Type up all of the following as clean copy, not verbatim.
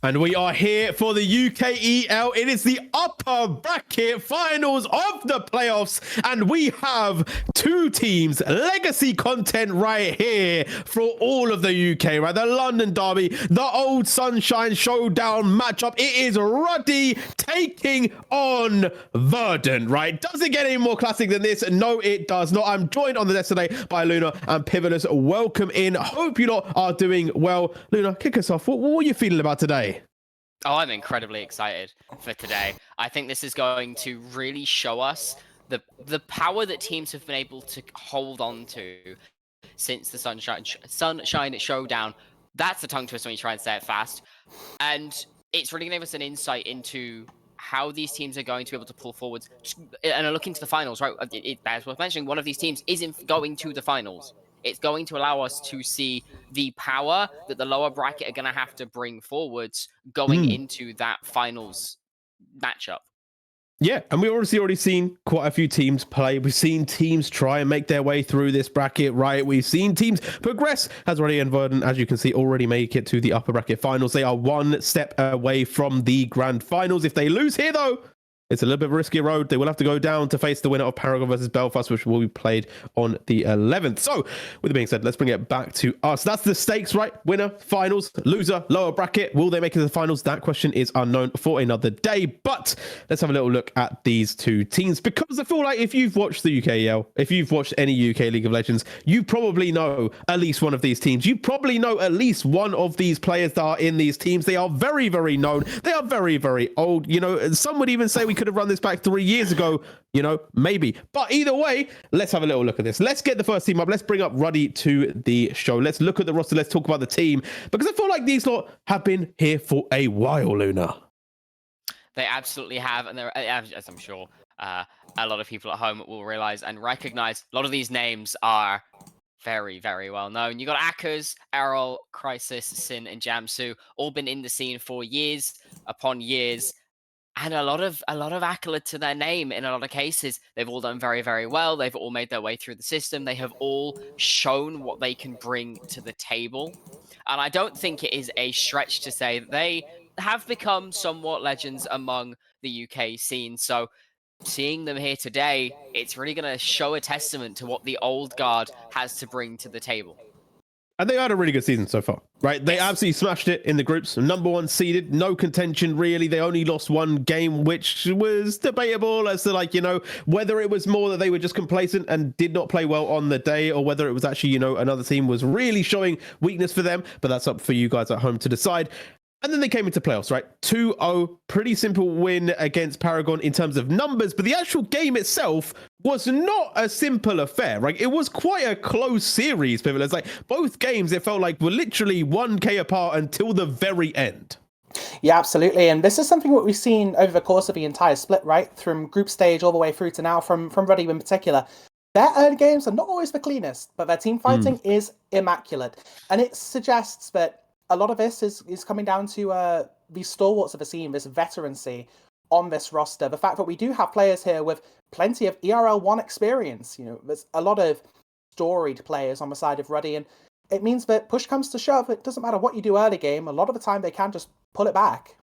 And we are here for the UKEL. It is the upper bracket finals of the playoffs. And we have two teams, legacy content right here for all of the UK, right? The London Derby, the Old Sunshine Showdown matchup. It is Ruddy taking on Verdant, right? Does it get any more classic than this? No, it does not. I'm joined on the desk today by Luna and Pivotless. Welcome in. Hope you lot are doing well. Luna, kick us off. What are you feeling about today? Oh, I'm incredibly excited for today. I think this is going to really show us the power that teams have been able to hold on to since the Sunshine Showdown. That's a tongue twister when you try and say it fast. And it's really going to give us an insight into how these teams are going to be able to pull forwards and look into the finals, right? It bears worth mentioning, one of these teams isn't going to the finals. It's going to allow us to see the power that the lower bracket are going to have to bring forwards going into that finals matchup. Yeah, and we've obviously already seen quite a few teams play. We've seen teams try and make their way through this bracket, right? We've seen teams progress, as Ruddy and Verdant, as you can see, already make it to the upper bracket finals. They are one step away from the grand finals. If they lose here, though, it's a little bit of a risky road. They will have to go down to face the winner of Paragon versus Belfast, which will be played on the 11th. So, with it being said, let's bring it back to us. That's the stakes, right? Winner, finals, loser, lower bracket. Will they make it to the finals? That question is unknown for another day. But let's have a little look at these two teams, because I feel like if you've watched the UKEL, if you've watched any UK League of Legends, you probably know at least one of these teams. You probably know at least one of these players that are in these teams. They are very, very known. They are very, very old. You know, some would even say we could have run this back 3 years ago, you know, maybe. But either way, let's have a little look at this. Let's get the first team up. Let's bring up Ruddy to the show. Let's look at the roster. Let's talk about the team, because I feel like these lot have been here for a while, Luna. They absolutely have, and they're, as I'm sure a lot of people at home will realize and recognize, a lot of these names are very, very well known. You got Akers, Errol, Crisis, Sin, and Jamsu, all been in the scene for years upon years. And a lot of accolade to their name in a lot of cases. They've all done very, very well. They've all made their way through the system. They have all shown what they can bring to the table. And I don't think it is a stretch to say that they have become somewhat legends among the UK scene. So seeing them here today, it's really going to show a testament to what the old guard has to bring to the table. And they had a really good season so far, right? They absolutely smashed it in the groups. Number one seeded, no contention really. They only lost one game, which was debatable as to, like, you know, whether it was more that they were just complacent and did not play well on the day, or whether it was actually, you know, another team was really showing weakness for them. But that's up for you guys at home to decide. And then they came into playoffs, right? 2-0, pretty simple win against Paragon in terms of numbers, but the actual game itself was not a simple affair, right? It was quite a close series, people. It's like both games, it felt like, were literally 1K apart until the very end. Yeah, absolutely. And this is something what we've seen over the course of the entire split, right? From group stage all the way through to now, from Ruddy in particular. Their early games are not always the cleanest, but their team fighting is immaculate. And it suggests that a lot of this is coming down to these stalwarts of the scene, this veterancy on this roster. The fact that we do have players here with plenty of ERL1 experience. You know, there's a lot of storied players on the side of Ruddy, and it means that push comes to shove, it doesn't matter what you do early game. A lot of the time they can just pull it back.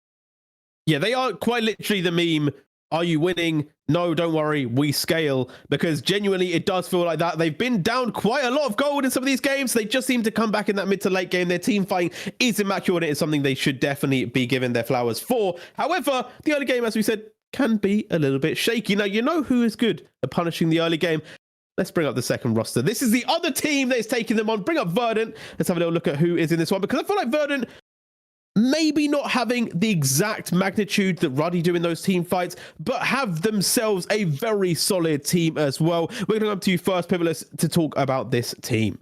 Yeah, they are quite literally the meme. Are you winning? No, don't worry, we scale. Because genuinely, it does feel like that. They've been down quite a lot of gold in some of these games. They just seem to come back in that mid to late game. Their team fighting is immaculate. It is something they should definitely be given their flowers for. However, the early game, as we said, can be a little bit shaky. Now, you know who is good at punishing the early game? Let's bring up the second roster. This is the other team that is taking them on. Bring up Verdant. Let's have a little look at who is in this one, because I feel like Verdant maybe not having the exact magnitude that Ruddy do in those team fights, but have themselves a very solid team as well. We're going to come to you first, Pivotless, to talk about this team.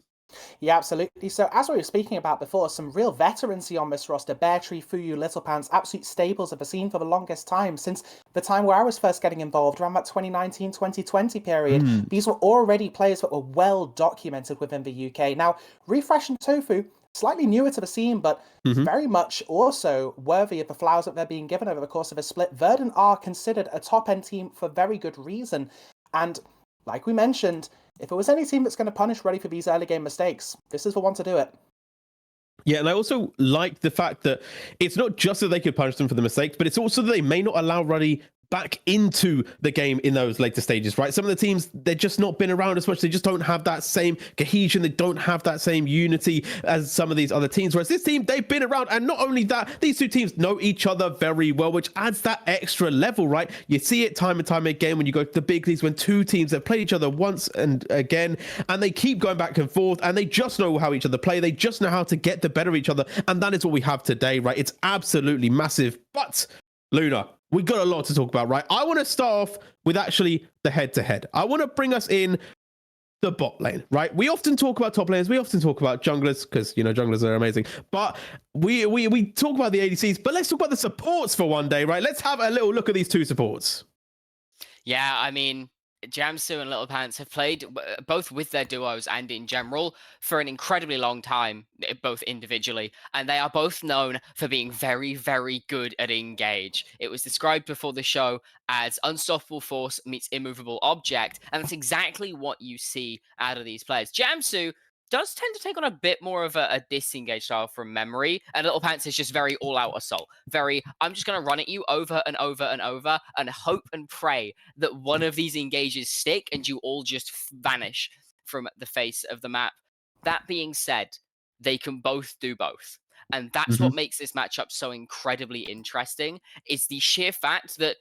Yeah, absolutely. So as we were speaking about before, some real veterancy on this roster. Beartree, Fuyu, Little Pants, absolute staples of the scene for the longest time, since the time where I was first getting involved, around that 2019-2020 period. These were already players that were well documented within the UK. Now, Refresh and Tofu, slightly newer to the scene, but very much also worthy of the flowers that they're being given over the course of a split. Verdant are considered a top-end team for very good reason. And like we mentioned, if it was any team that's going to punish Ruddy for these early game mistakes, this is the one to do it. Yeah, and I also like the fact that it's not just that they could punish them for the mistakes, but it's also that they may not allow Ruddy back into the game in those later stages, right? Some of the teams, they're just not been around as much. They just don't have that same cohesion. They don't have that same unity as some of these other teams. Whereas this team, they've been around. And not only that, these two teams know each other very well, which adds that extra level, right? You see it time and time again when you go to the big leagues, when two teams have played each other once and again, and they keep going back and forth, and they just know how each other play. They just know how to get the better of each other. And that is what we have today, right? It's absolutely massive. But Luna, we got a lot to talk about, right? I want to start off with actually the head-to-head. I want to bring us in the bot lane, right? We often talk about top laners, we often talk about junglers, because, you know, junglers are amazing. But we talk about the ADCs, but let's talk about the supports for one day, right? Let's have a little look at these two supports. Yeah, I mean, Jamsu and Little Pants have played both with their duos and in general for an incredibly long time, both individually, and they are both known for being very, very good at engage. It was described before the show as unstoppable force meets immovable object, and that's exactly what you see out of these players. Jamsu does tend to take on a bit more of a disengage style from memory, and Little Pants is just very all-out assault. Very, I'm just going to run at you over and over and over and hope and pray that one of these engages stick and you all just vanish from the face of the map. That being said, they can both do both. And that's what makes this matchup so incredibly interesting, is the sheer fact that,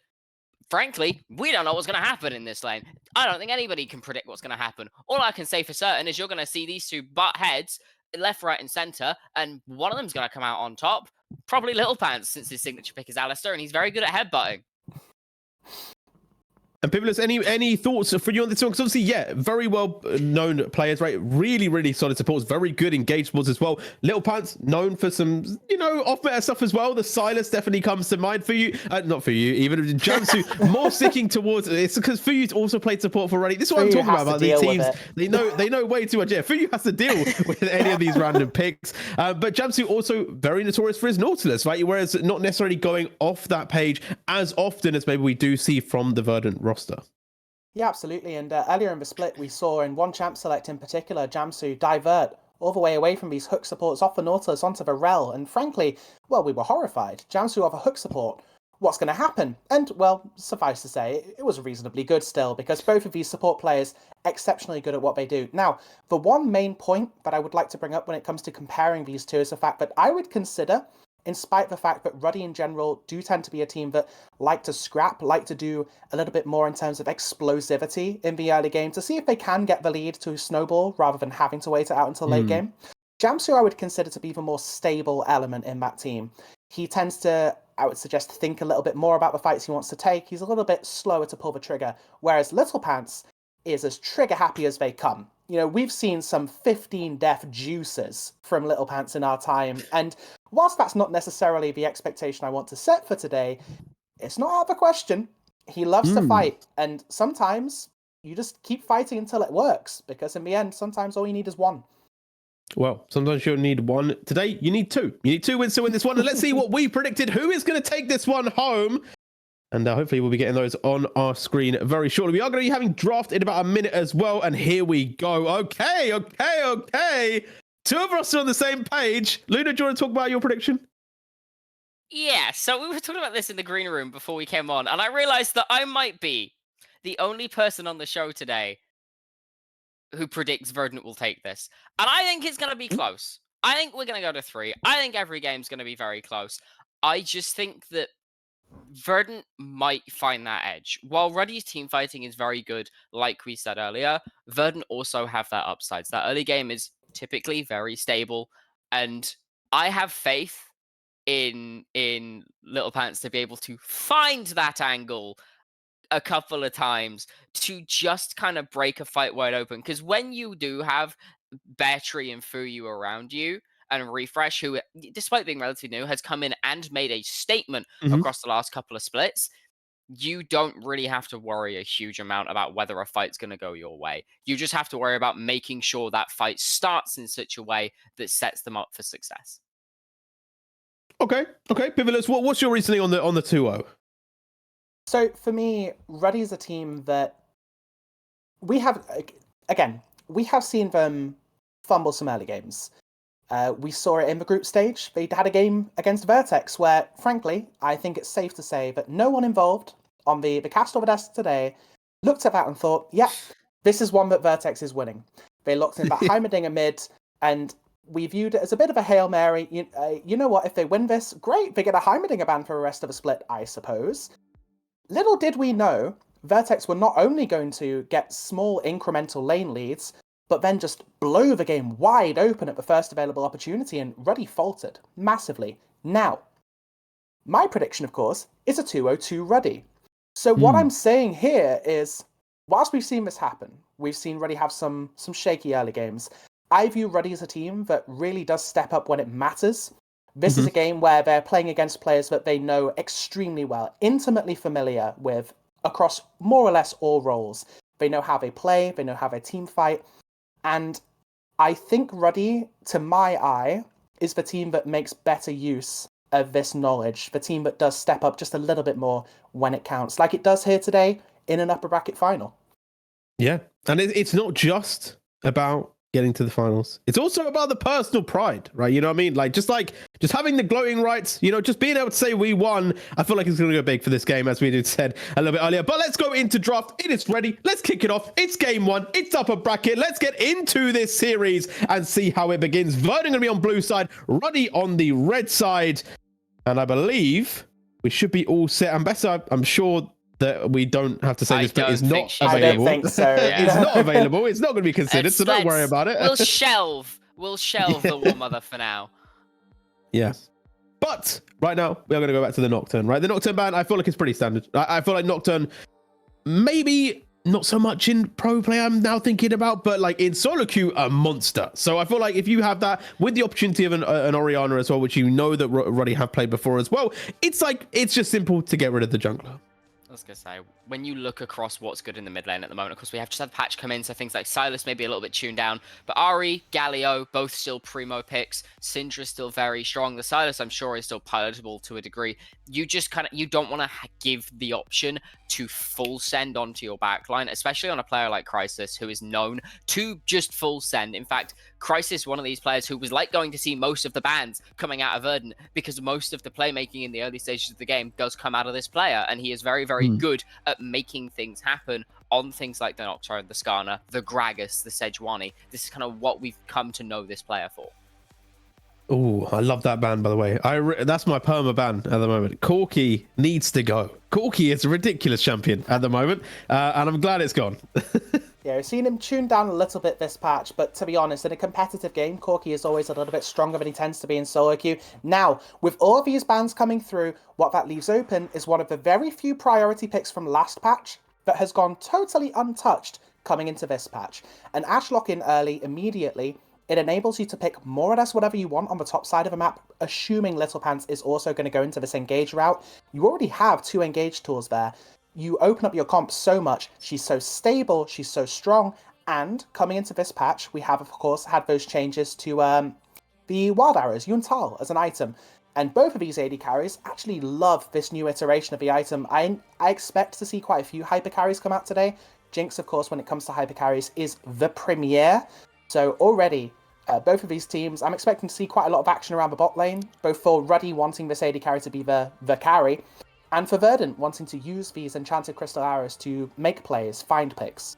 frankly, we don't know what's going to happen in this lane. I don't think anybody can predict what's going to happen. All I can say for certain is you're going to see these two butt heads left, right, and center, and one of them's going to come out on top. Probably Little Pants, since his signature pick is Alistair, and he's very good at headbutting. And Pivotless, any thoughts for you on this one? Because obviously, yeah, very well known players, right? Really, really solid supports, very good engaged boards as well. Little Pants, known for some, you know, off-meta stuff as well. The Silas definitely comes to mind for you. Not for you, even Jamsu, more sticking towards it's because Fuyu also played support for Ruddy. This is what I'm talking about these teams. They know way too much. Yeah, Fuyu has to deal with any of these random picks. But Jamsu also very notorious for his Nautilus, right? Whereas not necessarily going off that page as often as maybe we do see from the Verdant roster. Yeah, absolutely. And earlier in the split, we saw in one champ select in particular, Jamsu divert all the way away from these hook supports off the Nautilus onto the Rel. And frankly, well, we were horrified. Jamsu off a hook support. What's going to happen? And, well, suffice to say, it was reasonably good still, because both of these support players exceptionally good at what they do. Now, the one main point that I would like to bring up when it comes to comparing these two is the fact that I would consider, in spite of the fact that Ruddy in general do tend to be a team that like to scrap, like to do a little bit more in terms of explosivity in the early game to see if they can get the lead to snowball rather than having to wait it out until late game. Jamsu I would consider to be the more stable element in that team. He tends to, I would suggest, think a little bit more about the fights he wants to take. He's a little bit slower to pull the trigger, whereas Little Pants is as trigger happy as they come. You know, we've seen some 15 death juices from Little Pants in our time, and whilst that's not necessarily the expectation I want to set for today, it's not out of the question. He loves to fight, and sometimes you just keep fighting until it works, because in the end, sometimes all you need is one. Well, sometimes you don't need one. Today, you need two. You need two wins to win this one, and let's see what we predicted. Who is going to take this one home? And hopefully we'll be getting those on our screen very shortly. We are going to be having draft in about a minute as well. And here we go. Okay. Two of us are on the same page. Luna, do you want to talk about your prediction? Yeah, so we were talking about this in the green room before we came on, and I realized that I might be the only person on the show today who predicts Verdant will take this. And I think it's going to be close. I think we're going to go to 3. I think every game's going to be very close. I just think that Verdant might find that edge. While Ruddy's team fighting is very good, like we said earlier, Verdant also have their upsides. That early game is typically very stable, and I have faith in Little Pants to be able to find that angle a couple of times to just kind of break a fight wide open. Because when you do have BO3 and Fuyu around you, and Refresh, who, despite being relatively new, has come in and made a statement across the last couple of splits, you don't really have to worry a huge amount about whether a fight's going to go your way. You just have to worry about making sure that fight starts in such a way that sets them up for success. Okay. Pivotless, what's your reasoning on the 2-0? So for me, Ruddy is a team that we have seen them fumble some early games. We saw it in the group stage. They had a game against Vertex where, frankly, I think it's safe to say that no one involved on the cast over desk today looked at that and thought, yeah, this is one that Vertex is winning. They looked in that Heimerdinger mid, and we viewed it as a bit of a Hail Mary. You know what? If they win this, great. They get a Heimerdinger ban for the rest of the split, I suppose. Little did we know, Vertex were not only going to get small incremental lane leads, but then just blow the game wide open at the first available opportunity, and Ruddy faltered massively. Now, my prediction, of course, is a 2-0-2 Ruddy. So what I'm saying here is, whilst we've seen this happen, we've seen Ruddy have some shaky early games, I view Ruddy as a team that really does step up when it matters. This is a game where they're playing against players that they know extremely well, intimately familiar with, across more or less all roles. They know how they play, they know how they team fight, and I think Ruddy, to my eye, is the team that makes better use of this knowledge, the team that does step up just a little bit more when it counts, like it does here today in an upper bracket final. Yeah, and it's not just about getting to the finals. It's also about the personal pride, right? You know what I mean? Like just having the gloating rights, you know, just being able to say we won. I feel like it's going to go big for this game, as we said a little bit earlier. But let's go into draft. It is ready. Let's kick it off. It's game one. It's upper bracket. Let's get into this series and see how it begins. Verdant going to be on blue side, Ruddy on the red side. And I believe we should be all set. And Bessa, I'm sure that we don't have to say this, but it's not available. I don't think so. It's not available. It's not going to be considered, so don't worry about it. We'll shelve the War Mother for now. Yes. But right now, we are going to go back to the Nocturne, right? The Nocturne ban, I feel like it's pretty standard. I feel like Nocturne, maybe not so much in pro play I'm now thinking about, but like in solo queue, a monster. So I feel like if you have that with the opportunity of an Orianna as well, which you know that Ruddy have played before as well, it's just simple to get rid of the jungler. I was going to say, when you look across what's good in the mid lane at the moment, of course, we have just had the patch come in, so things like Silas may be a little bit tuned down, but Ari, Galio, both still primo picks. Syndra still very strong. The Silas, I'm sure, is still pilotable to a degree. You just you don't want to give the option to full send onto your backline, especially on a player like Crisis, who is known to just full send. In fact, Crisis, one of these players who was like going to see most of the bans coming out of Verdant, because most of the playmaking in the early stages of the game does come out of this player, and he is very, very good at making things happen on things like the Nocturne, the Skarner, the Gragas, the Sejuani. This is kind of what we've come to know this player for. Oh, I love that ban, by the way. That's my perma ban at the moment. Corki needs to go. Corki is a ridiculous champion at the moment, and I'm glad it's gone. Yeah, we've seen him tune down a little bit this patch, but to be honest, in a competitive game, Corki is always a little bit stronger than he tends to be in solo queue. Now, with all of these bans coming through, what that leaves open is one of the very few priority picks from last patch that has gone totally untouched coming into this patch. An Ashe lock-in early, immediately, it enables you to pick more or less whatever you want on the top side of a map, assuming Little Pants is also going to go into this engage route. You already have 2 engage tools there. You open up your comp so much. She's so stable, she's so strong, and coming into this patch, we have, of course, had those changes to the Wild Arrows, Yuntal, as an item. And both of these AD carries actually love this new iteration of the item. I expect to see quite a few hyper carries come out today. Jinx, of course, when it comes to hyper carries, is the premier. So already, both of these teams, I'm expecting to see quite a lot of action around the bot lane, both for Ruddy wanting this AD carry to be the carry, and for Verdant wanting to use these enchanted crystal arrows to make plays, find picks.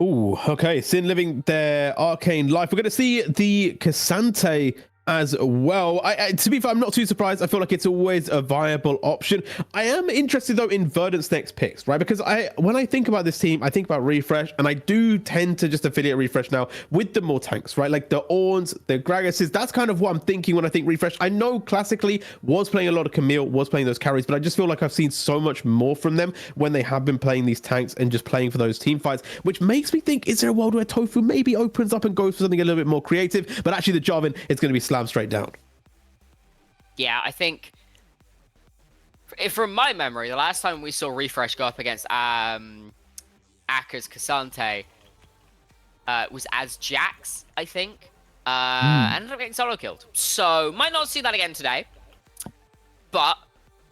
Ooh, okay. Sin living their arcane life. We're going to see the Cassante as well. To be fair, I'm not too surprised. I feel like it's always a viable option. I am interested though in Verdant's next picks, right? Because when I think about this team, I think about Refresh, and I do tend to just affiliate Refresh now with the more tanks, right? Like the Orns, the Gragases. That's kind of what I'm thinking when I think Refresh. I know classically was playing a lot of Camille, was playing those carries, but I just feel like I've seen so much more from them when they have been playing these tanks and just playing for those team fights, which makes me think, is there a world where Tofu maybe opens up and goes for something a little bit more creative? But actually the Jarvan is going to be slammed straight down. Yeah, I think from my memory, the last time we saw Refresh go up against Akka's Cassante was as Jax, I think. Ended up getting solo killed. So might not see that again today. But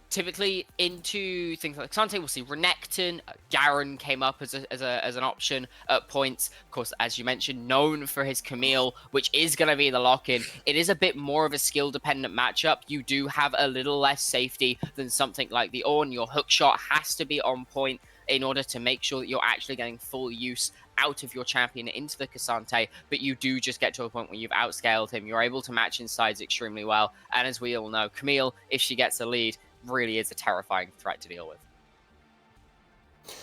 typically into things like Xante, we'll see Renekton, Garen came up as an option at points. Of course, as you mentioned, known for his Camille, which is going to be the lock-in. It is a bit more of a skill-dependent matchup. You do have a little less safety than something like the Ornn. Your hook shot has to be on point in order to make sure that you're actually getting full use out of your champion into the Cassante, but you do just get to a point where you've outscaled him. You're able to match in sides extremely well, and as we all know, Camille, if she gets a lead, really is a terrifying threat to deal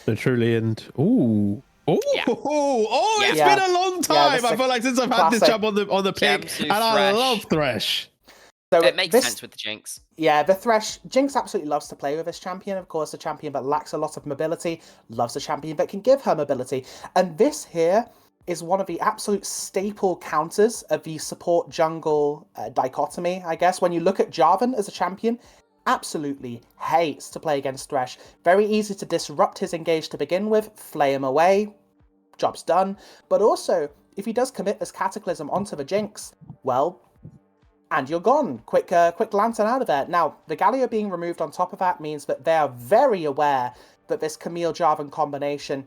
with. Truly, and it's Yeah. been a long time. I feel like since I've had this classic jump on the pick, Gemsu and I Thresh. love Thresh. So It makes sense with the Jinx. Yeah, the Thresh, Jinx absolutely loves to play with this champion. Of course, a champion that lacks a lot of mobility, loves a champion that can give her mobility. And this here is one of the absolute staple counters of the support jungle dichotomy, I guess. When you look at Jarvan as a champion, absolutely hates to play against Thresh. Very easy to disrupt his engage to begin with, flay him away, job's done. But also, if he does commit this Cataclysm onto the Jinx, well, and you're gone. Quick lantern out of there. Now, the Galio being removed on top of that means that they are very aware that this Camille Jarvan combination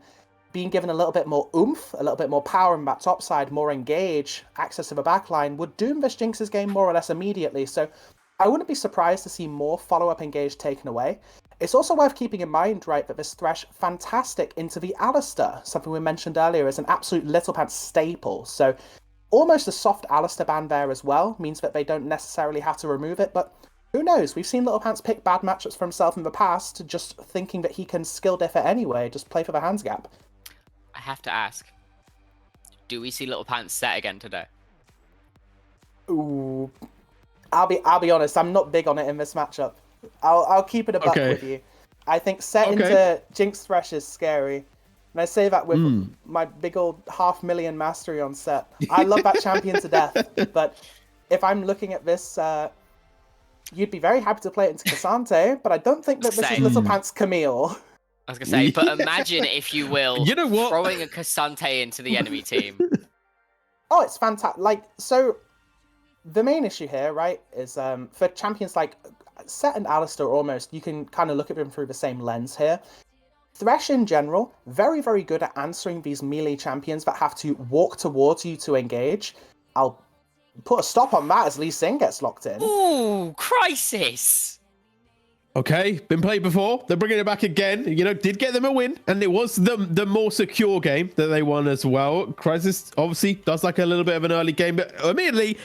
being given a little bit more oomph, a little bit more power in that top side, more engage, access to the backline, would doom this Jinx's game more or less immediately. So I wouldn't be surprised to see more follow-up engage taken away. It's also worth keeping in mind, right, that this Thresh, fantastic into the Alistar, something we mentioned earlier, is an absolute Little Pants staple. So almost a soft Alistar ban there as well, means that they don't necessarily have to remove it, but who knows? We've seen Little Pants pick bad matchups for himself in the past, just thinking that he can skill diff it anyway, just play for the hands gap. I have to ask, do we see Little Pants set again today? Ooh, I'll be honest, I'm not big on it in this matchup. I'll keep it a buck with you. I think set into Jinx Thresh is scary. And I say that with my big old 500,000 mastery on set. I love that champion to death, but if I'm looking at this, you'd be very happy to play it into Cassante, but I don't think that this is Little Pants Camille. I was going to say, but imagine, if you will, You know what? throwing a Cassante into the enemy team. Oh, it's fantastic. Like, so the main issue here, right, is for champions like Set and Alistar almost, you can kind of look at them through the same lens here. Thresh in general, very, very good at answering these melee champions that have to walk towards you to engage. I'll put a stop on that as Lee Sin gets locked in. Ooh, Crisis! Okay, been played before. They're bringing it back again. You know, did get them a win, and it was the more secure game that they won as well. Crisis obviously does like a little bit of an early game, but immediately,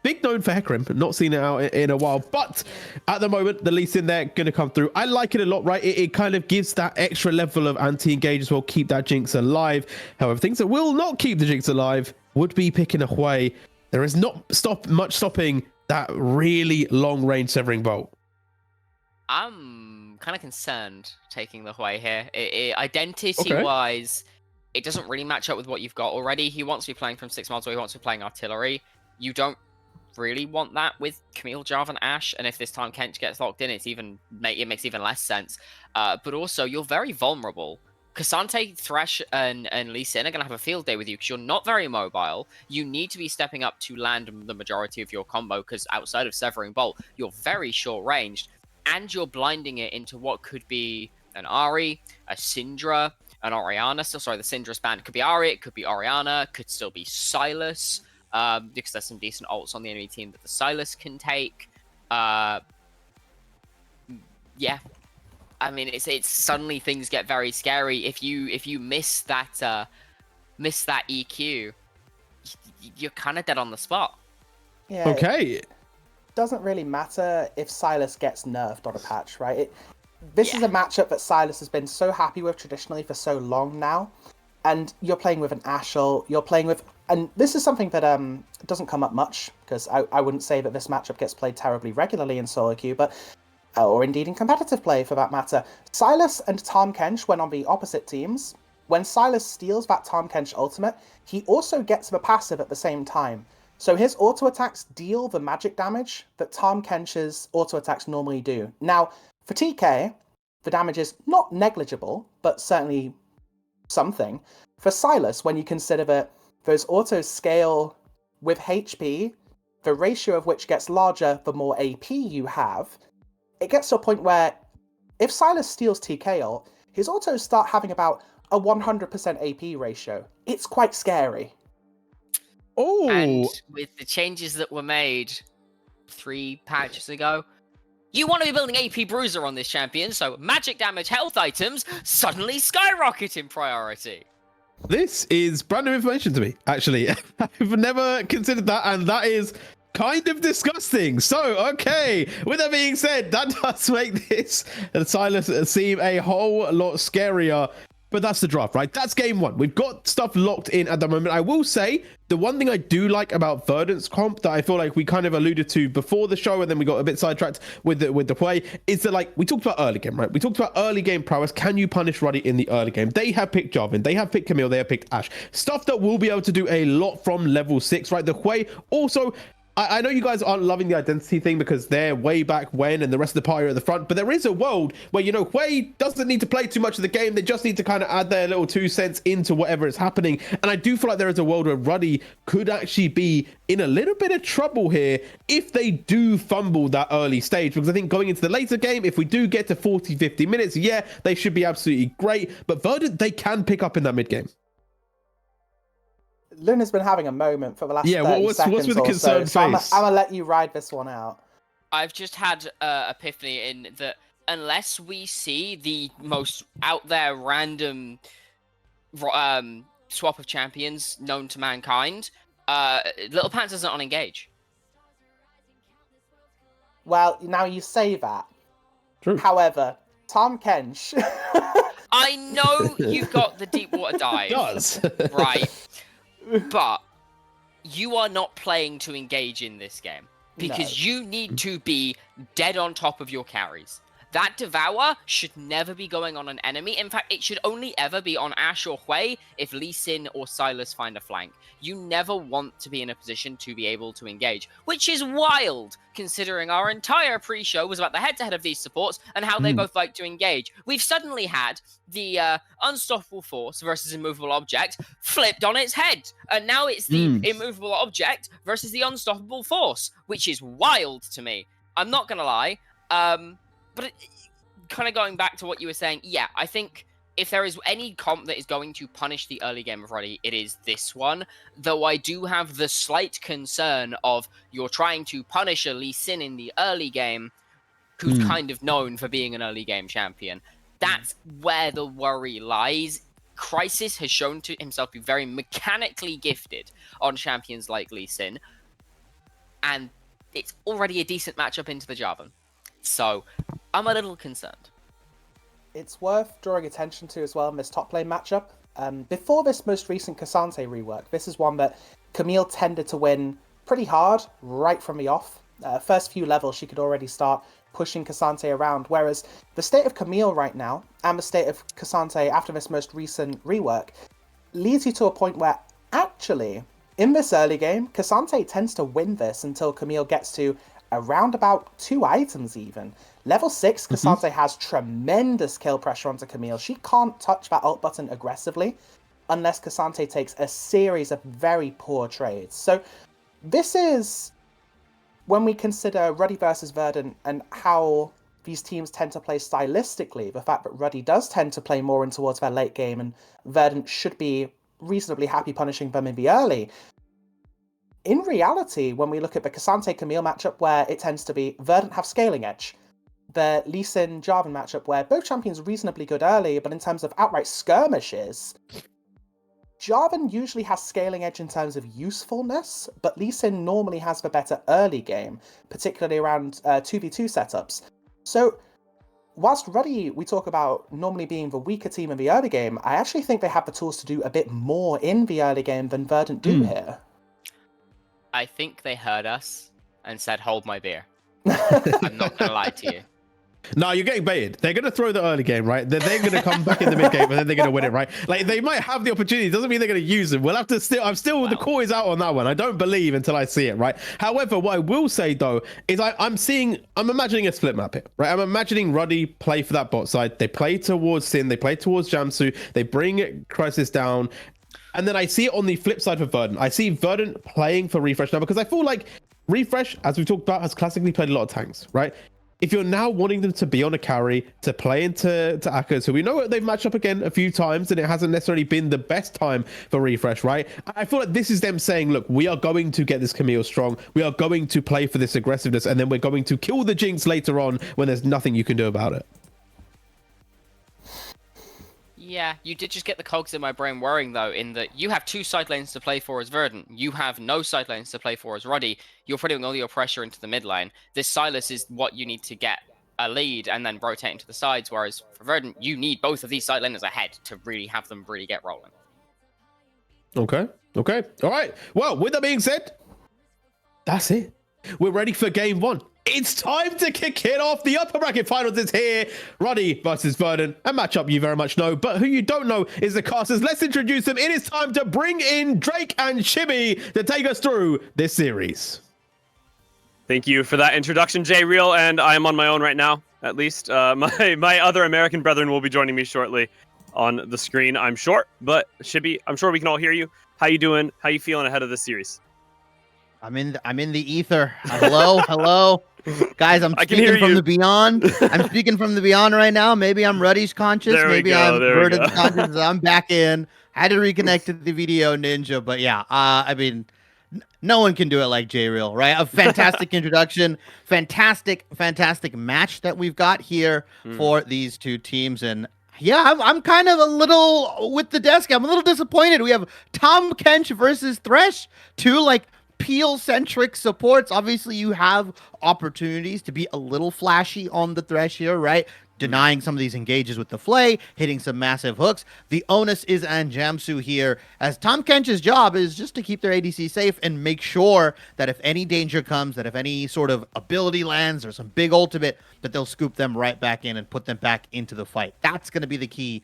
big known for Hecarim, not seen it out in a while. But at the moment, the Lee Sin there going to come through. I like it a lot, right? It kind of gives that extra level of anti-engage as well, keep that Jinx alive. However, things that will not keep the Jinx alive would be picking away. There is not much stopping that really long-range Severing Bolt. I'm kind of concerned taking the Hui here. Identity-wise, it doesn't really match up with what you've got already. He wants to be playing from 6 miles away. He wants to be playing artillery. You don't really want that with Camille, Jarvan, Ashe, and if this time Kench gets locked in, it makes even less sense. But also, you're very vulnerable. Cassante, Thresh, and Lee Sin are going to have a field day with you because you're not very mobile. You need to be stepping up to land the majority of your combo because outside of Severing Bolt, you're very short-ranged, and you're blinding it into what could be an Ahri, a Syndra, an Orianna. So, sorry, the Syndra span could be Ahri, it could be Orianna, could still be Sylas. Because there's some decent ults on the enemy team that the Sylas can take. Yeah, I mean, it's suddenly things get very scary. If you miss that EQ, you're kind of dead on the spot. Yeah. Okay. It doesn't really matter if Sylas gets nerfed on a patch, right? This is a matchup that Sylas has been so happy with traditionally for so long now. And you're playing with an Ashel, you're playing with... And this is something that doesn't come up much, because I wouldn't say that this matchup gets played terribly regularly in solo queue, but or indeed in competitive play for that matter. Sylas and Tahm Kench, when on the opposite teams, when Sylas steals that Tahm Kench ultimate, he also gets the passive at the same time. So his auto attacks deal the magic damage that Tahm Kench's auto attacks normally do. Now, for TK, the damage is not negligible, but certainly something. For Sylas, when you consider that those autos scale with HP, the ratio of which gets larger the more AP you have, it gets to a point where if Silas steals TK ult, his autos start having about a 100% AP ratio. It's quite scary. Oh, And with the changes that were made 3 patches ago, you want to be building AP Bruiser on this champion, so magic damage health items suddenly skyrocket in priority. this is brand new information to me, actually. I've never considered that, and that is kind of disgusting. So, okay, with that being said, that does make this Silas seem a whole lot scarier. But that's the draft, right? That's game one. We've got stuff locked in at the moment. I will say the one thing I do like about Verdant's comp that I feel like we kind of alluded to before the show, and then we got a bit sidetracked with the play, is that, like, we talked about early game, right? We talked about early game prowess. Can you punish Ruddy in the early game? They have picked Jarvan, they have picked Camille, they have picked Ashe. Stuff that we'll be able to do a lot from level 6, right? The Hwei also. I know you guys aren't loving the identity thing because they're way back when and the rest of the party are at the front, but there is a world where, you know, Hwei doesn't need to play too much of the game. They just need to kind of add their little 2 cents into whatever is happening. And I do feel like there is a world where Ruddy could actually be in a little bit of trouble here if they do fumble that early stage, because I think going into the later game, if we do get to 40, 50 minutes, yeah, they should be absolutely great. But Verdant, they can pick up in that mid game. Luna's been having a moment for the last 30 what's seconds with the or so, concerned so I'm face? gonna let you ride this one out. I've just had epiphany in that unless we see the most out there random swap of champions known to mankind, Little Pants isn't on engage. Well, now you say that. True. However, Tom Kench... I know you've got the deep water dive. Does. Right. But you are not playing to engage in this game because you need to be dead on top of your carries. That Devour should never be going on an enemy. In fact, it should only ever be on Ashe or Hwei if Lee Sin or Silas find a flank. You never want to be in a position to be able to engage, which is wild, considering our entire pre-show was about the head-to-head of these supports and how they both like to engage. We've suddenly had the Unstoppable Force versus Immovable Object flipped on its head, and now it's the Immovable Object versus the Unstoppable Force, which is wild to me. I'm not gonna lie. But kind of going back to what you were saying, yeah, I think if there is any comp that is going to punish the early game of Ruddy, it is this one. Though I do have the slight concern of you're trying to punish a Lee Sin in the early game, who's kind of known for being an early game champion. That's where the worry lies. Crisis has shown to himself to be very mechanically gifted on champions like Lee Sin, and it's already a decent matchup into the Jarvan. So I'm a little concerned. It's worth drawing attention to as well in this top lane matchup. Before this most recent Cassante rework, this is one that Camille tended to win pretty hard right from the off. First few levels, she could already start pushing Cassante around, whereas the state of Camille right now and the state of Cassante after this most recent rework leads you to a point where actually, in this early game, Cassante tends to win this until Camille gets to around about 2 items even. Level 6, Cassante has tremendous kill pressure onto Camille. She can't touch that ult button aggressively unless Cassante takes a series of very poor trades. So this is, when we consider Ruddy versus Verdant and how these teams tend to play stylistically, the fact that Ruddy does tend to play more in towards their late game and Verdant should be reasonably happy punishing them in the early. In reality, when we look at the Cassante-Camille matchup where it tends to be Verdant have scaling edge, the Lee Sin-Jarvan matchup where both champions are reasonably good early, but in terms of outright skirmishes, Jarvan usually has scaling edge in terms of usefulness, but Lee Sin normally has the better early game, particularly around 2v2 setups. So, whilst Ruddy, we talk about normally being the weaker team in the early game, I actually think they have the tools to do a bit more in the early game than Verdant do here. I think they heard us and said, hold my beer. I'm not going to lie to you. No, you're getting baited. They're going to throw the early game, right? They're going to come back in the mid game and then they're going to win it, right? Like, they might have the opportunity. Doesn't mean they're going to use them. We'll have to still, the core is out on that one. I don't believe until I see it, right? However, what I will say though, is I'm imagining a split map here, right? I'm imagining Ruddy play for that bot side. They play towards Sin. They play towards Jamsu. They bring Crisis down. And then I see it on the flip side for Verdant. I see Verdant playing for Refresh now because I feel like Refresh, as we've talked about, has classically played a lot of tanks, right? if you're now wanting them to be on a carry, to play into Akka, so we know they've matched up again a few times, and it hasn't necessarily been the best time for Refresh, right? I feel like this is them saying, look, we are going to get this Camille strong. We are going to play for this aggressiveness, and then we're going to kill the Jinx later on when there's nothing you can do about it. Yeah, you did just get the cogs in my brain worrying, though, in that you have 2 side lanes to play for as Verdant. You have no side lanes to play for as Ruddy. You're putting all your pressure into the mid lane. This Sylas is what you need to get a lead and then rotate into the sides, whereas for Verdant, you need both of these side laners ahead to really have them really get rolling. Okay. All right. Well, with that being said, that's it. We're ready for game 1. It's time to kick it off. The upper bracket finals is here. Ruddy versus Verdant. A matchup you very much know, but who you don't know is the casters. Let's introduce them. It is time to bring in Drake and Shibby to take us through this series. Thank you for that introduction, Jay Real, and I am on my own right now, at least. My other American brethren will be joining me shortly on the screen, I'm sure. But Shibby, I'm sure we can all hear you. How you doing? How you feeling ahead of this series? I'm in the ether. Hello. Guys, I'm I can speaking hear from you. the beyond. I'm speaking from the beyond right now. Maybe I'm Ruddy's conscious. There we Maybe go, I'm there we Verdant's go. conscious. I'm back in. Had to reconnect to the video ninja, but yeah, I mean, no one can do it like J-Real, right? A fantastic introduction, fantastic match that we've got here for these two teams, and yeah, I'm kind of a little with the desk. I'm a little disappointed. We have Tom Kench versus Thresh, two like peel-centric supports. Obviously, you have opportunities to be a little flashy on the Thresh here, right? Denying some of these engages with the Flay, hitting some massive hooks. The onus is on Jamsu here, as Tom Kench's job is just to keep their ADC safe and make sure that if any danger comes, that if any sort of ability lands or some big ultimate, that they'll scoop them right back in and put them back into the fight. That's going to be the key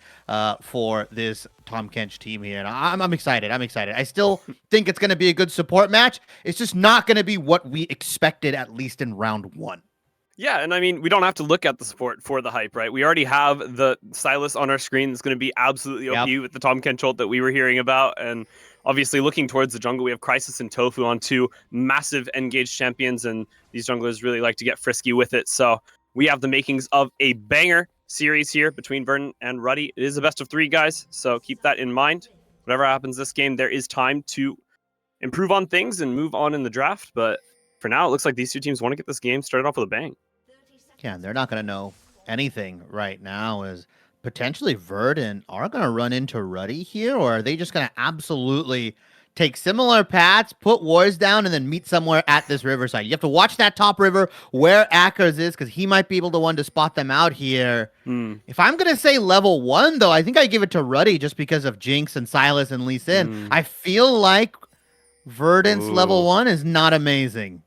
for this Tom Kench team here, and I'm excited. I still think it's going to be a good support match. It's just not going to be what we expected, at least in round 1. Yeah, and I mean, we don't have to look at the support for the hype, right? We already have the Sylas on our screen that's going to be absolutely OP with the Tom Kench ult that we were hearing about. And obviously looking towards the jungle, we have Crisis and Tofu on 2 massive engaged champions, and these junglers really like to get frisky with it. So we have the makings of a banger series here between Verdant and Ruddy. It is a best of 3, guys, so keep that in mind. Whatever happens this game, there is time to improve on things and move on in the draft. But for now, it looks like these two teams want to get this game started off with a bang. Yeah, and they're not going to know anything right now, as potentially Verdant are going to run into Ruddy here, or are they just going to absolutely take similar paths, put wards down, and then meet somewhere at this riverside? You have to watch that top river where Akers is, because he might be able to spot them out here. If I'm going to say level 1, though, I think I give it to Ruddy just because of Jinx and Sylas and Lee Sin. I feel like Verdant's level 1 is not amazing.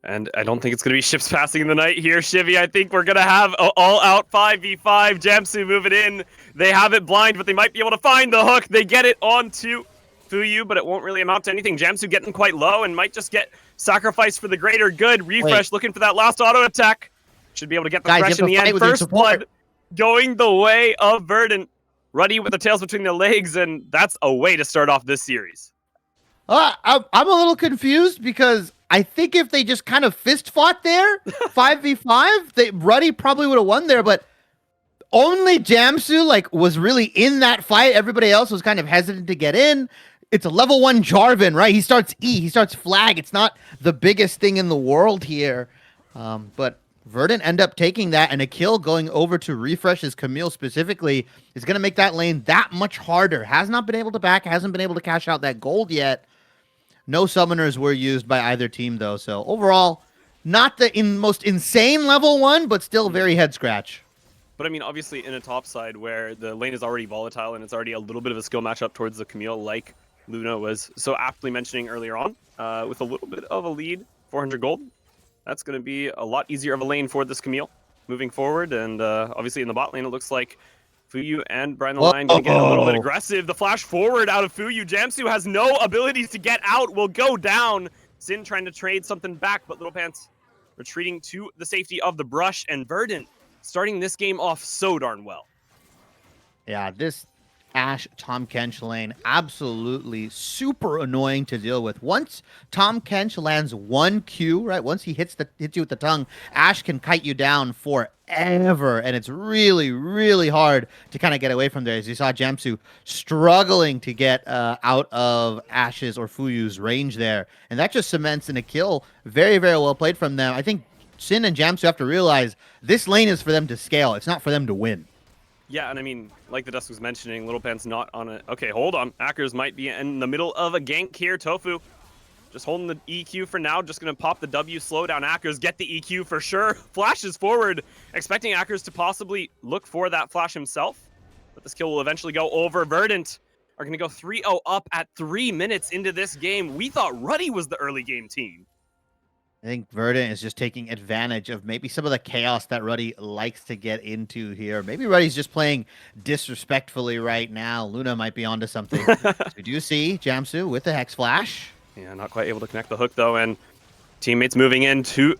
And I don't think it's going to be ships passing in the night here, Shivy. I think we're going to have an all-out 5v5. Jamsu moving in. They have it blind, but they might be able to find the hook. They get it onto Fuyu, but it won't really amount to anything. Jamsu getting quite low and might just get sacrificed for the greater good. Refresh looking for that last auto attack. Should be able to get the Thresh in the end. First blood going the way of Verdant. Ruddy with the tails between the legs, and that's a way to start off this series. I'm a little confused, because I think if they just kind of fist fought there, 5v5, Ruddy probably would have won there, but only Jamsu was really in that fight. Everybody else was kind of hesitant to get in. It's a level 1 Jarvan, right? He starts E, he starts flag. It's not the biggest thing in the world here. But Verdant end up taking that, and a kill going over to Refresh's Camille specifically is going to make that lane that much harder. Has not been able to back, hasn't been able to cash out that gold yet. No summoners were used by either team, though. So overall, not the most insane level 1, but still very head scratch. But I mean, obviously in a top side where the lane is already volatile and it's already a little bit of a skill matchup towards the Camille, like Luna was so aptly mentioning earlier on, with a little bit of a lead, 400 gold. That's going to be a lot easier of a lane for this Camille moving forward. And obviously in the bot lane, it looks like Fuyu and Brian the Lion going to get a little bit aggressive. The flash forward out of Fuyu. Jamsu has no abilities to get out, will go down. Sin trying to trade something back, but Little Pants retreating to the safety of the brush. And Verdant starting this game off so darn well. Yeah, this Ash Tom Kench lane absolutely super annoying to deal with. Once Tom Kench lands one Q, right? Once he hits you with the tongue, Ash can kite you down forever, and it's really, really hard to kind of get away from there. As you saw Jamsu struggling to get out of Ash's or Fuyu's range there, and that just cements in a kill. Very, very well played from them. I think Sin and Jamsu have to realize this lane is for them to scale. It's not for them to win. Yeah, and I mean, like the Dusk was mentioning, Little Pan's not on it. Okay, hold on. Ackers might be in the middle of a gank here. Tofu just holding the EQ for now. Just going to pop the W, slow down Ackers, get the EQ for sure. Flashes forward, expecting Ackers to possibly look for that flash himself. But this kill will eventually go over. Verdant are going to go 3-0 up at 3 minutes into this game. We thought Ruddy was the early game team. I think Verdant is just taking advantage of maybe some of the chaos that Ruddy likes to get into here. Maybe Ruddy's just playing disrespectfully right now. Luna might be onto something. We do see Jamsu with the Hex Flash. Yeah, not quite able to connect the hook though, and teammates moving in to...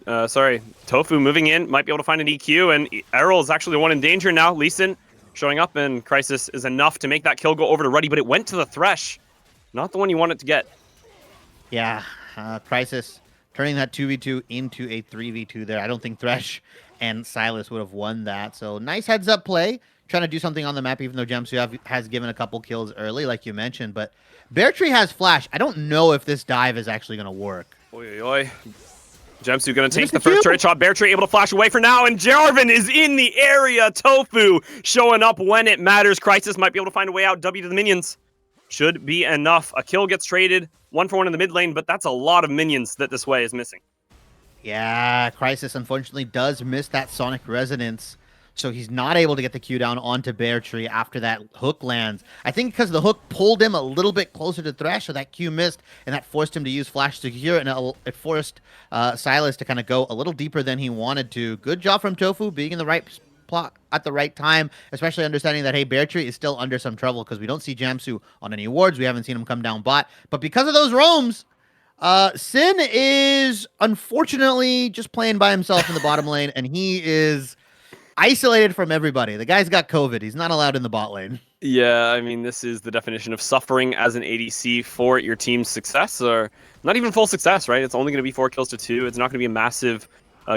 Tofu moving in, might be able to find an EQ, and Errol is actually the one in danger now. Lee Sin showing up, and Crisis is enough to make that kill go over to Ruddy, but it went to the Thresh. Not the one you want it to get. Yeah, Crisis turning that 2v2 into a 3v2 there. I don't think Thresh and Silas would have won that. So nice heads-up play. Trying to do something on the map, even though Jamsu has given a couple kills early, like you mentioned. But BO3 has Flash. I don't know if this dive is actually going to work. Oi, oi, oi. Jamsu going to take the first turret shot. BO3 able to flash away for now, and Jarvan is in the area. Tofu showing up when it matters. Crisis might be able to find a way out. W to the minions. Should be enough. A kill gets traded. 1-for-1 in the mid lane, but that's a lot of minions that this way is missing. Yeah, Crisis unfortunately does miss that Sonic Resonance, so he's not able to get the Q down onto BO3 after that hook lands. I think because the hook pulled him a little bit closer to Thresh, so that Q missed, and that forced him to use Flash Secure, and it forced Silas to kind of go a little deeper than he wanted to. Good job from Tofu being in the right plot at the right time, especially understanding that, hey, BO3 is still under some trouble because we don't see Jamsu on any wards. We haven't seen him come down bot. But because of those roams, Sin is unfortunately just playing by himself in the bottom lane, and he is isolated from everybody. The guy's got COVID. He's not allowed in the bot lane. Yeah, I mean, this is the definition of suffering as an ADC for your team's success, or not even full success, right? It's only going to be 4 kills to 2. It's not going to be a massive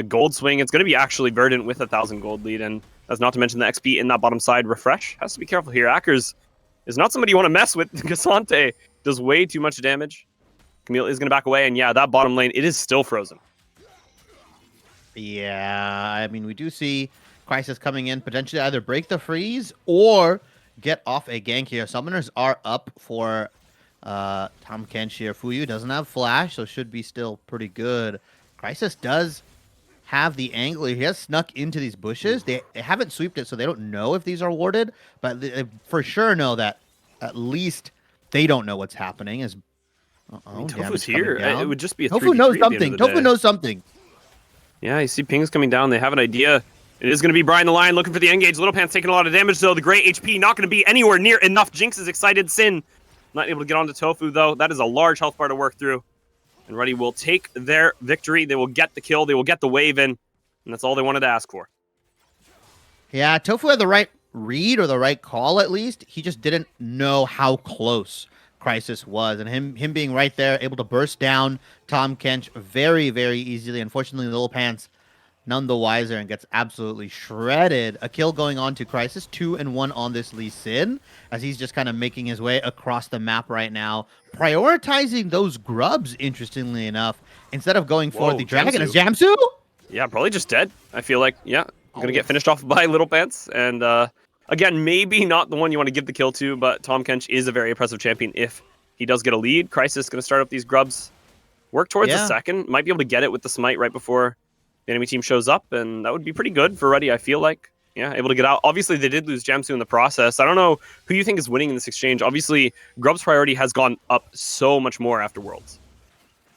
gold swing. It's going to be actually Verdant with a 1,000 gold lead, and that's not to mention the XP in that bottom side. Refresh has to be careful here. Ackers is not somebody you want to mess with. Gasante does way too much damage. Camille is going to back away, and yeah, that bottom lane, it is still frozen. Yeah, I mean, we do see Crisis coming in, potentially either break the freeze or get off a gank here. Summoners are up for Tom Kench here. Fuyu doesn't have Flash, so should be still pretty good. Crisis does have the angle. He has snuck into these bushes. They haven't sweeped it, so they don't know if these are warded, but they for sure know that at least they don't know what's happening. As I mean, Tofu's here. It would just be a Tofu knows something. Tofu knows something. Yeah, you see pings coming down. They have an idea. It is going to be Brian the Lion looking for the engage. Little Pan's taking a lot of damage, though. The gray HP not going to be anywhere near enough. Jinx is excited. Sin not able to get onto Tofu, though. That is a large health bar to work through. And Ruddy will take their victory. They will get the kill. They will get the wave in. And that's all they wanted to ask for. Yeah, Tofu had the right read, or the right call at least. He just didn't know how close Crisis was. And him being right there, able to burst down Tom Kench very, very easily. Unfortunately, Little Pants none the wiser and gets absolutely shredded. A kill going on to Crisis, 2-1 on this Lee Sin, as he's just kind of making his way across the map right now, prioritizing those grubs, interestingly enough, instead of going for the dragon. Is Jamsu? Yeah, probably just dead. I feel like, yeah, going to get finished off by Little Pants. And again, maybe not the one you want to give the kill to, but Tom Kench is a very impressive champion if he does get a lead. Crisis going to start up these grubs, work towards a second, might be able to get it with the smite right before the enemy team shows up, and that would be pretty good for Ruddy, I feel like. Yeah, able to get out. Obviously, they did lose Jamsu in the process. I don't know who you think is winning in this exchange. Obviously, Grub's priority has gone up so much more after Worlds.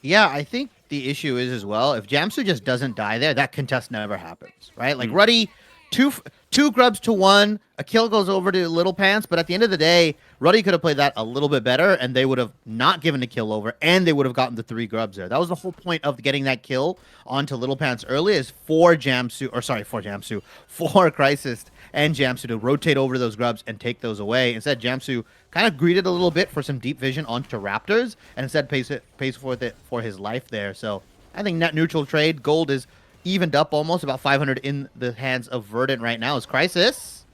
Yeah, I think the issue is as well, if Jamsu just doesn't die there, that contest never happens, right? Like, Ruddy two grubs to one. A kill goes over to Little Pants, but at the end of the day, Ruddy could have played that a little bit better, and they would have not given a kill over, and they would have gotten the 3 grubs there. That was the whole point of getting that kill onto Little Pants early, is for Crisis and Jamsu to rotate over those grubs and take those away. Instead, Jamsu kind of greeted a little bit for some deep vision onto Raptors, and instead pays for his life there. So I think net neutral trade. Gold is evened up almost, about 500 in the hands of Verdant right now. Is Crisis.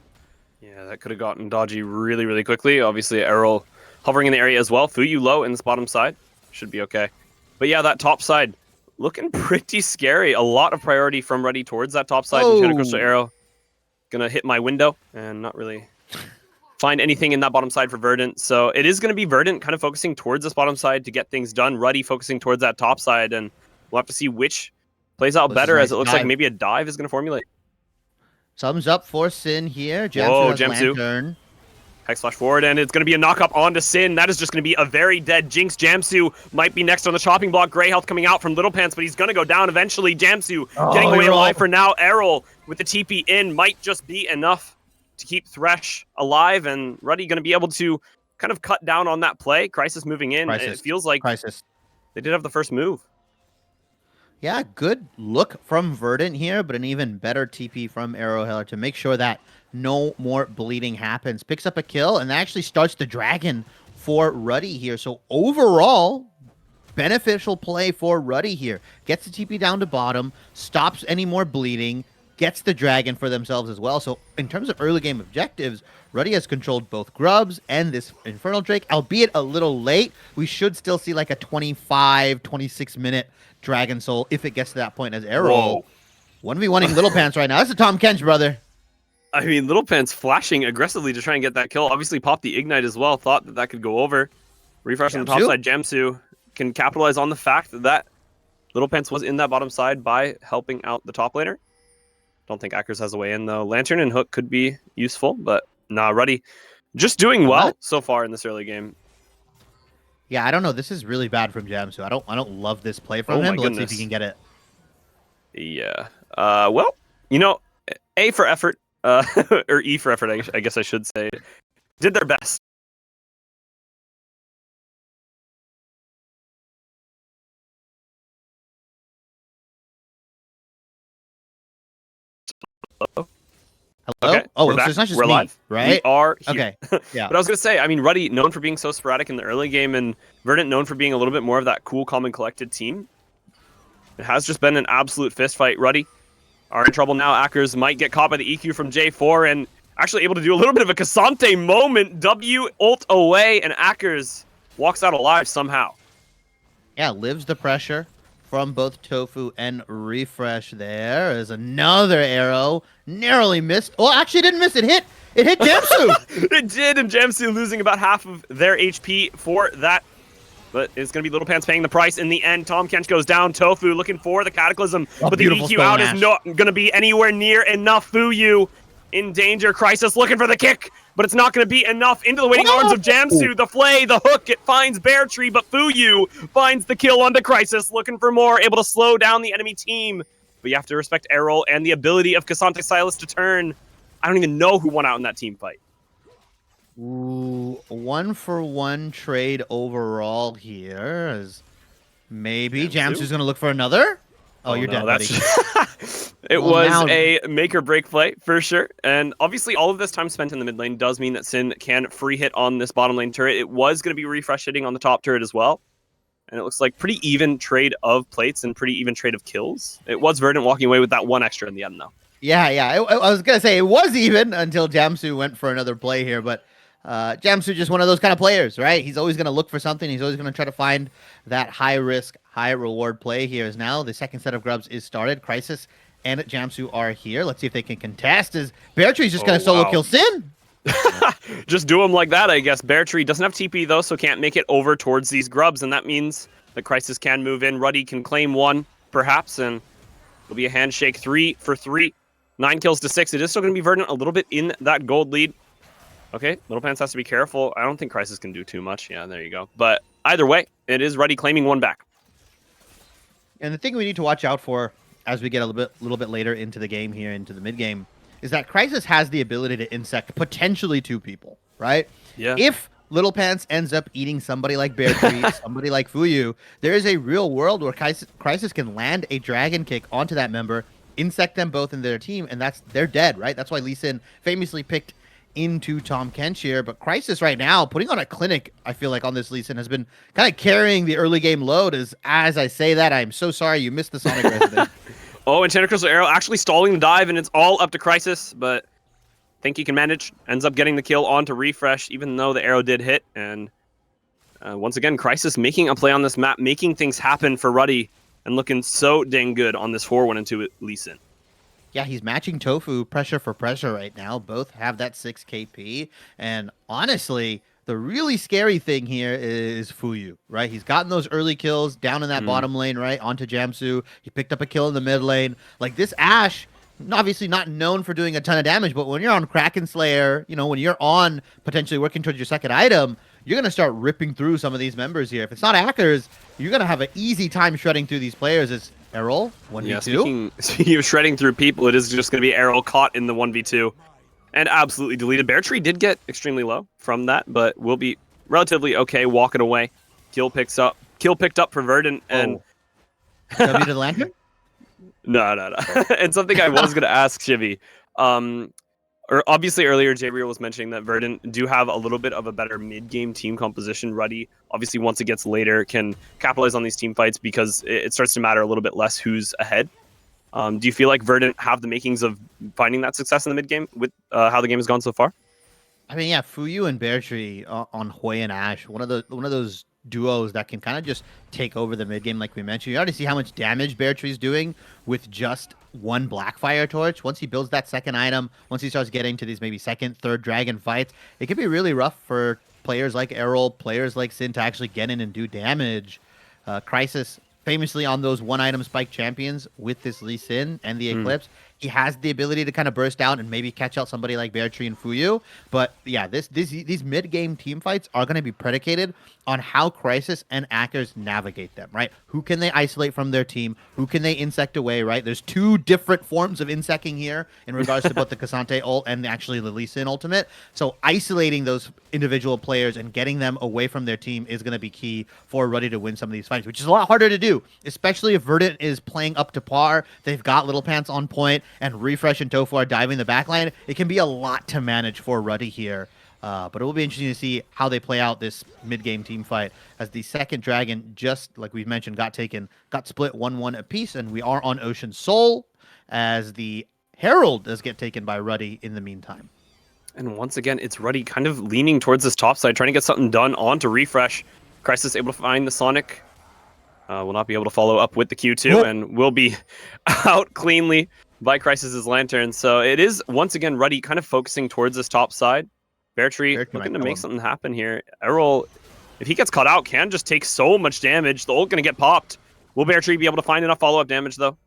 Yeah, that could have gotten dodgy really, really quickly. Obviously, Errol hovering in the area as well. Fuyu low in this bottom side. Should be okay. But yeah, that top side looking pretty scary. A lot of priority from Ruddy towards that top side. Oh. Crystal Arrow gonna hit my window and not really find anything in that bottom side for Verdant. So it is going to be Verdant kind of focusing towards this bottom side to get things done. Ruddy focusing towards that top side, and we'll have to see which plays out better, as it looks like maybe a dive is going to formulate. Thumbs up for Sin here. Whoa, Jamsu has Jamsu. Lantern. Hex flash forward, and it's going to be a knock up onto Sin. That is just going to be a very dead Jinx. Jamsu might be next on the chopping block. Gray health coming out from Little Pants, but he's going to go down eventually. Jamsu getting away alive for now. Errol with the TP in might just be enough to keep Thresh alive, and Ruddy going to be able to kind of cut down on that play. Crisis moving in. It feels like Crisis. They did have the first move. Yeah, good look from Verdant here, but an even better TP from Arrowheller to make sure that no more bleeding happens. Picks up a kill, and that actually starts the dragon for Ruddy here. So overall, beneficial play for Ruddy here. Gets the TP down to bottom, stops any more bleeding, gets the dragon for themselves as well. So in terms of early game objectives, Ruddy has controlled both grubs and this Infernal Drake, albeit a little late. We should still see like a 25, 26-minute Dragon Soul if it gets to that point, as Arrow 1v1ing Little Pants right now. That's a Tom Kench, brother. I mean, Little Pants flashing aggressively to try and get that kill. Obviously popped the Ignite as well. Thought that could go over. Refresh on the top side. Jamsu can capitalize on the fact that Little Pants was in that bottom side by helping out the top laner. Don't think Akers has a way in, though. Lantern and Hook could be useful, but nah, Ruddy just doing well so far in this early game. Yeah, I don't know. This is really bad from Jamsu. I don't love this play from him, but let's see if he can get it. Yeah. Well, you know, A for effort, or E for effort, I guess I should say, did their best. Hello? Okay, oh, we're so back. it's not just we're me, live. right? We are here. Okay. Yeah. But I was going to say, I mean, Ruddy, known for being so sporadic in the early game, and Verdant known for being a little bit more of that cool, calm, and collected team. It has just been an absolute fist fight. Ruddy are in trouble now. Akers might get caught by the EQ from J4, and actually able to do a little bit of a Cassante moment. W ult away, and Akers walks out alive somehow. Yeah, lives the pressure from both Tofu and Refresh. There is another arrow. Narrowly missed. Oh, actually didn't miss. It hit Jamsu. It did, and Jamsu losing about half of their HP for that. But it's going to be Little Pants paying the price in the end. Tom Kench goes down. Tofu looking for the Cataclysm. But the EQ out is not going to be anywhere near enough. Fuyu in danger. Crisis looking for the kick, but it's not going to be enough. Into the waiting arms of Jamsu. The flay, the hook. It finds Bear Tree, but Fuyu finds the kill onto Crisis. Looking for more. Able to slow down the enemy team. But you have to respect Errol and the ability of Cassante Silas to turn. I don't even know who won out in that team fight. Ooh, 1-for-1 trade overall here. As maybe Jamsu's going to look for another. Oh, you're dead, buddy. It was a make or break play for sure. And obviously all of this time spent in the mid lane does mean that Sin can free hit on this bottom lane turret. It was going to be refresh hitting on the top turret as well. And it looks like pretty even trade of plates and pretty even trade of kills. It was Verdant walking away with that one extra in the end, though. Yeah. I was going to say it was even until Jamsu went for another play here. But Jamsu just one of those kind of players, right? He's always going to look for something. He's always going to try to find that high risk, high reward play here. Is now the second set of grubs is started. Crisis and Jamsu are here. Let's see if they can contest. Is Bear Tree's just going to solo kill Sin? Just do him like that, I guess. Bear Tree doesn't have TP, though, so can't make it over towards these grubs, and that means that Crisis can move in. Ruddy can claim one, perhaps, and it'll be a handshake 3 for 3. 9 kills to 6. It is still going to be Verdant a little bit in that gold lead. Okay, Little Pants has to be careful. I don't think Crisis can do too much. Yeah, there you go. But either way, it is Ruddy claiming one back. And the thing we need to watch out for as we get a little bit later into the game here, into the mid game, is that Crisis has the ability to insect potentially 2 people, right? Yeah. If Little Pants ends up eating somebody like BO3, somebody like Fuyu, there is a real world where Crisis can land a dragon kick onto that member, insect them both in their team, and they're dead, right? That's why Lee Sin famously picked into Tahm Kench here. But Crisis right now, putting on a clinic, I feel like, on this Lee Sin has been kind of carrying the early game load. As I say that, I'm so sorry you missed the Sonic resident. Oh, and Enchanted Crystal Arrow actually stalling the dive, and it's all up to Crisis, but think he can manage. Ends up getting the kill onto Refresh, even though the arrow did hit. And once again, Crisis making a play on this map, making things happen for Ruddy, and looking so dang good on this 4-1-2 Lee Sin. Yeah, he's matching Tofu pressure for pressure right now. Both have that 6 KP. And honestly, the really scary thing here is Fuyu, right? He's gotten those early kills down in that bottom lane, right? Onto Jamsu. He picked up a kill in the mid lane. Like, this Ashe, obviously not known for doing a ton of damage, but when you're on Kraken Slayer, you know, when you're on potentially working towards your second item, you're going to start ripping through some of these members here. If it's not Hackers, you're going to have an easy time shredding through these players. It's Errol, 1v2. Yeah, speaking of shredding through people, it is just going to be Errol caught in the 1v2 and absolutely deleted. BO3 did get extremely low from that, but will be relatively okay walking away. Kill picked up for Verdant, and W to the lantern? No. And something I was going to ask Shivy. Obviously, earlier, J-Real was mentioning that Verdant do have a little bit of a better mid-game team composition. Ruddy, obviously, once it gets later, can capitalize on these team fights because it starts to matter a little bit less who's ahead. Do you feel like Verdant have the makings of finding that success in the mid-game with how the game has gone so far? I mean, yeah, Fuyu and BO3 on Hoi and Ashe, one of those duos that can kind of just take over the mid game, like we mentioned. You already see how much damage BO3 is doing with just one Blackfire Torch. Once he builds that second item, once he starts getting to these maybe second, third dragon fights, it can be really rough for players like Errol, players like Sin to actually get in and do damage. Crisis, famously on those one-item spike champions with this Lee Sin and the Eclipse, he has the ability to kind of burst out and maybe catch out somebody like BO3 and Fuyu. But yeah, these mid-game team fights are going to be predicated on how Crisis and Hackers navigate them, right? Who can they isolate from their team? Who can they insect away, right? There's 2 different forms of insecting here in regards to both the Cassante ult and actually the Lee Sin ultimate. So isolating those individual players and getting them away from their team is going to be key for Ruddy to win some of these fights, which is a lot harder to do, especially if Verdant is playing up to par. They've got Little Pants on point, and Refresh and Tofu are diving the backline. It can be a lot to manage for Ruddy here. But it will be interesting to see how they play out this mid-game team fight, as the second dragon, just like we've mentioned, got split 1-1 apiece, and we are on Ocean Soul, as the Herald does get taken by Ruddy in the meantime. And once again, it's Ruddy kind of leaning towards this top side, trying to get something done onto Refresh. Crisis able to find the Sonic. Will not be able to follow up with the Q2, and will be out cleanly by Crisis's Lantern. So it is, once again, Ruddy kind of focusing towards this top side. BO3 looking to make something happen here. Errol, if he gets caught out, can just take so much damage. The ult going to get popped. Will BO3 be able to find enough follow-up damage, though?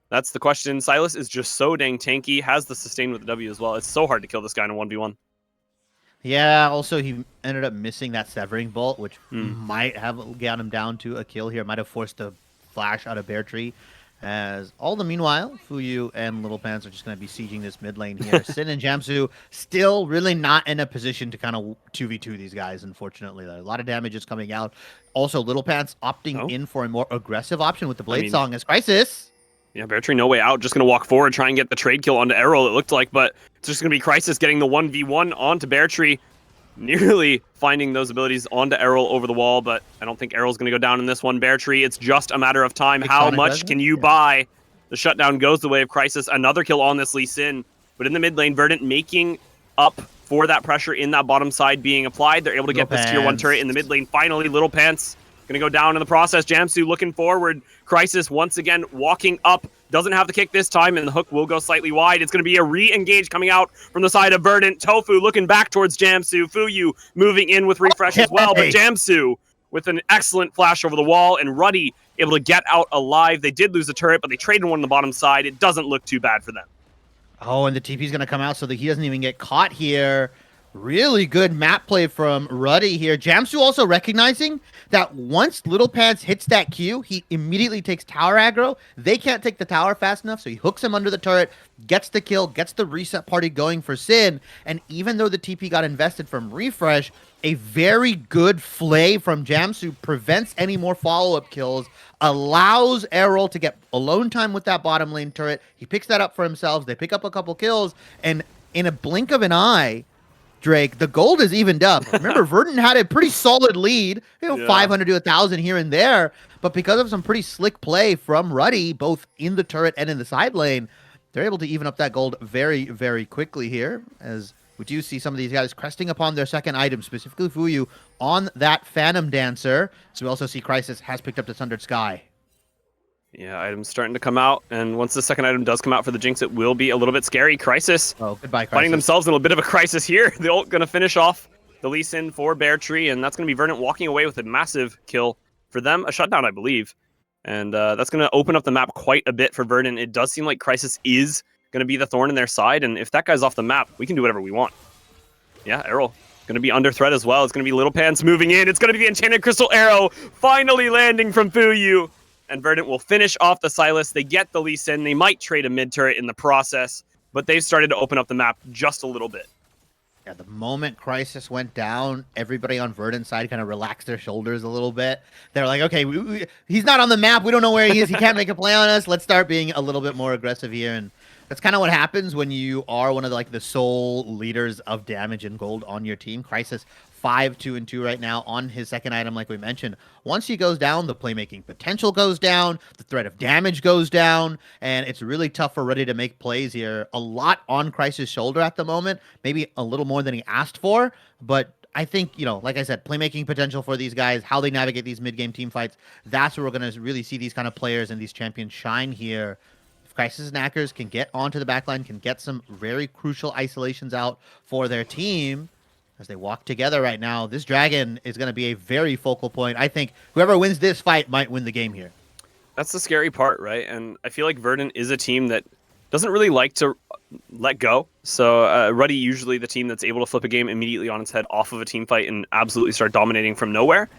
That's the question. Silas is just so dang tanky. Has the sustain with the W as well. It's so hard to kill this guy in a 1v1. Yeah, also he ended up missing that Severing Bolt, which might have got him down to a kill here. Might have forced a flash out of BO3. As all the meanwhile, Fuyu and Little Pants are just going to be sieging this mid lane here. Sin and Jamsu still really not in a position to kind of 2v2 these guys, unfortunately. A lot of damage is coming out. Also, Little Pants opting in for a more aggressive option with the Blade Song as Crisis. Yeah, BO3 no way out. Just going to walk forward, try and get the trade kill onto Errol, it looked like. But it's just going to be Crisis getting the 1v1 onto BO3. Nearly finding those abilities onto Errol over the wall, but I don't think Errol's going to go down in this one. BO3, it's just a matter of time. How much can you buy? The shutdown goes the way of Crisis. Another kill on this Lee Sin, but in the mid lane, Verdant making up for that pressure in that bottom side being applied. They're able to get this tier 1 turret in the mid lane. Finally, Little Pants going to go down in the process. Jamsu looking forward. Crisis once again walking up. Doesn't have the kick this time, and the hook will go slightly wide. It's going to be a re-engage coming out from the side of Verdant. Tofu looking back towards Jamsu. Fuyu moving in with Refresh as well, but Jamsu with an excellent flash over the wall, and Ruddy able to get out alive. They did lose a turret, but they traded one on the bottom side. It doesn't look too bad for them. Oh, and the TP's going to come out so that he doesn't even get caught here. Really good map play from Ruddy here. Jamsu also recognizing that once Little Pants hits that Q, he immediately takes tower aggro. They can't take the tower fast enough, so he hooks him under the turret, gets the kill, gets the reset party going for Sin, and even though the TP got invested from Refresh, a very good flay from Jamsu prevents any more follow-up kills, allows Errol to get alone time with that bottom lane turret. He picks that up for himself. They pick up a couple kills, and in a blink of an eye, Drake, the gold is evened up. Remember, Verdant had a pretty solid lead, 500 to 1,000 here and there, but because of some pretty slick play from Ruddy, both in the turret and in the side lane, they're able to even up that gold very, very quickly here, as we do see some of these guys cresting upon their second item, specifically Fuyu, on that Phantom Dancer. So we also see Crisis has picked up the Sundered Sky. Yeah, items starting to come out, and once the second item does come out for the Jinx, it will be a little bit scary. Crisis, goodbye, Crisis. Finding themselves in a bit of a crisis here. They're all going to finish off the Lee Sin for BO3, and that's going to be Verdant walking away with a massive kill for them, a shutdown, I believe. And that's going to open up the map quite a bit for Verdant. It does seem like Crisis is going to be the thorn in their side, and if that guy's off the map, we can do whatever we want. Yeah, Errol going to be under threat as well. It's going to be Little Pants moving in. It's going to be the Enchanted Crystal Arrow finally landing from Fuyu. And Verdant will finish off the Silas. They get the Lee Sin. They might trade a mid-turret in the process, but they've started to open up the map just a little bit. Yeah, the moment Crisis went down, everybody on Verdant's side kind of relaxed their shoulders a little bit. They're like, okay, he's not on the map. We don't know where he is. He can't make a play on us. Let's start being a little bit more aggressive here. And that's kind of what happens when you are one of the sole leaders of damage and gold on your team. Crisis 5-2-2 right now on his second item, like we mentioned. Once he goes down, the playmaking potential goes down, the threat of damage goes down, and it's really tough for Ruddy to make plays here. A lot on Crisis' shoulder at the moment, maybe a little more than he asked for, but I think, like I said, playmaking potential for these guys, how they navigate these mid-game team fights, that's where we're going to really see these kind of players and these champions shine here. If Crisis and Hackers can get onto the backline, can get some very crucial isolations out for their team, as they walk together right now, this dragon is going to be a very focal point. I think whoever wins this fight might win the game here. That's the scary part, right? And I feel like Verdant is a team that doesn't really like to let go. So Ruddy usually the team that's able to flip a game immediately on its head off of a team fight and absolutely start dominating from nowhere.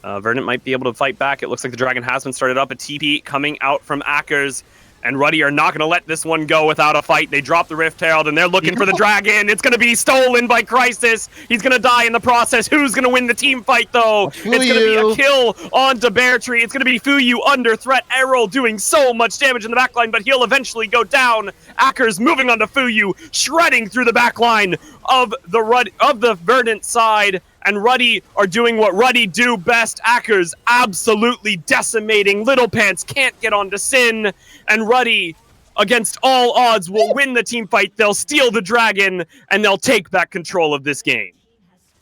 Verdant might be able to fight back. It looks like the dragon has been started up. A TP coming out from Ackers. And Ruddy are not going to let this one go without a fight. They drop the Rift Herald, and they're looking for the dragon. It's going to be stolen by Crisis. He's going to die in the process. Who's going to win the team fight, though? It's going to be a kill onto BO3. It's going to be Fuyu under threat. Errol doing so much damage in the backline, but he'll eventually go down. Ackers moving onto Fuyu, shredding through the backline of the Verdant side. And Ruddy are doing what Ruddy do best. Ackers absolutely decimating. Little Pants can't get onto Sin. And Ruddy, against all odds, will win the team fight. They'll steal the dragon, and they'll take back control of this game.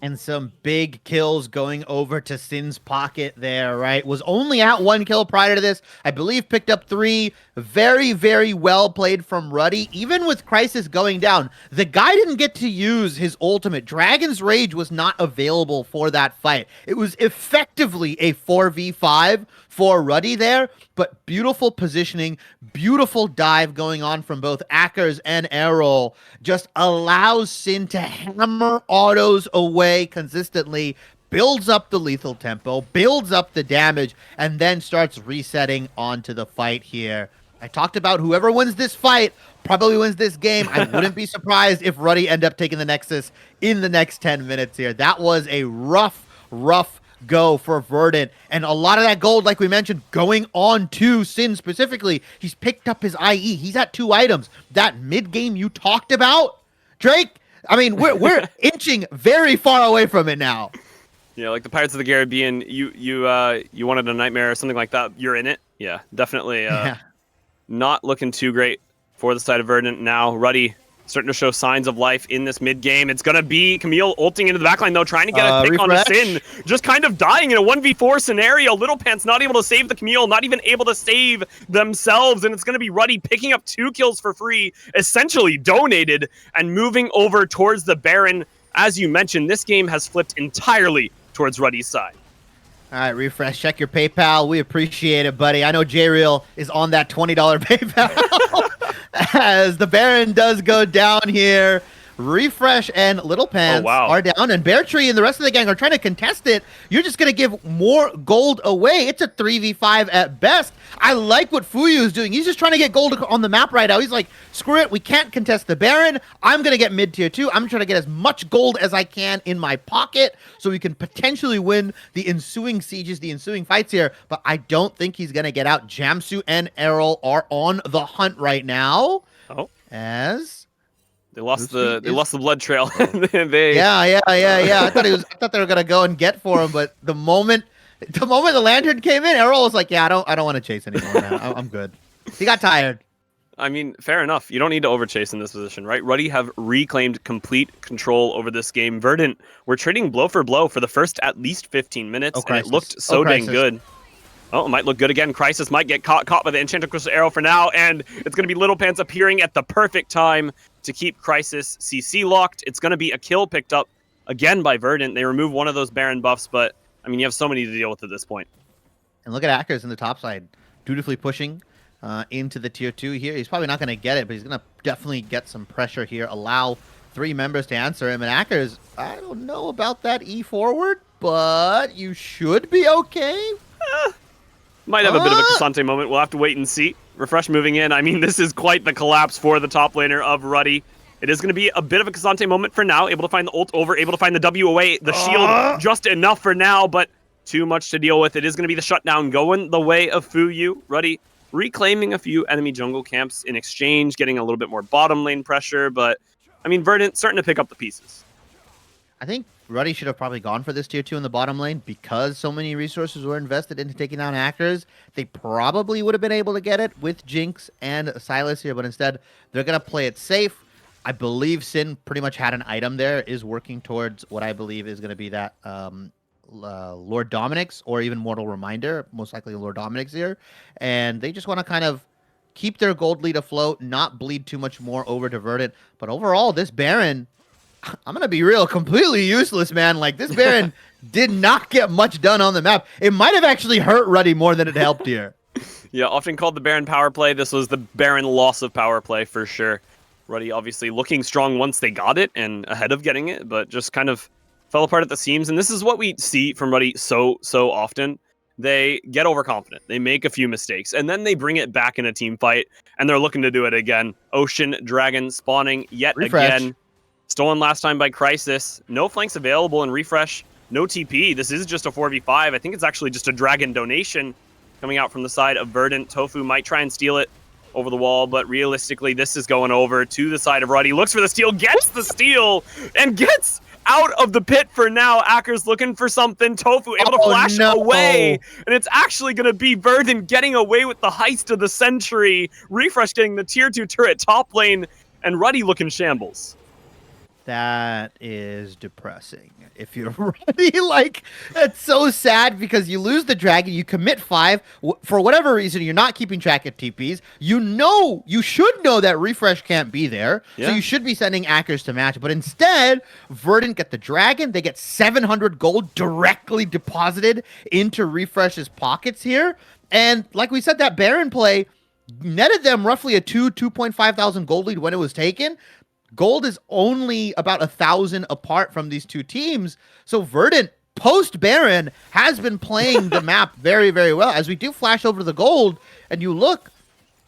And some big kills going over to Sin's pocket there, right? Was only at 1 kill prior to this. I believe picked up 3. Very, very well played from Ruddy. Even with Crisis going down, the guy didn't get to use his ultimate. Dragon's Rage was not available for that fight. It was effectively a 4v5 for Ruddy there, but beautiful positioning, beautiful dive going on from both Ackers and Errol just allows Sin to hammer autos away consistently, builds up the lethal tempo, builds up the damage, and then starts resetting onto the fight here. I talked about whoever wins this fight probably wins this game. I wouldn't be surprised if Ruddy end up taking the Nexus in the next 10 minutes here. That was a rough go for Verdant, and a lot of that gold, like we mentioned, going on to Sin specifically. He's picked up his IE. He's at 2 items. That mid game you talked about, Drake, I mean, we're inching very far away from it now. Yeah, like the Pirates of the Caribbean, you wanted a nightmare or something like that. You're in it. Yeah, definitely not looking too great for the side of Verdant now. Ruddy starting to show signs of life in this mid-game. It's going to be Camille ulting into the backline, though, trying to get a pick on a Sin. Just kind of dying in a 1v4 scenario. Little Pants not able to save the Camille, not even able to save themselves, and it's going to be Ruddy picking up 2 kills for free, essentially donated, and moving over towards the Baron. As you mentioned, this game has flipped entirely towards Ruddy's side. All right, Refresh, check your PayPal. We appreciate it, buddy. I know J-Real is on that $20 PayPal. As the Baron does go down here, Refresh and Little Pants are down, and Bear Tree and the rest of the gang are trying to contest it. You're just going to give more gold away. It's a 3v5 at best. I like what Fuyu is doing. He's just trying to get gold on the map right now. He's like, screw it, we can't contest the Baron. I'm going to get mid-tier 2. I'm trying to get as much gold as I can in my pocket so we can potentially win the ensuing sieges, the ensuing fights here. But I don't think he's going to get out. Jamsu and Errol are on the hunt right now. Oh. As... They lost the blood trail. Yeah. I thought they were gonna go and get for him, but the moment the lantern came in, Errol was like, "Yeah, I don't want to chase anymore. Now. I'm good." He got tired. I mean, fair enough. You don't need to overchase in this position, right? Ruddy have reclaimed complete control over this game. Verdant, we're trading blow for the first at least 15 minutes, and it looked so dang good. Oh, it might look good again. Crisis might get caught by the Enchanted Crystal Arrow for now, and it's going to be Little Pants appearing at the perfect time to keep Crisis CC locked. It's going to be a kill picked up again by Verdant. They remove one of those Baron buffs, but, I mean, you have so many to deal with at this point. And look at Akers in the top side, dutifully pushing into the tier 2 here. He's probably not going to get it, but he's going to definitely get some pressure here, allow 3 members to answer him. And Akers, I don't know about that E forward, but you should be okay. Might have a bit of a Cassante moment. We'll have to wait and see. Refresh moving in. I mean, this is quite the collapse for the top laner of Ruddy. It is going to be a bit of a Cassante moment for now. Able to find the ult over, able to find the W away. The shield just enough for now, but too much to deal with. It is going to be the shutdown going the way of Fuyu. Ruddy reclaiming a few enemy jungle camps in exchange, getting a little bit more bottom lane pressure, but, I mean, Verdant starting to pick up the pieces. I think Ruddy should have probably gone for this tier 2 in the bottom lane because so many resources were invested into taking down Hackers. They probably would have been able to get it with Jinx and Silas here, but instead they're going to play it safe. I believe Sin pretty much had an item there, is working towards what I believe is going to be that Lord Dominic's or even Mortal Reminder, most likely Lord Dominic's here. And they just want to kind of keep their gold lead afloat, not bleed too much more over to Verdant. But overall, this Baron... I'm going to be real, completely useless, man. Like, this Baron did not get much done on the map. It might have actually hurt Ruddy more than it helped here. Yeah, often called the Baron power play. This was the Baron loss of power play for sure. Ruddy obviously looking strong once they got it and ahead of getting it, but just kind of fell apart at the seams. And this is what we see from Ruddy so often. They get overconfident. They make a few mistakes, and then they bring it back in a team fight, and they're looking to do it again. Ocean Dragon spawning yet again. Stolen last time by Crisis. No flanks available in Refresh. No TP. This is just a 4v5. I think it's actually just a Dragon donation coming out from the side of Verdant. Tofu might try and steal it over the wall, but realistically, this is going over to the side of Ruddy. Looks for the steal, gets the steal, and gets out of the pit for now. Akers looking for something. Tofu able to flash away, and it's actually going to be Verdant getting away with the heist of the century. Refresh getting the tier 2 turret top lane, and Ruddy looking shambles. That is depressing. If you're Ruddy, like, that's so sad because you lose the dragon, you commit 5. For whatever reason, you're not keeping track of TPs. You should know that Refresh can't be there, so you should be sending Akers to match. But instead, Verdant get the dragon. They get 700 gold directly deposited into Refresh's pockets here. And like we said, that Baron play netted them roughly a 2.5 thousand gold lead when it was taken. Gold is only about 1,000 apart from these two teams. So Verdant, post-Baron, has been playing the map very, very well. As we do flash over the gold, and you look,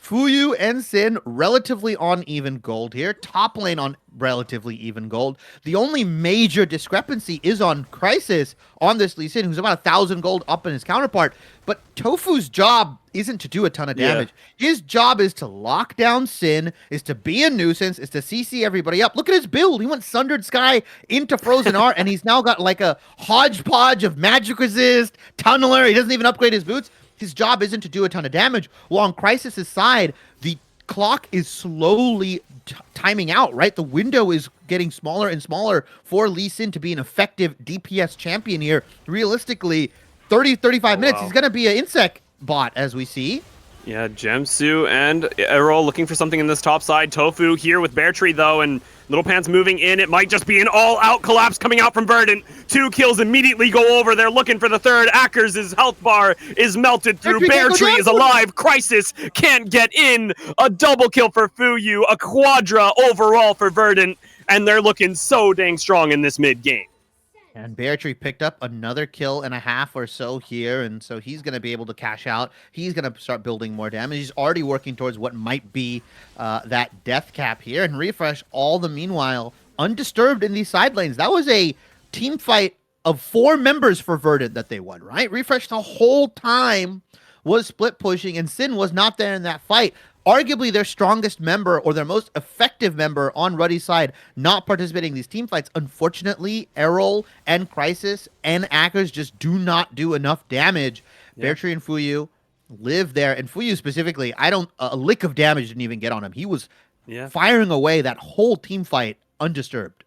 Fuyu and Sin relatively on even gold here. Top lane on relatively even gold. The only major discrepancy is on Crisis on this Lee Sin, who's about 1,000 gold up in his counterpart. But Tofu's job isn't to do a ton of damage. His job is to lock down Sin, is to be a nuisance, is to CC everybody up. Look at his build. He went Sundered Sky into Frozen Art, and he's now got like a hodgepodge of Magic Resist, Tunneler. He doesn't even upgrade his boots. His job isn't to do a ton of damage. Well, on Crisis's side, the clock is slowly timing out, right? The window is getting smaller and smaller for Lee Sin to be an effective DPS champion here. Realistically, 35 minutes, he's going to be an insect bot, as we see. Yeah, Gemsu and Errol looking for something in this top side. Tofu here with Bear Tree, though, and Little Pants moving in. It might just be an all-out collapse coming out from Verdant. 2 kills immediately go over. They're looking for the third. Akers' health bar is melted through. Bear Tree is alive. Crisis can't get in. A double kill for Fuyu. A quadra overall for Verdant. and they're looking so dang strong in this mid game. And BO3 picked up another kill and a half or so here, and so he's going to be able to cash out. He's going to start building more damage. He's already working towards what might be that death cap here. And Refresh, all the meanwhile, undisturbed in these side lanes. That was a team fight of 4 members for Verdant that they won, right? Refresh the whole time was split pushing, and Sin was not there in that fight. Arguably their strongest member or their most effective member on Ruddy's side not participating in these team fights. Unfortunately, Errol and Crisis and Akkers just do not do enough damage. Yeah. BO3 and Fuyu live there, and Fuyu specifically, a lick of damage didn't even get on him. He was firing away that whole team fight undisturbed.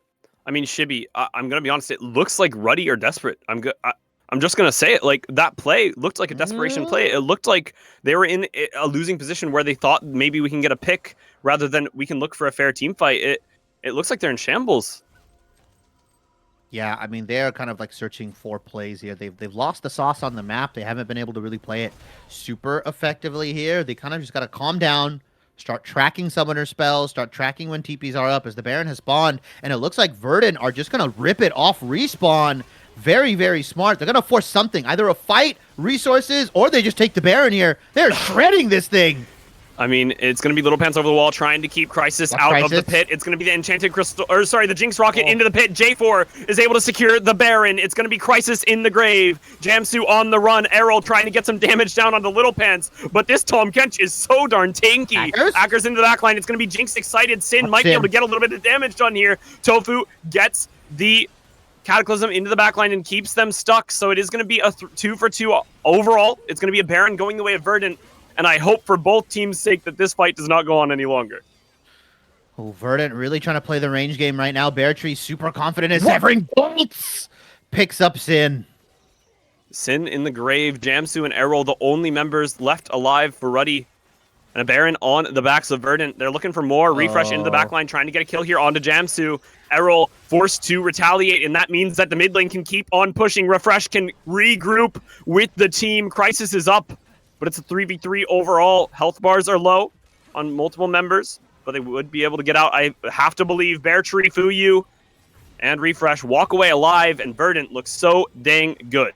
I mean, Shibby, I'm going to be honest, it looks like Ruddy are desperate. I'm just going to say it. Like, that play looked like a desperation play. It looked like they were in a losing position where they thought maybe we can get a pick rather than we can look for a fair team fight. It looks like they're in shambles. Yeah, I mean, they're kind of like searching for plays here. They've lost the sauce on the map. They haven't been able to really play it super effectively here. They kind of just got to calm down, start tracking summoner spells, start tracking when TPs are up as the Baron has spawned, and it looks like Verdant are just going to rip it off respawn. Very, very smart. They're going to force something, either a fight, resources, or they just take the Baron here. They're shredding this thing. I mean, it's going to be Little Pants over the wall trying to keep Crisis out of the pit. It's going to be the Enchanted Crystal, or sorry, the Jinx Rocket into the pit. J4 is able to secure the Baron. It's going to be Crisis in the grave. Jamsu on the run. Errol trying to get some damage down on the Little Pants, but this Tahm Kench is so darn tanky. Akkers into the backline. It's going to be Jinx excited. Sin might be able to get a little bit of damage done here. Tofu gets the Cataclysm into the backline and keeps them stuck, so it is going to be a 2 for 2 overall. It's going to be a Baron going the way of Verdant, and I hope for both teams' sake that this fight does not go on any longer. Oh, Verdant really trying to play the range game right now. BO3 super confident in severing bolts. Picks up Sin. Sin in the grave. Jamsu and Errol, the only members left alive for Ruddy. And a Baron on the backs of Verdant. They're looking for more. Refresh into the backline, trying to get a kill here onto Jamsu. Errol forced to retaliate, and that means that the mid lane can keep on pushing. Refresh can regroup with the team. Crisis is up, but it's a 3v3 overall. Health bars are low on multiple members, but they would be able to get out. I have to believe BO3, Fuyu, and Refresh walk away alive, and Verdant looks so dang good.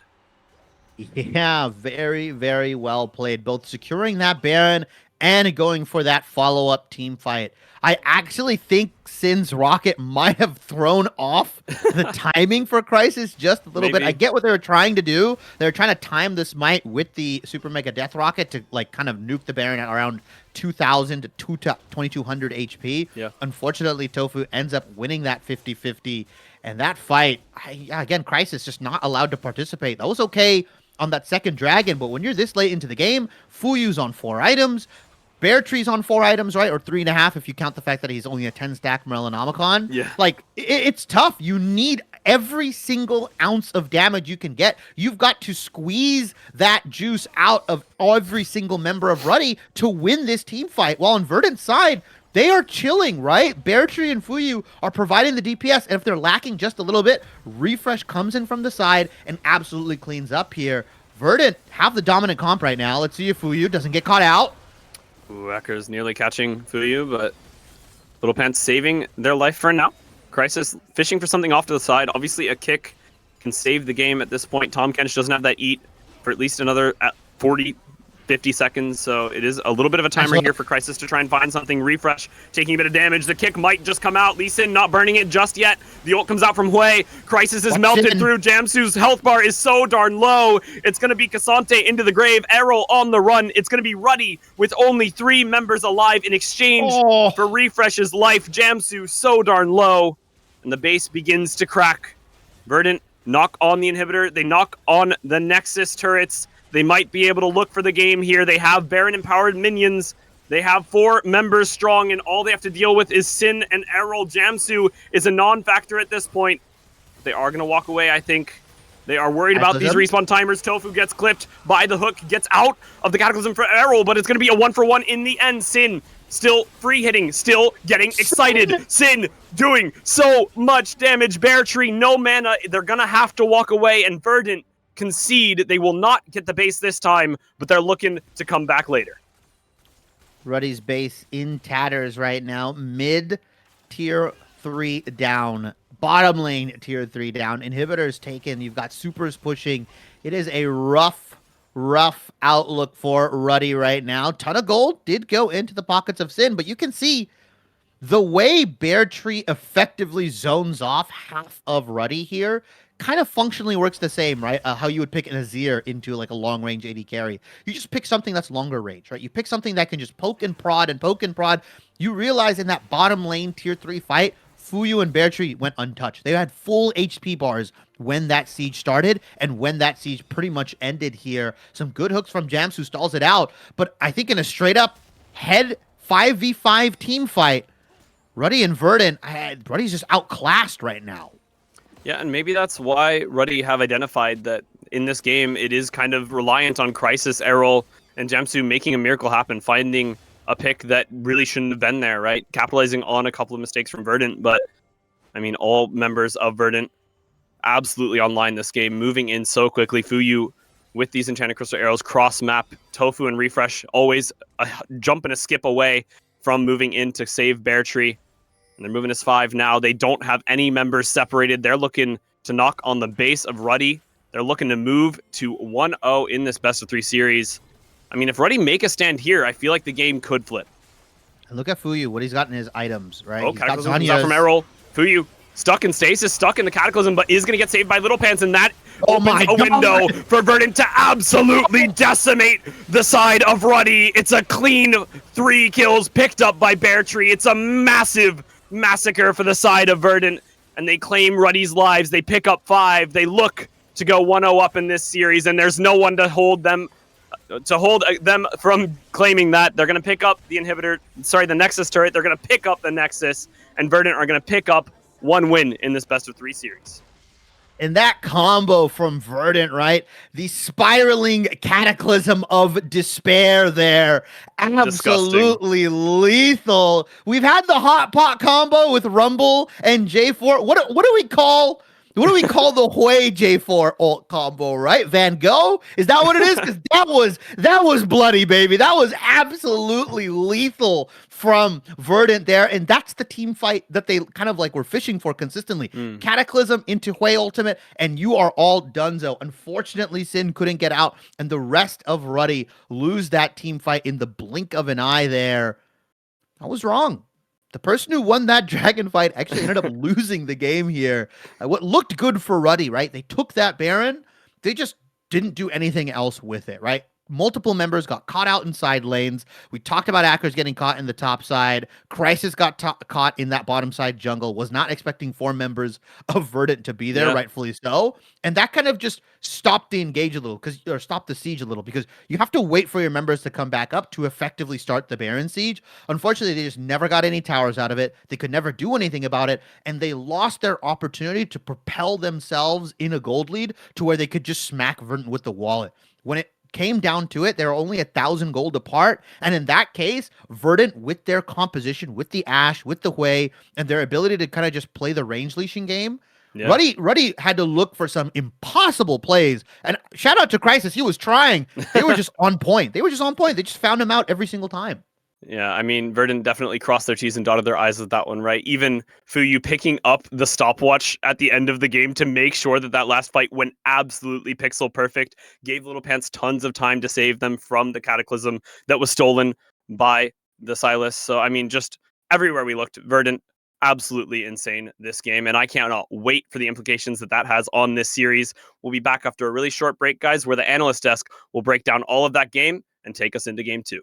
Yeah, very, very well played. Both securing that Baron and going for that follow-up team fight. I actually think Sin's rocket might have thrown off the timing for Crisis just a little bit. I get what they were trying to do. They were trying to time this might with the Super Mega Death Rocket to like kind of nuke the Baron at around 2,000 to 2,200 HP. Yeah. Unfortunately, Tofu ends up winning that 50-50. And that fight, again, Crisis just not allowed to participate. That was okay on that second dragon, but when you're this late into the game, Fuyu's on 4 items. BO3's on 4 items, right? Or 3.5 if you count the fact that he's only a 10-stack Morellonomicon. Yeah. Like, it's tough. You need every single ounce of damage you can get. You've got to squeeze that juice out of every single member of Ruddy to win this team fight. While on Verdant's side, they are chilling, right? BO3 and Fuyu are providing the DPS, and if they're lacking just a little bit, Refresh comes in from the side and absolutely cleans up here. Verdant have the dominant comp right now. Let's see if Fuyu doesn't get caught out. Ooh, Akkers nearly catching Fuyu, but Little Pants saving their life for now. Crisis fishing for something off to the side. Obviously, a kick can save the game at this point. Tahm Kench doesn't have that eat for at least another 40, 50 seconds, so it is a little bit of a timer here for Crisis to try and find something. Refresh taking a bit of damage. The kick might just come out. Lee Sin not burning it just yet. The ult comes out from Hui. Crisis is melted through. Jamsu's health bar is so darn low. It's going to be Cassante into the grave. Errol on the run. It's going to be Ruddy with only 3 members alive in exchange for Refresh's life. Jamsu so darn low, and the base begins to crack. Verdant knock on the inhibitor. They knock on the Nexus turrets. They might be able to look for the game here. They have Baron-empowered minions. They have 4 members strong, and all they have to deal with is Sin and Errol. Jamsu is a non-factor at this point. They are going to walk away, I think. They are worried about these respawn timers. Tofu gets clipped by the hook, gets out of the Cataclysm for Errol, but it's going to be a 1-for-1 in the end. Sin still free hitting, still getting excited. Sin doing so much damage. BO3, no mana. They're going to have to walk away, and Verdant concede. They will not get the base this time, but they're looking to come back later. Ruddy's base in tatters right now. Mid-tier 3 down. Bottom lane, tier 3 down. Inhibitors taken. You've got supers pushing. It is a rough outlook for Ruddy right now. Ton of gold did go into the pockets of Sin, but you can see the way Bear Tree effectively zones off half of Ruddy here kind of functionally works the same, right? How you would pick an Azir into like a long range AD carry. You just pick something that's longer range, right? You pick something that can just poke and prod and poke and prod. You realize in that bottom lane tier 3 fight, Fuyu and Bear Tree went untouched. They had full HP bars when that siege started and when that siege pretty much ended here. Some good hooks from Jams who stalls it out, but I think in a straight up head 5v5 team fight, Ruddy and Verdant, Ruddy's just outclassed right now. Yeah, and maybe that's why Ruddy have identified that in this game, it is kind of reliant on Crisis, Errol, and Jamsu making a miracle happen, finding a pick that really shouldn't have been there, right? Capitalizing on a couple of mistakes from Verdant, but I mean, all members of Verdant absolutely online this game, moving in so quickly. Fuyu with these Enchanted Crystal Arrows, cross-map, Tofu and Refresh, always a jump and a skip away from moving in to save Bear Tree. And they're moving as 5 now. They don't have any members separated. They're looking to knock on the base of Ruddy. They're looking to move to 1-0 in this best-of-3 series. I mean, if Ruddy make a stand here, I feel like the game could flip. And look at Fuyu, what he's got in his items, right? Oh, He's got Cataclysm comes out from Errol. Fuyu stuck in stasis, stuck in the Cataclysm, but is going to get saved by Little Pants, and that opens a window for Verdant to absolutely decimate the side of Ruddy. It's a clean 3 kills picked up by Bear Tree. It's a massive massacre for the side of Verdant, and they claim Ruddy's lives. They pick up 5. They look to go 1-0 up in this series, and there's no one to hold them from claiming that. They're going to pick up the the Nexus turret. They're going to pick up the Nexus, and Verdant are going to pick up 1 win in this best-of-3 series. And that combo from Verdant, right? The spiraling cataclysm of despair there. Absolutely lethal. We've had the hot pot combo with Rumble and J4. What do we call the Hui J4 ult combo, right? Van Gogh? Is that what it is? Because that was bloody, baby. That was absolutely lethal from Verdant there. And that's the team fight that they kind of like were fishing for consistently. Cataclysm into Hui ultimate, and you are all donezo. Unfortunately, Sin couldn't get out, and the rest of Ruddy lose that team fight in the blink of an eye there. I was wrong. The person who won that dragon fight actually ended up losing the game here. What looked good for Ruddy, right? They took that Baron. They just didn't do anything else with it, right? Multiple members got caught out in side lanes. We talked about Akers getting caught in the top side. Crisis got caught in that bottom side jungle. Was not expecting 4 members of Verdant to be there, rightfully so. And that kind of just stopped the engage a little, or stopped the siege a little, because you have to wait for your members to come back up to effectively start the Baron siege. Unfortunately, they just never got any towers out of it. They could never do anything about it, and they lost their opportunity to propel themselves in a gold lead to where they could just smack Verdant with the wallet. When it came down to it, they were only 1,000 gold apart, and in that case, Verdant, with their composition, with the Ashe, with the Hui, and their ability to kind of just play the range leashing game, Ruddy had to look for some impossible plays. And shout out to Crisis, he was trying. They were just on point. They just found him out every single time. Yeah, I mean, Verdant definitely crossed their T's and dotted their I's with that one, right? Even Fuyu picking up the stopwatch at the end of the game to make sure that last fight went absolutely pixel perfect, gave Little Pants tons of time to save them from the Cataclysm that was stolen by the Silas. So, I mean, just everywhere we looked, Verdant absolutely insane this game, and I cannot wait for the implications that has on this series. We'll be back after a really short break, guys, where the analyst desk will break down all of that game and take us into game 2.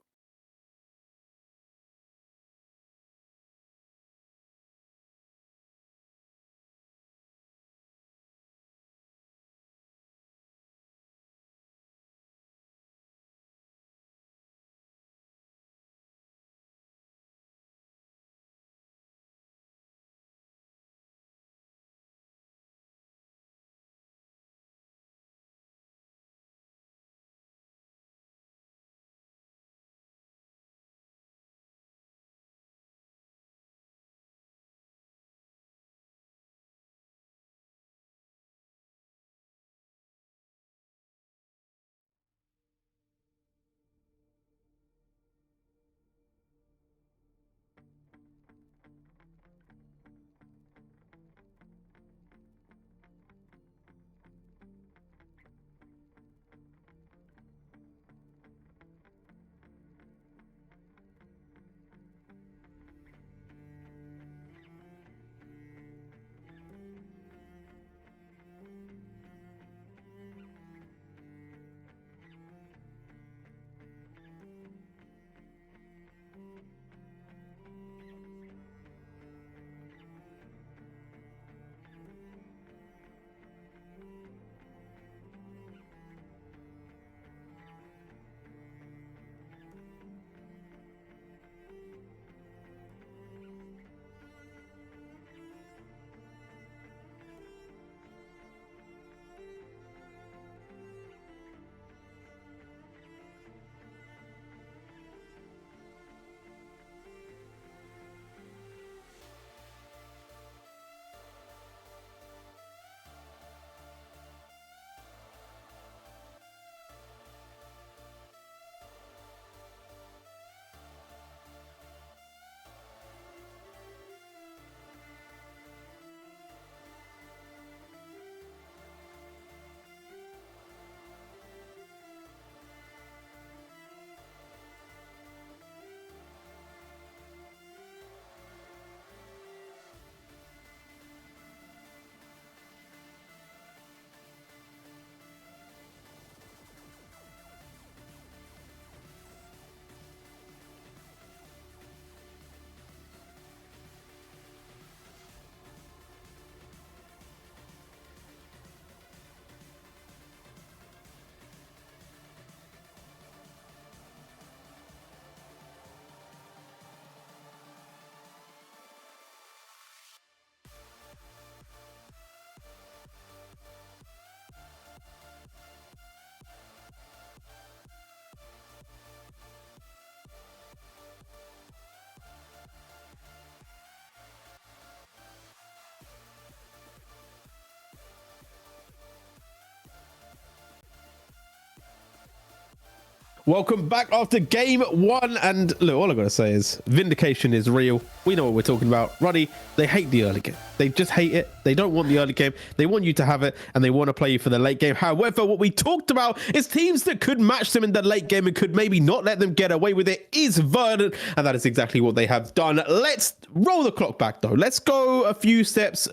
Welcome back after game one. And look, all I gotta say is vindication is real. We know what we're talking about. Ruddy, they hate the early game. They just hate it. They don't want the early game. They want you to have it, and they want to play you for the late game. However, what we talked about is teams that could match them in the late game and could maybe not let them get away with it is Verdant, and that is exactly what they have done. Let's roll the clock back, though. Let's go a few steps,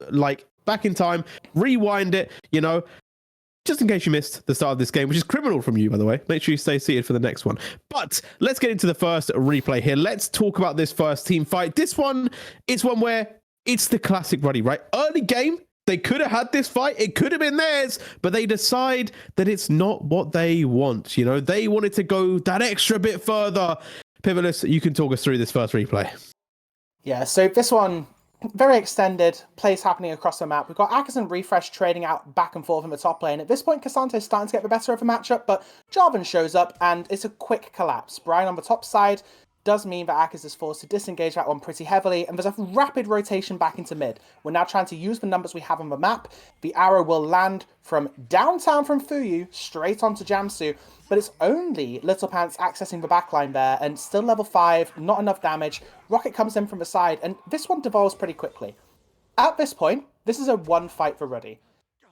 like, back in time, rewind it, you know, just in case you missed the start of this game, which is criminal from you, by the way. Make sure you stay seated for the next one. But let's get into the first replay here. Let's talk about this first team fight. This one is one where it's the classic Ruddy, right? Early game, they could have had this fight. It could have been theirs, but they decide that it's not what they want. You know, they wanted to go that extra bit further. Pivotless, you can talk us through this first replay. Yeah, so this one, very extended, plays happening across the map. We've got Akers and Refresh trading out back and forth in the top lane. At this point, Casante's starting to get the better of the matchup, but Jarvan shows up and it's a quick collapse. Brian on the top side does mean that Akers is forced to disengage that one pretty heavily, and there's a rapid rotation back into mid. We're now trying to use the numbers we have on the map. The arrow will land from downtown from Fuyu straight onto Jamsu, but it's only Little Pants accessing the backline there, and still level 5, not enough damage. Rocket comes in from the side, and this one devolves pretty quickly. At this point, this is a one fight for Ruddy.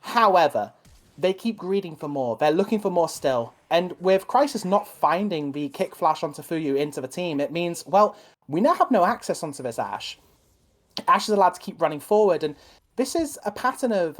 However, they keep greeding for more. They're looking for more still. And with Crisis not finding the kick flash onto Fuyu into the team, it means, well, we now have no access onto this Ashe. Ashe is allowed to keep running forward, and this is a pattern of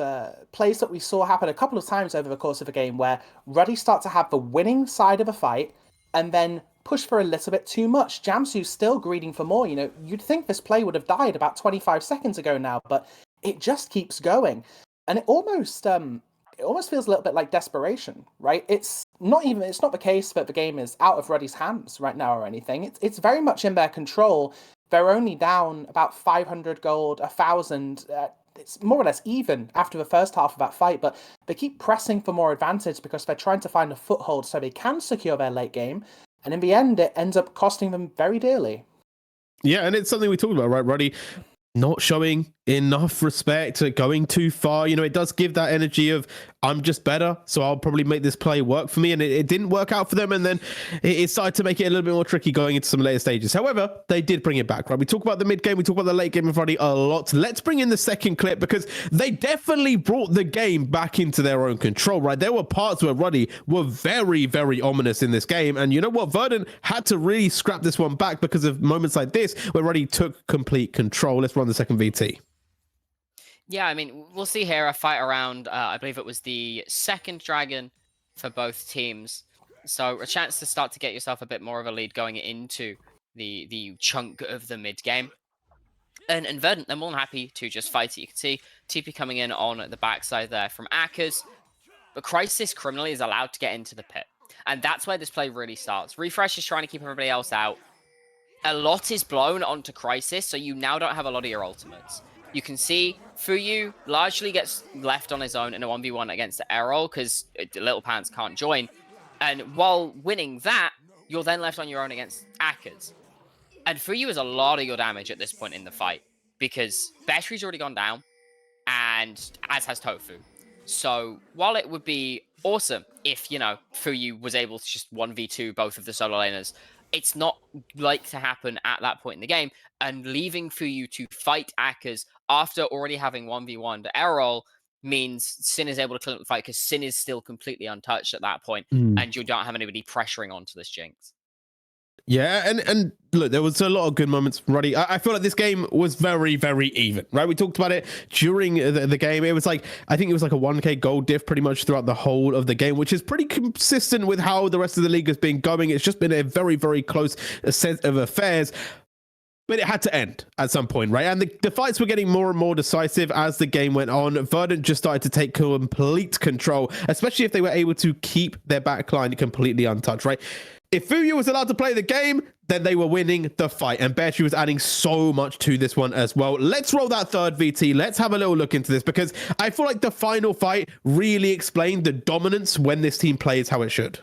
plays that we saw happen a couple of times over the course of the game, where Ruddy start to have the winning side of a fight, and then push for a little bit too much. Jamsu's still greeding for more. You know, you'd think this play would have died about 25 seconds ago now, but it just keeps going. And it almost feels a little bit like desperation, right? It's not the case that the game is out of Ruddy's hands right now or anything. It's very much in their control. They're only down about 500 gold, 1,000. It's more or less even after the first half of that fight, but they keep pressing for more advantage because they're trying to find a foothold so they can secure their late game. And in the end, it ends up costing them very dearly. Yeah, and it's something we talked about, right? Ruddy not showing enough respect, going too far. You know, it does give that energy of, I'm just better, so I'll probably make this play work for me. And it didn't work out for them. And then it started to make it a little bit more tricky going into some later stages. However, they did bring it back, right? We talk about the mid game, we talk about the late game of Ruddy a lot. Let's bring in the second clip because they definitely brought the game back into their own control, right? There were parts where Ruddy were very, very ominous in this game. And you know what? Verdant had to really scrap this one back because of moments like this where Ruddy took complete control. Let's run the second VT. Yeah, I mean, we'll see here a fight around, I believe it was the second dragon for both teams. So a chance to start to get yourself a bit more of a lead going into the chunk of the mid game. And Verdant, they're more than happy to just fight it. You can see TP coming in on the backside there from Akers. But Crisis criminally is allowed to get into the pit. And that's where this play really starts. Refresh is trying to keep everybody else out. A lot is blown onto Crisis, so you now don't have a lot of your ultimates. You can see Fuyu largely gets left on his own in a 1v1 against the Errol because Little Pants can't join. And while winning that, you're then left on your own against Akers. And Fuyu is a lot of your damage at this point in the fight because Battery's already gone down, and as has Tofu. So while it would be awesome if, you know, Fuyu was able to just 1v2 both of the solo laners, it's not like to happen at that point in the game, and leaving Fuyu to fight Akers after already having 1v1 to Errol means Sin is able to clean up the fight because Sin is still completely untouched at that point, and you don't have anybody pressuring onto this Jinx. Yeah, and look, there was a lot of good moments from Ruddy. I feel like this game was very, very even, right? We talked about it during the game. It was like, I think it was like a 1k gold diff pretty much throughout the whole of the game, which is pretty consistent with how the rest of the league has been going. It's just been a very, very close set of affairs. But it had to end at some point, right? And the fights were getting more and more decisive as the game went on. Verdant just started to take complete control, especially if they were able to keep their backline completely untouched, right? If Fuyu was allowed to play the game, then they were winning the fight. And BO3 was adding so much to this one as well. Let's roll that third VT. Let's have a little look into this because I feel like the final fight really explained the dominance when this team plays how it should.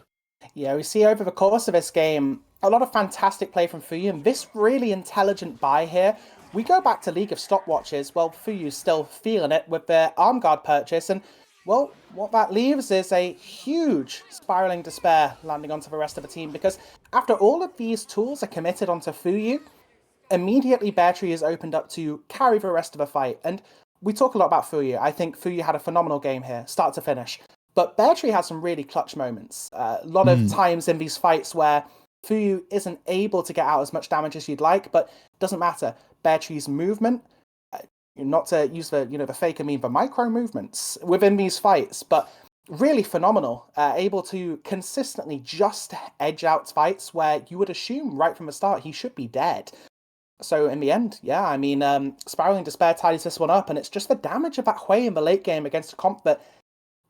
Yeah, we see over the course of this game a lot of fantastic play from Fuyu, and this really intelligent buy here. We go back to League of Stopwatches. Well, Fuyu's still feeling it with their arm guard purchase, and Well, what that leaves is a huge spiraling despair landing onto the rest of the team, because after all of these tools are committed onto Fuyu, immediately BO3 is opened up to carry the rest of the fight. And we talk a lot about Fuyu. I think Fuyu had a phenomenal game here, start to finish. But BO3 had some really clutch moments. A lot of times in these fights where Fuyu isn't able to get out as much damage as you'd like, but it doesn't matter. BO3's movement, not to use the the faker meme, but micro movements within these fights, but really phenomenal. Able to consistently just edge out fights where you would assume right from the start he should be dead. So in the end, yeah, I mean, Spiraling Despair tidies this one up, and it's just the damage of that Hui in the late game against a comp that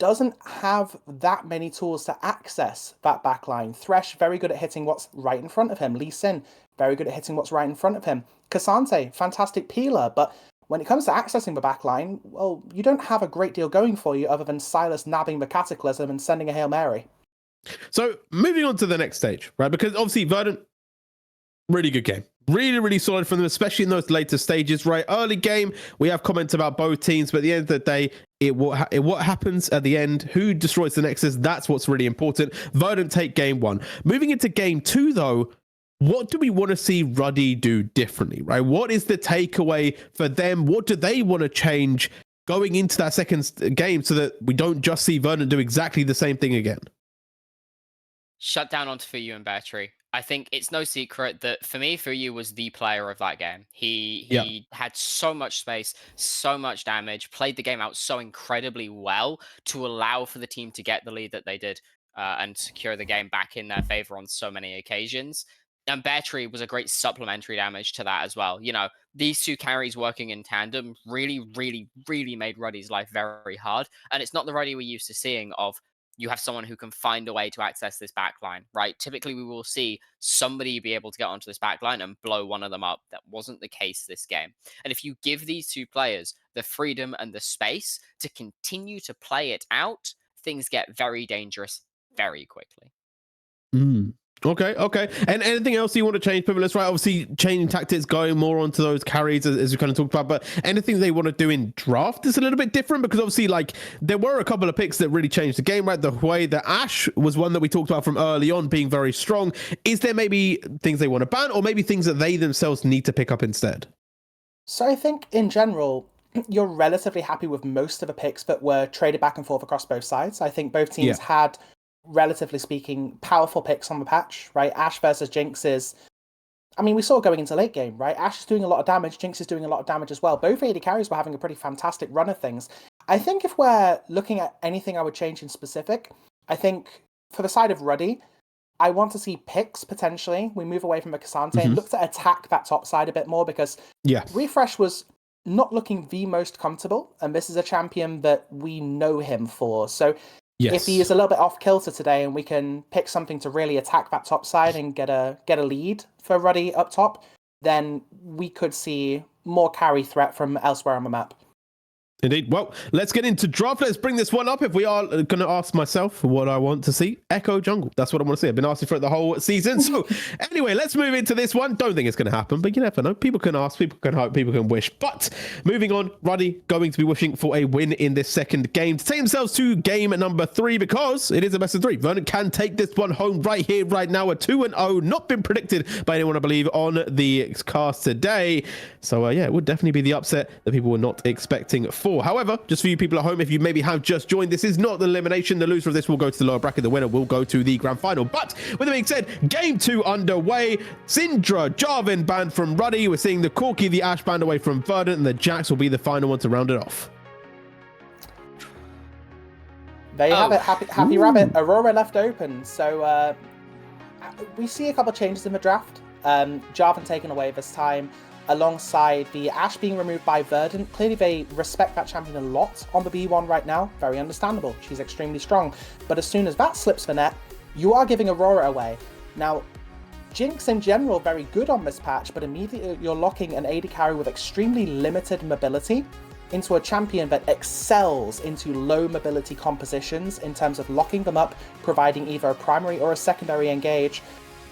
doesn't have that many tools to access that backline. Thresh, very good at hitting what's right in front of him. Lee Sin, very good at hitting what's right in front of him. Kasante, fantastic peeler, but when it comes to accessing the backline, well, you don't have a great deal going for you other than Silas nabbing the Cataclysm and sending a Hail Mary. So moving on to the next stage, right? Because obviously Verdant, really good game. Really, really solid from them, especially in those later stages, right? Early game, we have comments about both teams, but at the end of the day, what happens at the end, who destroys the Nexus, that's what's really important. Verdant take game 1. Moving into game 2, though, what do we want to see Ruddy do differently, right? What is the takeaway for them? What do they want to change going into that second game so that we don't just see Verdant do exactly the same thing again? Shut down onto Fuyu and BO3. I think it's no secret that for me, Fuyu was the player of that game. He had so much space, so much damage, played the game out so incredibly well to allow for the team to get the lead that they did and secure the game back in their favor on so many occasions. And BO3 was a great supplementary damage to that as well. You know, these two carries working in tandem really, really, really made Ruddy's life very hard. And it's not the Ruddy we're used to seeing of you have someone who can find a way to access this backline, right? Typically, we will see somebody be able to get onto this backline and blow one of them up. That wasn't the case this game. And if you give these two players the freedom and the space to continue to play it out, things get very dangerous very quickly. Okay. And anything else you want to change, Pivotless, right? Obviously, changing tactics, going more onto those carries, as we kind of talked about, but anything they want to do in draft is a little bit different because obviously, like, there were a couple of picks that really changed the game, right? The way that Ashe was one that we talked about from early on being very strong. Is there maybe things they want to ban or maybe things that they themselves need to pick up instead? So I think, in general, you're relatively happy with most of the picks that were traded back and forth across both sides. I think both teams had, relatively speaking, powerful picks on the patch, right? Ashe versus Jinx is, I mean, we saw going into late game, right? Ashe is doing a lot of damage, Jinx is doing a lot of damage as well. Both AD carries were having a pretty fantastic run of things. I think if we're looking at anything I would change in specific, I think for the side of Ruddy, I want to see picks potentially. We move away from the Kasante and look to attack that top side a bit more because Refresh was not looking the most comfortable, and this is a champion that we know him for. So if he is a little bit off kilter today and we can pick something to really attack that top side and get a lead for Ruddy up top, then we could see more carry threat from elsewhere on the map. Indeed. Well, let's get into draft. Let's bring this one up. If we are going to ask myself what I want to see, Echo Jungle. That's what I want to see. I've been asking for it the whole season. So anyway, let's move into this one. Don't think it's going to happen, but you never know. People can ask, people can hope, people can wish. But moving on, Ruddy going to be wishing for a win in this second game to take themselves to game number 3 because it is a best of 3. Verdant can take this one home right here, right now. A 2-0, not been predicted by anyone, I believe, on the cast today. So yeah, it would definitely be the upset that people were not expecting for. However, just for you people at home, if you maybe have just joined, this is not the elimination. The loser of this will go to the lower bracket. The winner will go to the grand final. But with that being said, game 2 underway. Syndra, Jarvan banned from Ruddy. We're seeing the Corki, the Ashe banned away from Verdant, and the Jax will be the final one to round it off. There you have it. Happy Rabbit. Aurora left open. So we see a couple of changes in the draft. Jarvan taken away this time, alongside the Ashe being removed by Verdant. Clearly they respect that champion a lot on the B1 right now. Very understandable. She's extremely strong. But as soon as that slips the net, you are giving Aurora away. Now, Jinx in general, very good on this patch, but immediately you're locking an AD carry with extremely limited mobility into a champion that excels into low mobility compositions in terms of locking them up, providing either a primary or a secondary engage.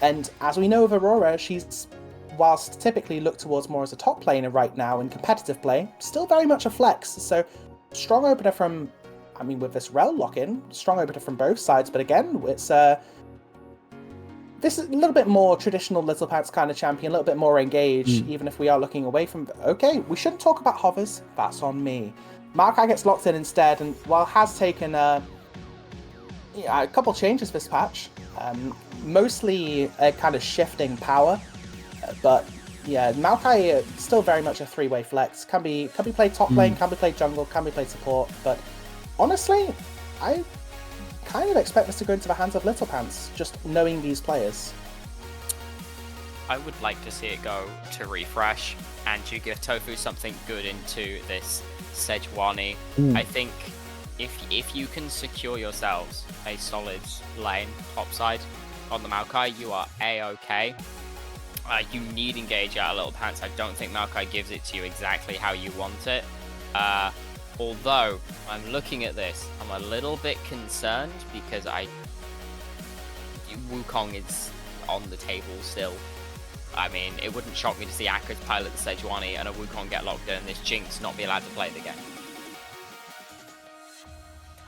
And as we know of Aurora, she's, whilst typically looked towards more as a top laner right now in competitive play, still very much a flex. So strong opener from I mean, with this Rel lock-in, strong opener from both sides, but again, it's this is a little bit more traditional Little Pants kind of champion, a little bit more engaged, even if we are looking away from... Okay, we shouldn't talk about hovers. That's on me. Maokai gets locked in instead, and while has taken a couple changes this patch, mostly a kind of shifting power, but yeah, Maokai still very much a three-way flex. Can be played top lane, can be played jungle, can be played support, but honestly, I kind of expect this to go into the hands of Little Pants, just knowing these players. I would like to see it go to refresh and you give Tofu something good into this Sejuani. I think if you can secure yourselves a solid lane topside on the Maokai, you are a-okay. You need engage out of Little Pants. I don't think Maokai gives it to you exactly how you want it. Although, I'm looking at this, I'm a little bit concerned because Wukong is on the table still. I mean, it wouldn't shock me to see Akers pilot the Sejuani and a Wukong get locked in and this Jinx not be allowed to play the game.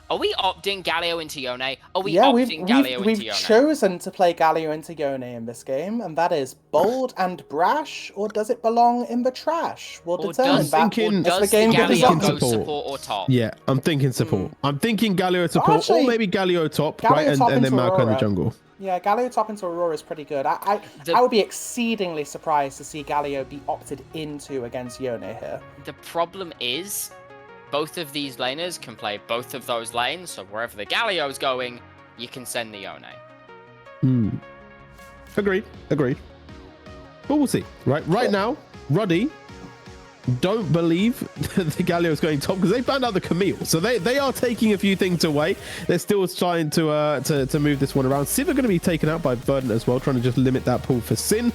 Are we opting Galio into Yone? Are we opting Galio into Yone? We've chosen to play Galio into Yone in this game, and that is bold and brash, or does it belong in the trash? We'll determine that does as the game Galio goes go on. support or top? Yeah, I'm thinking support. I'm thinking Galio support, Actually, or maybe Galio top, Galio right, top and then into Maokai in the Aurora. jungle. Yeah, Galio top into Aurora is pretty good. I would be exceedingly surprised to see Galio be opted into against Yone here. The problem is, both of these laners can play both of those lanes, so wherever the Galio's going, you can send the Yone. Agreed. But we'll see. Right now, Ruddy don't believe that the Galio is going top because they found out the Camille, so they are taking a few things away. They're still trying to move this one around. Civ are going to be taken out by Verdant as well, trying to just limit that pool for Sin.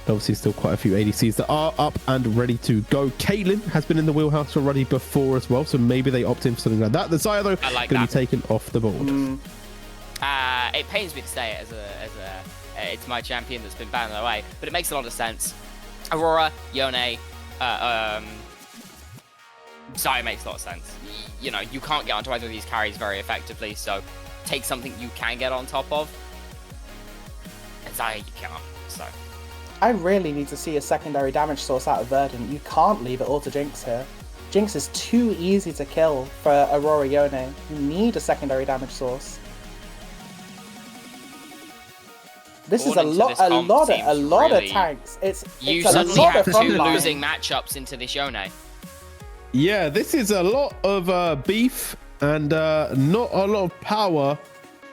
Obviously, still quite a few ADCs that are up and ready to go. Caitlyn has been in the wheelhouse already before as well, so maybe they opt in for something like that. The Xayah, though, going to be taken off the board. It pains me to say it as it's my champion that's been banned away, but it makes a lot of sense. Aurora, Yone, Xayah makes a lot of sense. You know, you can't get onto either of these carries very effectively, so take something you can get on top of. And Xayah, you cannot, so... I really need to see a secondary damage source out of Verdant. You can't leave it all to Jinx here. Jinx is too easy to kill for Aurora Yone. You need a secondary damage source. This is a lot of tanks. You it's suddenly a lot have of two frontline. losing matchups into this Yone. Yeah, this is a lot of beef and not a lot of power.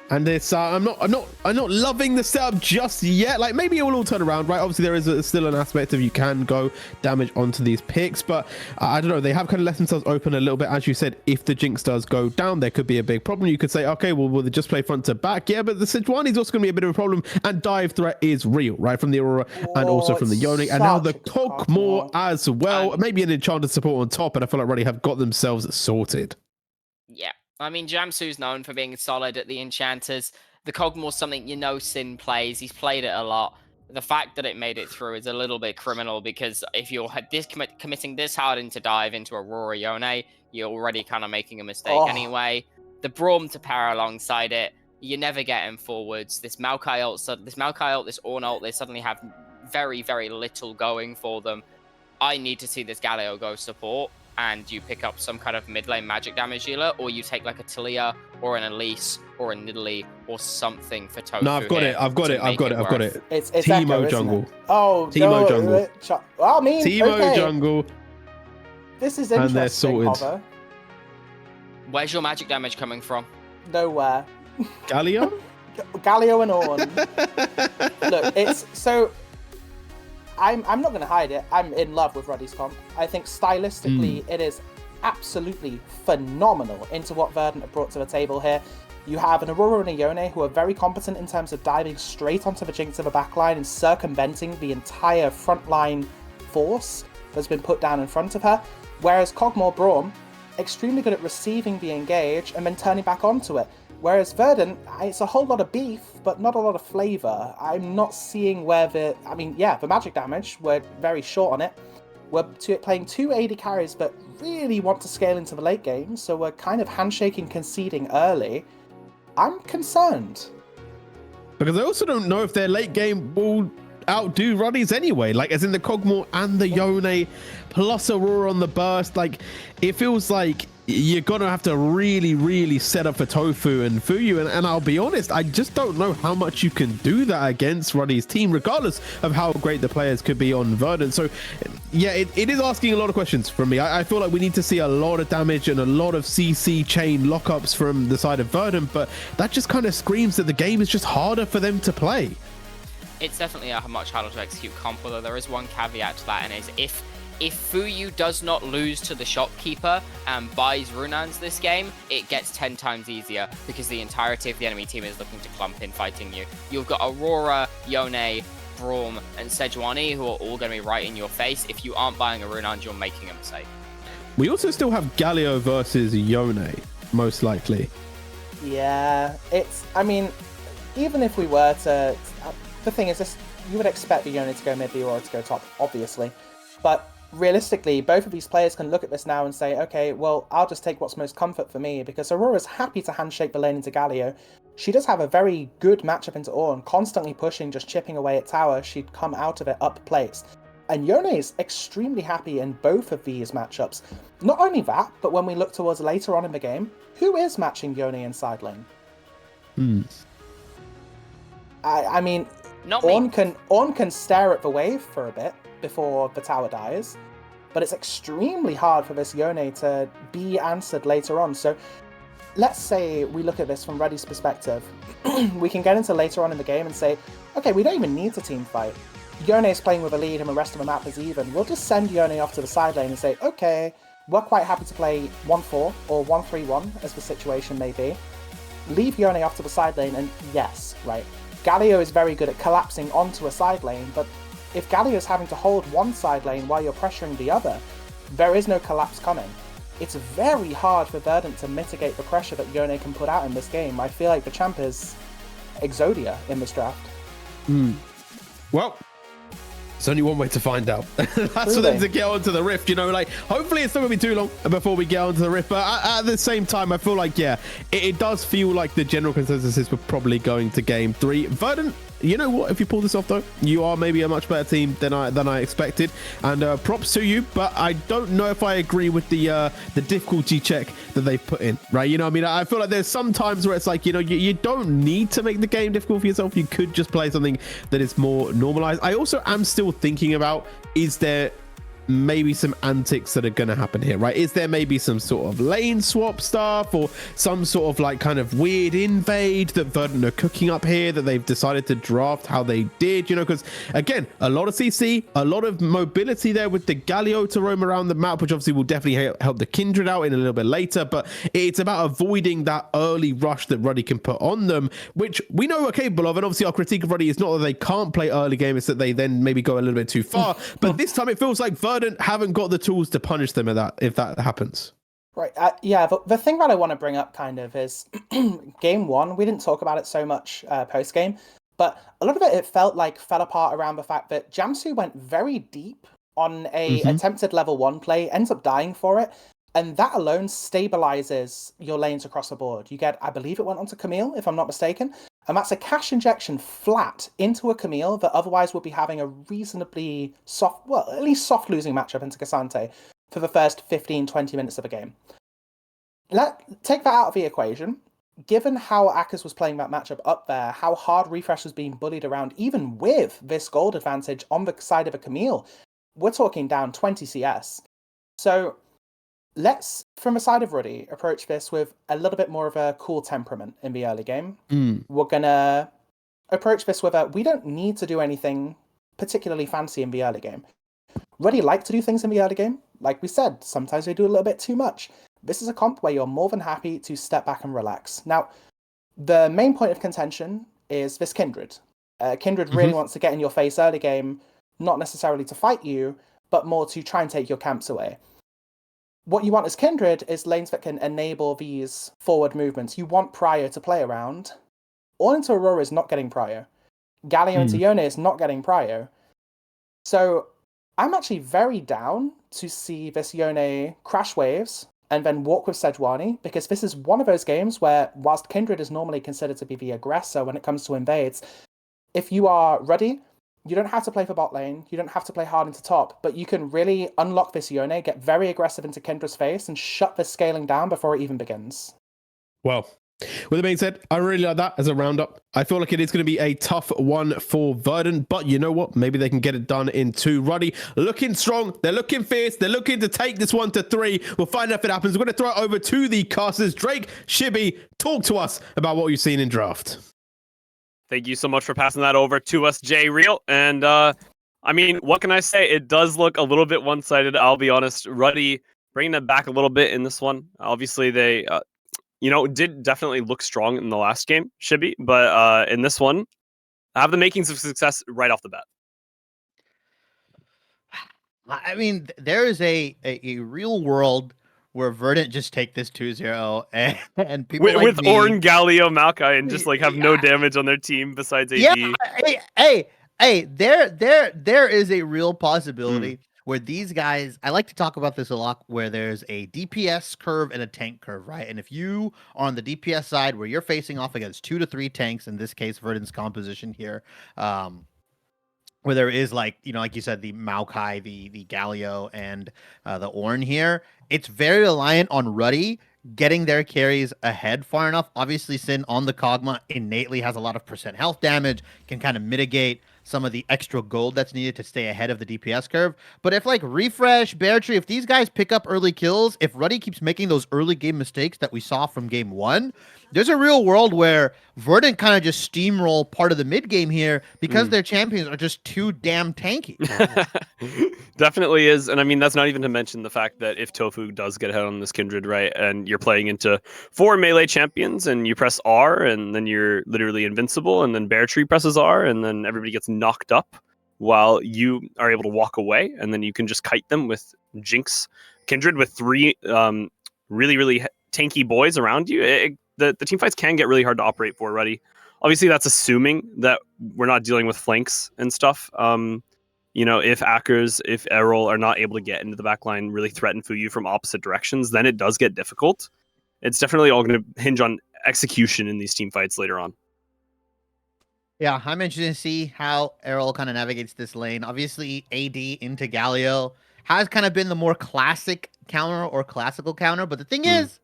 And it's I'm not loving the setup just yet. Like, maybe it will all turn around, right? Obviously, there is still an aspect of you can go damage onto these picks, but I don't know. They have kind of left themselves open a little bit. As you said, if the Jinx does go down, there could be a big problem. You could say, okay, well, will they just play front to back? Yeah, but the Sejuani is also going to be a bit of a problem, and dive threat is real, right? From the Aurora and also from the Yone, and now the Kog'Maw as well. Maybe an enchanted support on top, and I feel like already have got themselves sorted. Yeah. I mean, Jamsu's known for being solid at the enchanters. The Kog'Maw's something you know Sin plays. He's played it a lot. The fact that it made it through is a little bit criminal because if you're committing this hard into dive into Aurora Yone, you're already kind of making a mistake anyway. The Braum to pair alongside it, you never get him forwards. This Maokai ult, this Ornn ult, they suddenly have very, very little going for them. I need to see this Galio go support, and you pick up some kind of mid lane magic damage dealer, or you take like a Talia or an Elise or a Nidalee or something for Tofu. No, I've got it. It's Teemo Echo, jungle. isn't it? Oh, Teemo no, jungle. I mean, Teemo okay. jungle. This is And interesting, they're sorted. Hover. Where's your magic damage coming from? Nowhere. Galio? Galio and Ornn. Look, it's so... I'm not going to hide it. I'm in love with Ruddy's comp. I think stylistically it is absolutely phenomenal into what Verdant have brought to the table here. You have an Aurora and a Yone who are very competent in terms of diving straight onto the Jinx of a backline and circumventing the entire frontline force that's been put down in front of her. Whereas Kog'Maw Braum, extremely good at receiving the engage and then turning back onto it. Whereas Verdant, it's a whole lot of beef, but not a lot of flavor. I'm not seeing where the magic damage, we're very short on it. We're playing 2 AD carries, but really want to scale into the late game, so we're kind of handshaking, conceding early. I'm concerned. Because I also don't know if their late game will outdo Ruddy's anyway. Like, as in the Kog'Maw and the Yone, plus Aurora on the burst. Like, it feels like you're gonna have to really set up for Tofu and Fuyu, and I'll be honest, I just don't know how much you can do that against Ruddy's team, regardless of how great the players could be on Verdant. So yeah, it is asking a lot of questions from me. I feel like we need to see a lot of damage and a lot of CC chain lockups from the side of Verdant, but that just kind of screams that the game is just harder for them to play. It's definitely a much harder to execute comp, although there is one caveat to that, and is if Fuyu does not lose to the shopkeeper and buys Runans this game, it gets 10 times easier because the entirety of the enemy team is looking to clump in fighting you. You've got Aurora, Yone, Braum, and Sejuani who are all going to be right in your face. If you aren't buying a Runans, you're making a mistake. We also still have Galio versus Yone, most likely. Yeah, I mean, even if we were to... The thing is, this, you would expect the Yone to go mid, the Aurora to go top, obviously. But realistically, both of these players can look at this now and say, okay, well, I'll just take what's most comfort for me, because Aurora's happy to handshake the lane into Galio. She does have a very good matchup into Ornn, constantly pushing, just chipping away at tower. She'd come out of it up plates. And Yone is extremely happy in both of these matchups. Not only that, but when we look towards later on in the game, who is matching Yone in side lane? I mean, Ornn can stare at the wave for a bit before the tower dies, but it's extremely hard for this Yone to be answered later on. So let's say we look at this from Reddy's perspective. We can get into later on in the game and say, okay, we don't even need to team fight. Yone is playing with a lead and the rest of the map is even. We'll just send Yone off to the side lane and say, okay, we're quite happy to play 1-4 or 1-3-1 as the situation may be. Leave Yone off to the side lane and yes, right, Galio is very good at collapsing onto a side lane, but if Galio is having to hold one side lane while you're pressuring the other, there is no collapse coming. It's very hard for Verdant to mitigate the pressure that Yone can put out in this game. I feel like the champ is Exodia in this draft. Well, there's only one way to find out. That's for them to get onto the Rift, you know, like, hopefully it's not going to be too long before we get onto the Rift, but at the same time, I feel like, yeah, it does feel like the general consensus is we're probably going to game 3. Verdant, you know what, if you pull this off though, you are maybe a much better team than I expected, and props to you, but I don't know if I agree with the difficulty check that they've put in, right? You know what I mean? I feel like there's some times where it's like, you know, you don't need to make the game difficult for yourself. You could just play something that is more normalized. I also am still thinking about, is there maybe some antics that are going to happen here, right? Is there maybe some sort of lane swap stuff or some sort of like kind of weird invade that Verdant are cooking up here that they've decided to draft how they did, you know, because again, a lot of CC, a lot of mobility there with the Galio to roam around the map, which obviously will definitely help the Kindred out in a little bit later, but it's about avoiding that early rush that Ruddy can put on them, which we know we're capable of, and obviously our critique of Ruddy is not that they can't play early game, it's that they then maybe go a little bit too far, but this time it feels like Verdant haven't got the tools to punish them if that happens. Right, yeah, the thing that I want to bring up kind of is game 1, we didn't talk about it so much post-game, but a lot of it felt like fell apart around the fact that Jamsu went very deep on a attempted level 1 play, ends up dying for it, and that alone stabilizes your lanes across the board. You get, I believe it went onto Camille, if I'm not mistaken, and that's a cash injection flat into a Camille that otherwise would be having a reasonably soft, well, at least soft losing matchup into Cassante for the first 15-20 minutes of a game. Take that out of the equation. Given how Akers was playing that matchup up there, how hard Refresh was being bullied around, even with this gold advantage on the side of a Camille, we're talking down 20 CS. So let's, from the side of Ruddy, approach this with a little bit more of a cool temperament in the early game. We're going to approach this with we don't need to do anything particularly fancy in the early game. Ruddy like to do things in the early game. Like we said, sometimes they do a little bit too much. This is a comp where you're more than happy to step back and relax. Now, the main point of contention is this Kindred. Kindred really wants to get in your face early game, not necessarily to fight you, but more to try and take your camps away. What you want as Kindred is lanes that can enable these forward movements. You want Prio to play around. All into Aurora is not getting Prio. Galio into Yone is not getting Prio. So I'm actually very down to see this Yone crash waves and then walk with Sejuani, because this is one of those games where, whilst Kindred is normally considered to be the aggressor when it comes to invades, if you are ready, you don't have to play for bot lane, you don't have to play hard into top, but you can really unlock this Yone, get very aggressive into Kindred's face, and shut the scaling down before it even begins. Well, with that being said, I really like that as a roundup. I feel like it is going to be a tough one for Verdant, but you know what? Maybe they can get it done in 2. Ruddy looking strong. They're looking fierce. They're looking to take this one to 3. We'll find out if it happens. We're going to throw it over to the casters. Drake, Shibby, talk to us about what you've seen in draft. Thank you so much for passing that over to us, Jay Real. And I mean, what can I say? It does look a little bit one-sided. I'll be honest. Ruddy bringing it back a little bit in this one. Obviously, they did definitely look strong in the last game, Shibby, but in this one, have the makings of success right off the bat. I mean, there is a real world where Verdant just take this 2-0 and people with me, Ornn, Galio, Maokai, and just like have no damage on their team besides AD. Yeah, hey, there is a real possibility where these guys, I like to talk about this a lot, where there's a DPS curve and a tank curve, right? And if you are on the DPS side where you're facing off against 2 to 3 tanks, in this case, Verdant's composition here, where there is like you said, the Maokai, the Galio, and the Ornn here, it's very reliant on Ruddy getting their carries ahead far enough. Obviously, Sin on the Kog'Maw innately has a lot of percent health damage, can kind of mitigate some of the extra gold that's needed to stay ahead of the DPS curve. But if like Refresh, BO3, if these guys pick up early kills, if Ruddy keeps making those early game mistakes that we saw from game 1, there's a real world where Verdant kind of just steamroll part of the mid game here because their champions are just too damn tanky. Definitely is. And I mean, that's not even to mention the fact that if Tofu does get ahead on this Kindred, right, and you're playing into 4 melee champions and you press R and then you're literally invincible, and then BO3 presses R and then everybody gets knocked up while you are able to walk away, and then you can just kite them with Jinx Kindred with 3 really, really tanky boys around you. The team fights can get really hard to operate for Ruddy. Obviously, that's assuming that we're not dealing with flanks and stuff. If Akkers, if Errol are not able to get into the backline, really threaten Fuyu from opposite directions, then it does get difficult. It's definitely all going to hinge on execution in these team fights later on. Yeah, I'm interested to see how Errol kind of navigates this lane. Obviously, AD into Galio has kind of been the more classic counter or classical counter, but the thing is,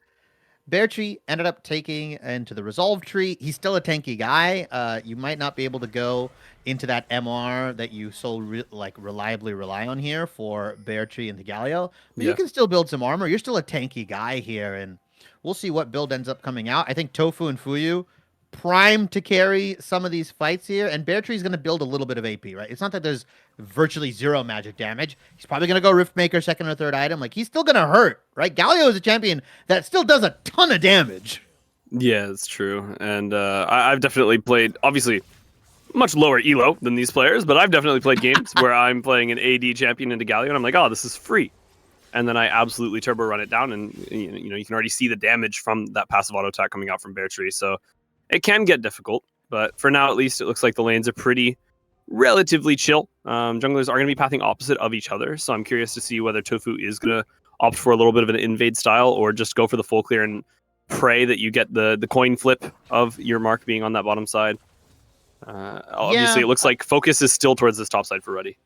BO3 ended up taking into the Resolve tree. He's still a tanky guy. You might not be able to go into that MR that you so reliably rely on here for BO3 into Galio. But you can still build some armor. You're still a tanky guy here, and we'll see what build ends up coming out. I think Tofu and Fuyu prime to carry some of these fights here, and BO3 is going to build a little bit of AP, right? It's not that there's virtually 0 magic damage. He's probably going to go Riftmaker second or third item. Like, he's still going to hurt, right? Galio is a champion that still does a ton of damage. Yeah, it's true. And I've definitely played, obviously, much lower elo than these players, but I've definitely played games where I'm playing an AD champion into Galio, and I'm like, oh, this is free. And then I absolutely turbo run it down, and you can already see the damage from that passive auto attack coming out from BO3. So it can get difficult, but for now, at least, it looks like the lanes are pretty relatively chill. Junglers are going to be pathing opposite of each other, so I'm curious to see whether Tofu is going to opt for a little bit of an invade style or just go for the full clear and pray that you get the coin flip of your mark being on that bottom side. Obviously, it looks like focus is still towards this top side for Ruddy.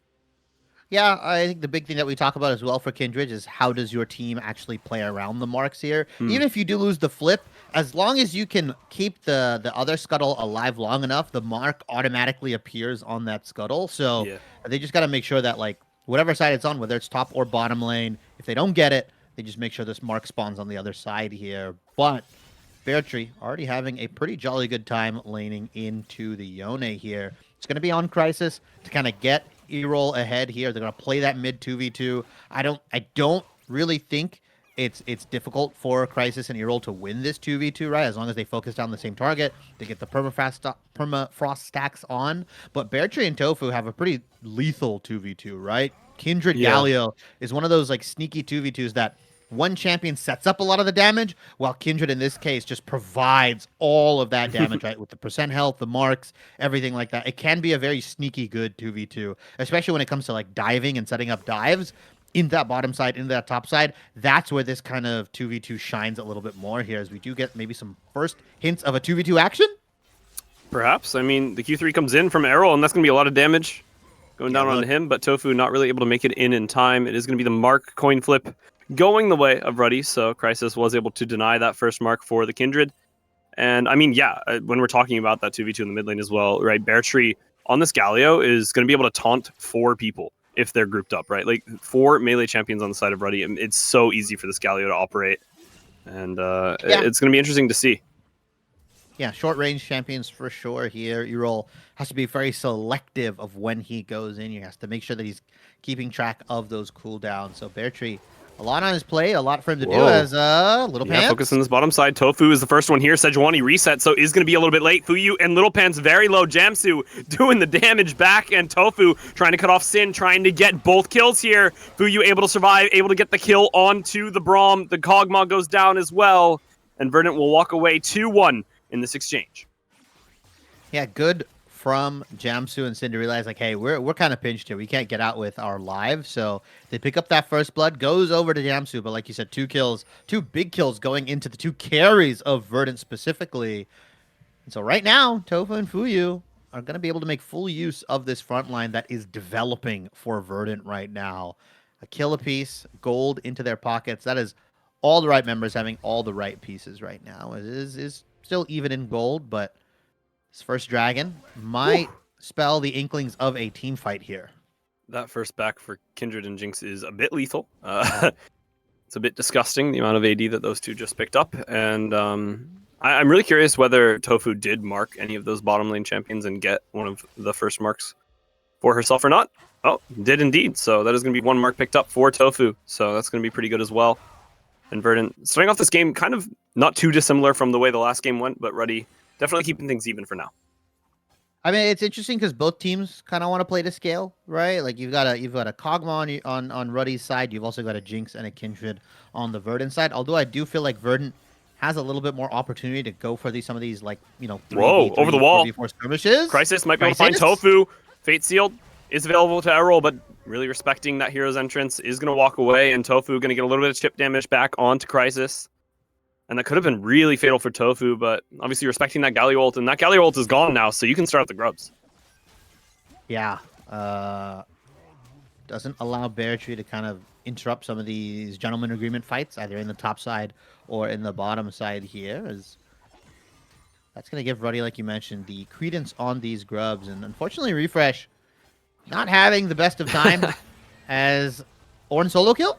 Yeah, I think the big thing that we talk about as well for Kindred is how does your team actually play around the marks here? Even if you do lose the flip, as long as you can keep the other scuttle alive long enough, the mark automatically appears on that scuttle. So they just got to make sure that, like, whatever side it's on, whether it's top or bottom lane, if they don't get it, they just make sure this mark spawns on the other side here. But BO3 already having a pretty jolly good time laning into the Yone here. It's going to be on Crisis to kind of get E-roll ahead here. They're going to play that mid 2v2. I don't really think it's difficult for Crisis and E-roll to win this 2v2, right? As long as they focus down the same target, they get the permafrost stacks on. But BO3 and Tofu have a pretty lethal 2v2, right? Kindred Galio is one of those like sneaky 2v2s that one champion sets up a lot of the damage, while Kindred in this case just provides all of that damage, right? With the percent health, the marks, everything like that. It can be a very sneaky good 2v2, especially when it comes to like diving and setting up dives in that bottom side, in that top side. That's where this kind of 2v2 shines a little bit more here, as we do get maybe some first hints of a 2v2 action. Perhaps. I mean, the Q3 comes in from Errol, and that's going to be a lot of damage going down on him, but Tofu not really able to make it in time. It is going to be the mark coin flip going the way of Ruddy, so Crisis was able to deny that first mark for the Kindred. And I mean, yeah, when we're talking about that 2v2 in the mid lane as well, right, Bear Tree on this Galio is going to be able to taunt 4 people if they're grouped up, right? Like 4 melee champions on the side of Ruddy, and it's so easy for this Galio to operate. And it's going to be interesting to see. Yeah, short range champions for sure here. Errol has to be very selective of when he goes in. He has to make sure that he's keeping track of those cooldowns. So Bear Tree, a lot on his plate, a lot for him to do as Little Pants. Focus on this bottom side. Tofu is the first one here. Sejuani reset, so is going to be a little bit late. Fuyu and Little Pants very low. Jamsu doing the damage back, and Tofu trying to cut off Sin, trying to get both kills here. Fuyu able to survive, able to get the kill onto the Braum. The Kog'Maw goes down as well, and Verdant will walk away 2-1 in this exchange. Yeah, good from Jamsu and Sin to realize, like, hey, we're kind of pinched here. We can't get out with our lives. So they pick up that first blood, goes over to Jamsu. But like you said, 2 kills, 2 big kills going into the 2 carries of Verdant specifically. And so right now, Tofu and Fuyu are going to be able to make full use of this front line that is developing for Verdant right now. A kill apiece, gold into their pockets. That is all the right members having all the right pieces right now. It is still even in gold, but his first dragon might spell the inklings of a team fight here. That first back for Kindred and Jinx is a bit lethal. It's a bit disgusting, the amount of AD that those two just picked up. And I'm really curious whether Tofu did mark any of those bottom lane champions and get one of the first marks for herself or not. Oh, did indeed. So that is going to be 1 mark picked up for Tofu. So that's going to be pretty good as well. And Verdant starting off this game kind of not too dissimilar from the way the last game went, but Ruddy definitely keeping things even for now. I mean, it's interesting because both teams kind of want to play to scale, right? Like you've got a Kog'Maw on Ruddy's side, you've also got a Jinx and a Kindred on the Verdant side. Although I do feel like Verdant has a little bit more opportunity to go for some of these, like, you know, 3v3, over the wall 4v4 skirmishes. Crisis might be able to find Tofu. Fate Sealed is available to Errol, but really respecting that hero's entrance, is going to walk away, and Tofu going to get a little bit of chip damage back onto Crisis. And that could have been really fatal for Tofu, but obviously respecting that Galio ult, and that Galio ult is gone now, so you can start the grubs. Yeah. Doesn't allow Bear Tree to kind of interrupt some of these gentleman agreement fights, either in the top side or in the bottom side here, as that's going to give Ruddy, like you mentioned, the credence on these grubs. And unfortunately, Refresh not having the best of time as Ornn solo kill.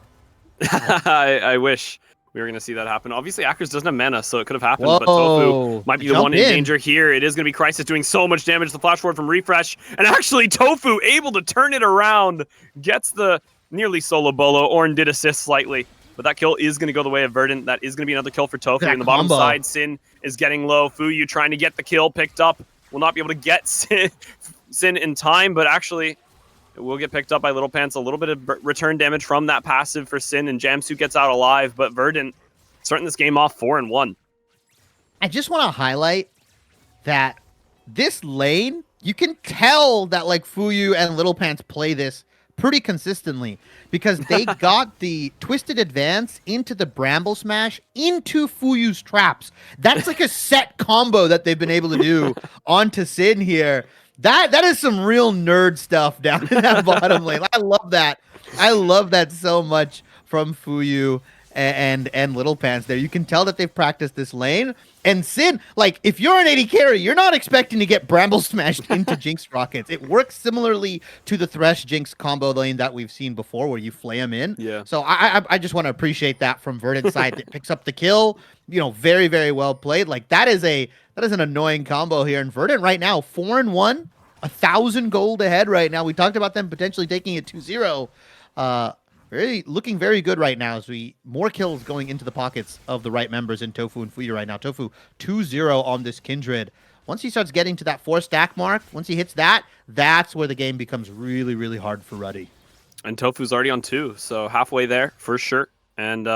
I wish we were going to see that happen. Obviously, Akers doesn't have mana, so it could have happened, but Tofu might be the one in danger here. It is going to be Crisis doing so much damage. The flash forward from Refresh, and actually Tofu able to turn it around, gets the nearly solo bolo. Ornn did assist slightly, but that kill is going to go the way of Verdant. That is going to be another kill for Tofu. In the bottom side, Sin is getting low. Fuyu trying to get the kill picked up. Will not be able to get Sin in time, but actually it will get picked up by Little Pants. A little bit of return damage from that passive for Sin, and Jamsu gets out alive, but Verdant starting this game off 4-1. I just want to highlight that this lane, you can tell that like Fuyu and Little Pants play this pretty consistently, because they got the twisted advance into the bramble smash into Fuyu's traps. That's like a set combo that they've been able to do onto Sin here. That is some real nerd stuff down in that bottom lane. I love that. I love that so much from Fuyu and Little Pants there. You can tell that they've practiced this lane. And Sin, like, if you're an AD carry, you're not expecting to get bramble smashed into Jinx rockets. It works similarly to the Thresh Jinx combo lane that we've seen before, where you flay them in. Yeah. So I just want to appreciate that from Verdant's side. That picks up the kill. You know, very, very well played. Like, that is an annoying combo here. And Verdant right now, 4-1, 1,000 gold ahead right now. We talked about them potentially taking it 2-0. Looking very good right now, as more kills going into the pockets of the right members in Tofu and Fuyu right now. Tofu 2-0 on this Kindred. Once he starts getting to that 4-stack mark, once he hits that, that's where the game becomes really, really hard for Ruddy. And Tofu's already on 2, so halfway there for sure. And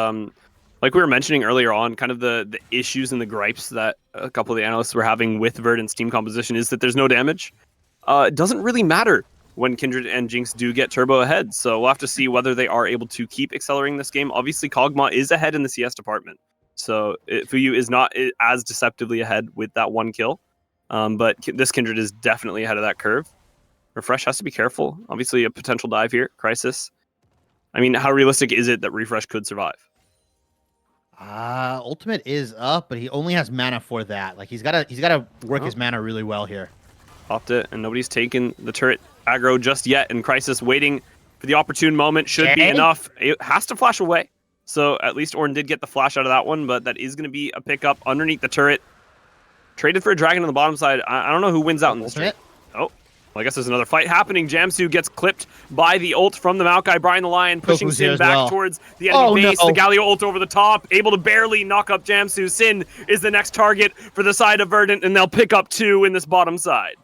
like we were mentioning earlier on, kind of the issues and the gripes that a couple of the analysts were having with Verdant's team composition is that there's no damage. It doesn't really matter when Kindred and Jinx do get turbo ahead. So we'll have to see whether they are able to keep accelerating this game. Obviously, Kog'Maw is ahead in the CS department. So Fuyu is not as deceptively ahead with that one kill. But this Kindred is definitely ahead of that curve. Refresh has to be careful. Obviously, a potential dive here. Crisis. I mean, how realistic is it that Refresh could survive? Ultimate is up, but he only has mana for that. Like he's gotta work his mana really well here. Popped it, and nobody's taken the turret aggro just yet. And Crisis waiting for the opportune moment should be enough. It has to flash away. So at least Ornn did get the flash out of that one, but that is going to be a pickup underneath the turret. Traded for a dragon on the bottom side. I don't know who wins out in this trade. Oh, well, I guess there's another fight happening. Jamsu gets clipped by the ult from the Maokai. Brian the Lion pushing Sin back towards the enemy base. The Galio ult over the top, able to barely knock up Jamsu. Sin is the next target for the side of Verdant, and they'll pick up 2 in this bottom side.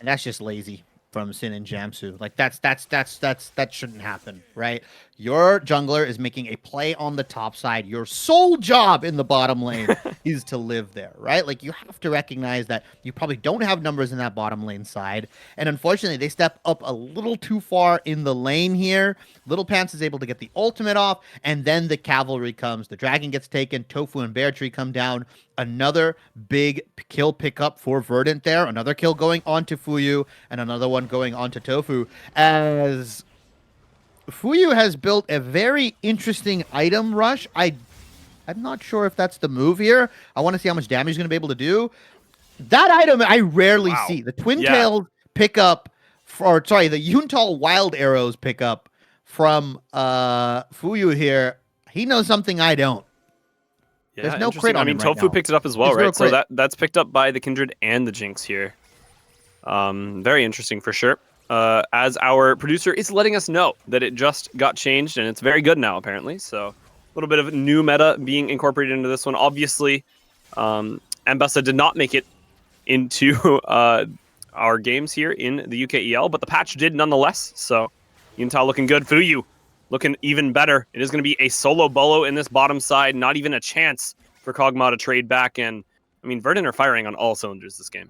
And that's just lazy from Sin and Jamsu. Like that shouldn't happen, right? Your jungler is making a play on the top side. Your sole job in the bottom lane is to live there, right? Like you have to recognize that you probably don't have numbers in that bottom lane side. And unfortunately, they step up a little too far in the lane here. Little Pants is able to get the ultimate off, and then the cavalry comes. The dragon gets taken. Tofu and Bear Tree come down. Another big kill pickup for Verdant there. Another kill going on to Fuyu, and another one going on to Tofu. As Fuyu has built a very interesting item rush. I'm not sure if that's the move here. I want to see how much damage he's going to be able to do. That item I rarely see. The Twin Tails pickup, the Yuntal Wild Arrows pickup from Fuyu here. He knows something I don't. Yeah, there's no crit on him right Tofu now. picked it up as well, There's right? So that's picked up by the Kindred and the Jinx here. Very interesting for sure. As our producer is letting us know that it just got changed and it's very good now, apparently. So a little bit of new meta being incorporated into this one. Obviously, Ambessa did not make it into our games here in the UKEL, but the patch did nonetheless. So Yuntal looking good. Fuyu looking even better. It is going to be a solo bolo in this bottom side. Not even a chance for Kog'Maw to trade back. And I mean, Verdant are firing on all cylinders this game.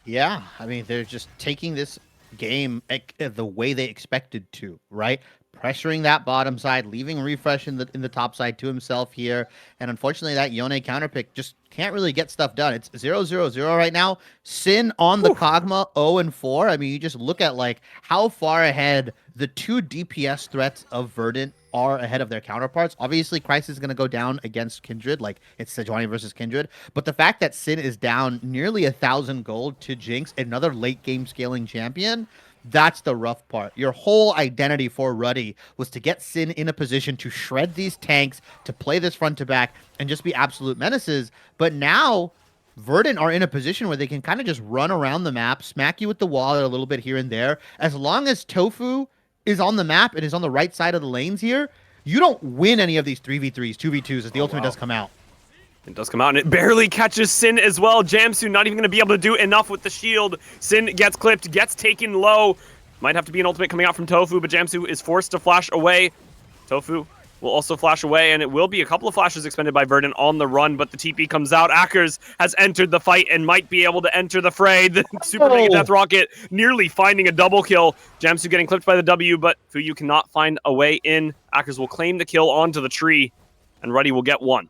Yeah, I mean, they're just taking this game the way they expected to, right? Pressuring that bottom side, leaving Refresh in the top side to himself here. And unfortunately, that Yone counterpick just can't really get stuff done. It's 0-0-0 right now. Sin on the Kog'Maw 0-4. I mean, you just look at like how far ahead the 2 DPS threats of Verdant are ahead of their counterparts. Obviously, Crisis is going to go down against Kindred, like it's Sejuani versus Kindred. But the fact that Sin is down nearly 1,000 gold to Jinx, another late game scaling champion, that's the rough part. Your whole identity for Ruddy was to get Sin in a position to shred these tanks, to play this front to back, and just be absolute menaces. But now, Verdant are in a position where they can kind of just run around the map, smack you with the wall a little bit here and there. As long as Tofu is on the map and is on the right side of the lanes here, you don't win any of these 3v3s, 2v2s as the ultimate does come out. It does come out, and it barely catches Sin as well. Jamsu not even going to be able to do enough with the shield. Sin gets clipped, gets taken low. Might have to be an ultimate coming out from Tofu, but Jamsu is forced to flash away. Tofu will also flash away, and it will be a couple of flashes expended by Verdant on the run, but the TP comes out. Akers has entered the fight and might be able to enter the fray. The Super Mega Death Rocket nearly finding a double kill. Jamsu getting clipped by the W, but Fuyu cannot find a way in. Akers will claim the kill onto the tree, and Ruddy will get 1.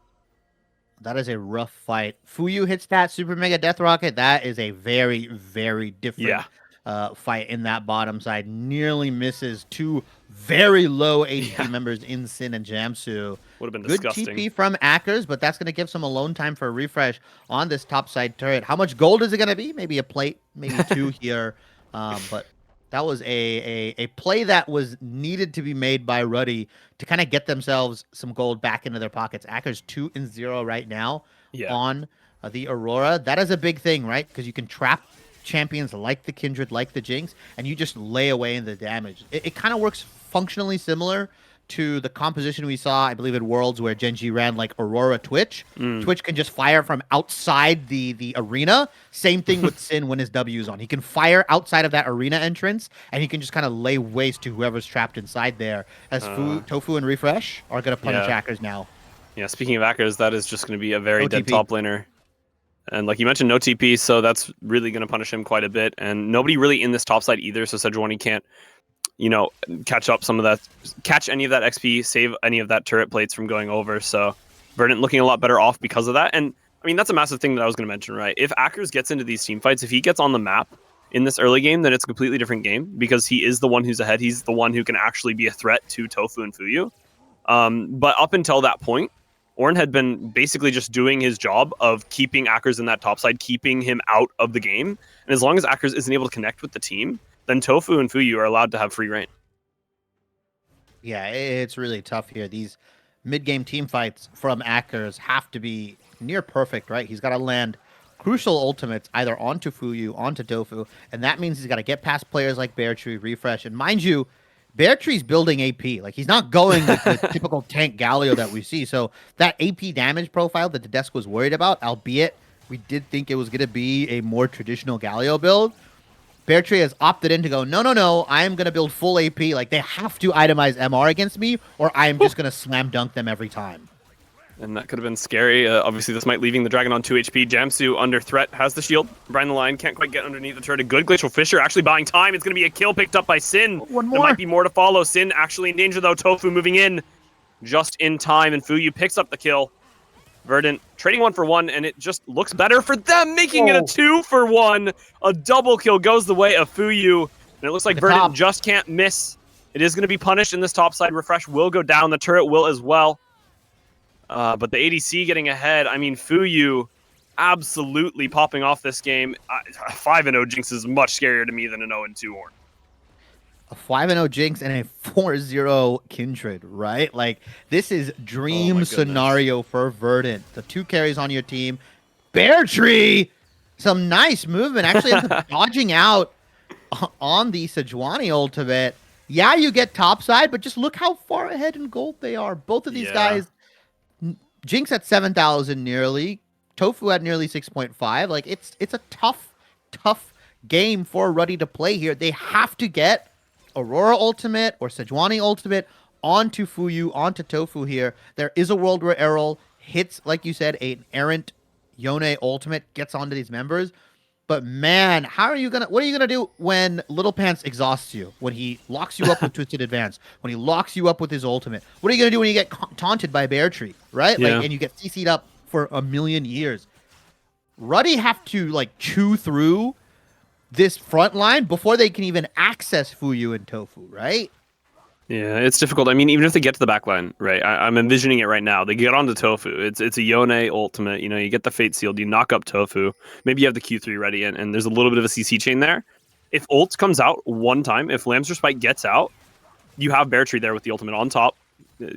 That is a rough fight. Fuyu hits that Super Mega Death Rocket. That is a very, very different fight in that bottom side. Nearly misses 2 very low HP members in Sin and Jamsu. Would have been good disgusting. TP from Akers, but that's going to give some alone time for a refresh on this top side turret. How much gold is it going to be? Maybe a plate, maybe 2 here. But that was a play that was needed to be made by Ruddy to kind of get themselves some gold back into their pockets. Akers 2-0 right now on the Aurora. That is a big thing, right? Because you can trap champions like the Kindred, like the Jinx, and you just lay away in the damage. It kind of works functionally similar to the composition we saw, I believe, in Worlds where Genji ran like Aurora Twitch. Twitch can just fire from outside the arena. Same thing with Sin when his W is on. He can fire outside of that arena entrance, and he can just kind of lay waste to whoever's trapped inside there. As Tofu and Refresh are going to punish hackers now. Yeah, speaking of hackers, that is just going to be a very No dead TP. top laner. And like you mentioned, no TP, so that's really going to punish him quite a bit. And nobody really in this top side either, so Sejuani can't, you know, catch any of that XP, save any of that turret plates from going over. So Verdant looking a lot better off because of that. And I mean, that's a massive thing that I was going to mention, right? If Akers gets into these team fights, if he gets on the map in this early game, then it's a completely different game because he is the one who's ahead. He's the one who can actually be a threat to Tofu and Fuyu. But up until that point, Ornn had been basically just doing his job of keeping Akers in that top side, keeping him out of the game. And as long as Akers isn't able to connect with the team, then Tofu and Fuyu are allowed to have free reign. Yeah, it's really tough here. These mid-game team fights from Akers have to be near perfect, right? He's got to land crucial ultimates either onto Fuyu, onto Tofu, and that means he's got to get past players like BO3, Refresh. And mind you, BO3's building AP. Like, he's not going with the typical tank Galio that we see. So that AP damage profile that the desk was worried about, albeit we did think it was going to be a more traditional Galio build, BO3 has opted in to go, no, I am going to build full AP. Like, they have to itemize MR against me, or I am just going to slam dunk them every time. And that could have been scary. Obviously, this might leaving the Dragon on 2 HP. Jamsu under threat, has the shield. Brian the Lion can't quite get underneath the turret. A good Glacial Fissure actually buying time. It's going to be a kill picked up by Sin. One There more. might be more to follow. Sin actually in danger, though. Tofu moving in just in time, and Fuyu picks up the kill. Verdant trading 1 for 1, and it just looks better for them, making it a 2 for 1. A double kill goes the way of Fuyu, and it looks like Verdant just can't miss. It is going to be punished in this top side. Refresh will go down. The turret will as well. But the ADC getting ahead. I mean, Fuyu absolutely popping off this game. 5-0 Jinx is much scarier to me than an 0-2 Ornn. A 5-0 Jinx and a 4-0 Kindred, right? Like, this is dream scenario for Verdant. The 2 carries on your team. BO3, some nice movement. Actually ends up dodging out on the Sejuani ultimate. Yeah, you get topside, but just look how far ahead in gold they are. Both of these guys, Jinx at 7,000 nearly, Tofu at nearly 6.5. Like, it's a tough game for Ruddy to play here. They have to get Aurora ultimate or Sejuani ultimate onto Fuyu, onto Tofu here. There is a world where Errol hits, like you said, an errant Yone ultimate, gets onto these members. But man, what are you gonna do when Little Pants exhausts you? When he locks you up with Twisted Advance? When he locks you up with his ultimate? what are you gonna do when you get taunted by BO3, right? Yeah. Like, and you get CC'd up for a million years? Ruddy have to like chew through this front line before they can even access Fuyu and Tofu, right? Yeah, it's difficult. I mean, even if they get to the back line, right? I'm envisioning it right now. They get onto Tofu. It's a Yone ultimate. You know, you get the Fate Sealed, you knock up Tofu. Maybe you have the Q3 ready, and there's a little bit of a CC chain there. If ult comes out one time, if Lamster Spike gets out, you have BO3 there with the ultimate on top.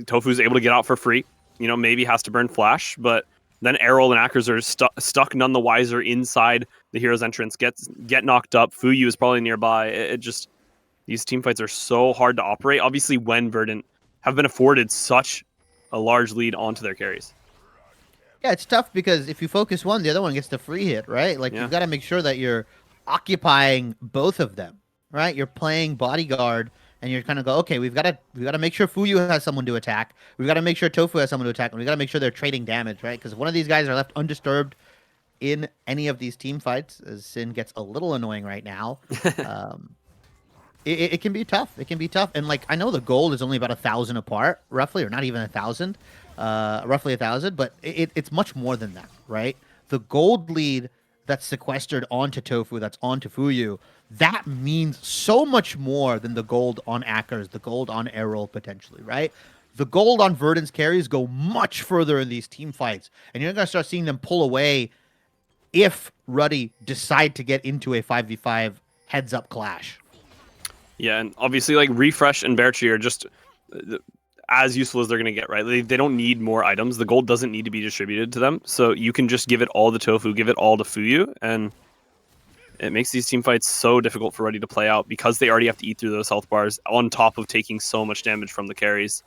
Tofu's able to get out for free. You know, maybe has to burn Flash, but then Errol and Akers are stuck none the wiser inside the hero's entrance. Get knocked up. Fuyu is probably nearby. It just... These team fights are so hard to operate, obviously, when Verdant have been afforded such a large lead onto their carries. Yeah, it's tough because if you focus one, the other one gets the free hit, right? Like, you've got to make sure that you're occupying both of them, right? You're playing bodyguard, and you're kind of go, okay, we've got to make sure Fuyu has someone to attack. We've got to make sure Tofu has someone to attack, and we've got to make sure they're trading damage, right? Because if one of these guys are left undisturbed in any of these team fights, as Sin gets a little annoying right now, It can be tough. It can be tough. And, like, I know the gold is only about 1,000 apart, roughly, or not even 1,000, roughly 1,000, but it's much more than that, right? The gold lead that's sequestered onto Tofu, that's onto Fuyu, that means so much more than the gold on Akers, the gold on Errol, potentially, right? The gold on Verdant's carries go much further in these team fights, and you're going to start seeing them pull away if Ruddy decide to get into a 5v5 heads-up clash. Yeah, and obviously, like, Refresh and BO3 are just as useful as they're going to get, right? They don't need more items. The gold doesn't need to be distributed to them, so you can just give it all to Tofu, give it all to Fuyu, and it makes these team fights so difficult for Ruddy to play out because they already have to eat through those health bars on top of taking so much damage from the carries.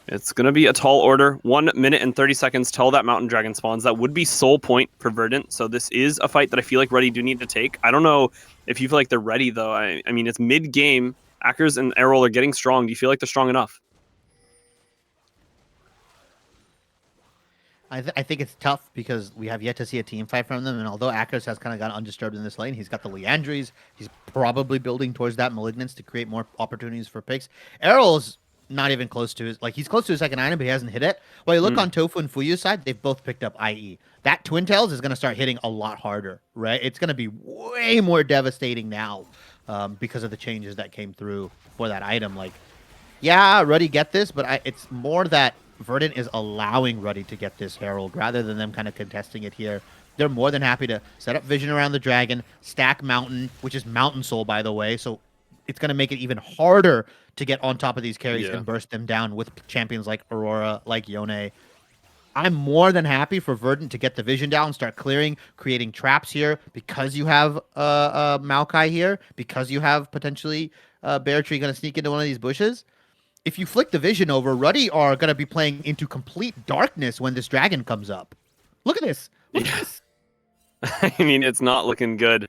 It's going to be a tall order. 1 minute and 30 seconds till that Mountain Dragon spawns. That would be soul point for Verdant. So this is a fight that I feel like Ruddy do need to take. I don't know if you feel like they're ready, though. I mean, it's mid-game. Akers and Errol are getting strong. Do you feel like they're strong enough? I think it's tough because we have yet to see a team fight from them. And although Akers has kind of gone undisturbed in this lane, he's got the Leandries. He's probably building towards that Malignance to create more opportunities for picks. Errol's not even close to his, like, he's close to his second item, but he hasn't hit it. While you look on Tofu and Fuyu's side, they've both picked up IE. That Twin Tails is going to start hitting a lot harder, right? It's going to be way more devastating now because of the changes that came through for that item. Like, yeah, Ruddy get this, but it's more that Verdant is allowing Ruddy to get this Herald rather than them kind of contesting it here. They're more than happy to set up vision around the dragon, stack Mountain, which is Mountain Soul, by the way, so it's going to make it even harder to get on top of these carries and burst them down with champions like Aurora, like Yone. I'm more than happy for Verdant to get the vision down, start clearing, creating traps here because you have Maokai here, because you have potentially Bear Tree going to sneak into one of these bushes. If you flick the vision over, Ruddy are going to be playing into complete darkness when this dragon comes up. Look at this. Look at this. I mean, it's not looking good.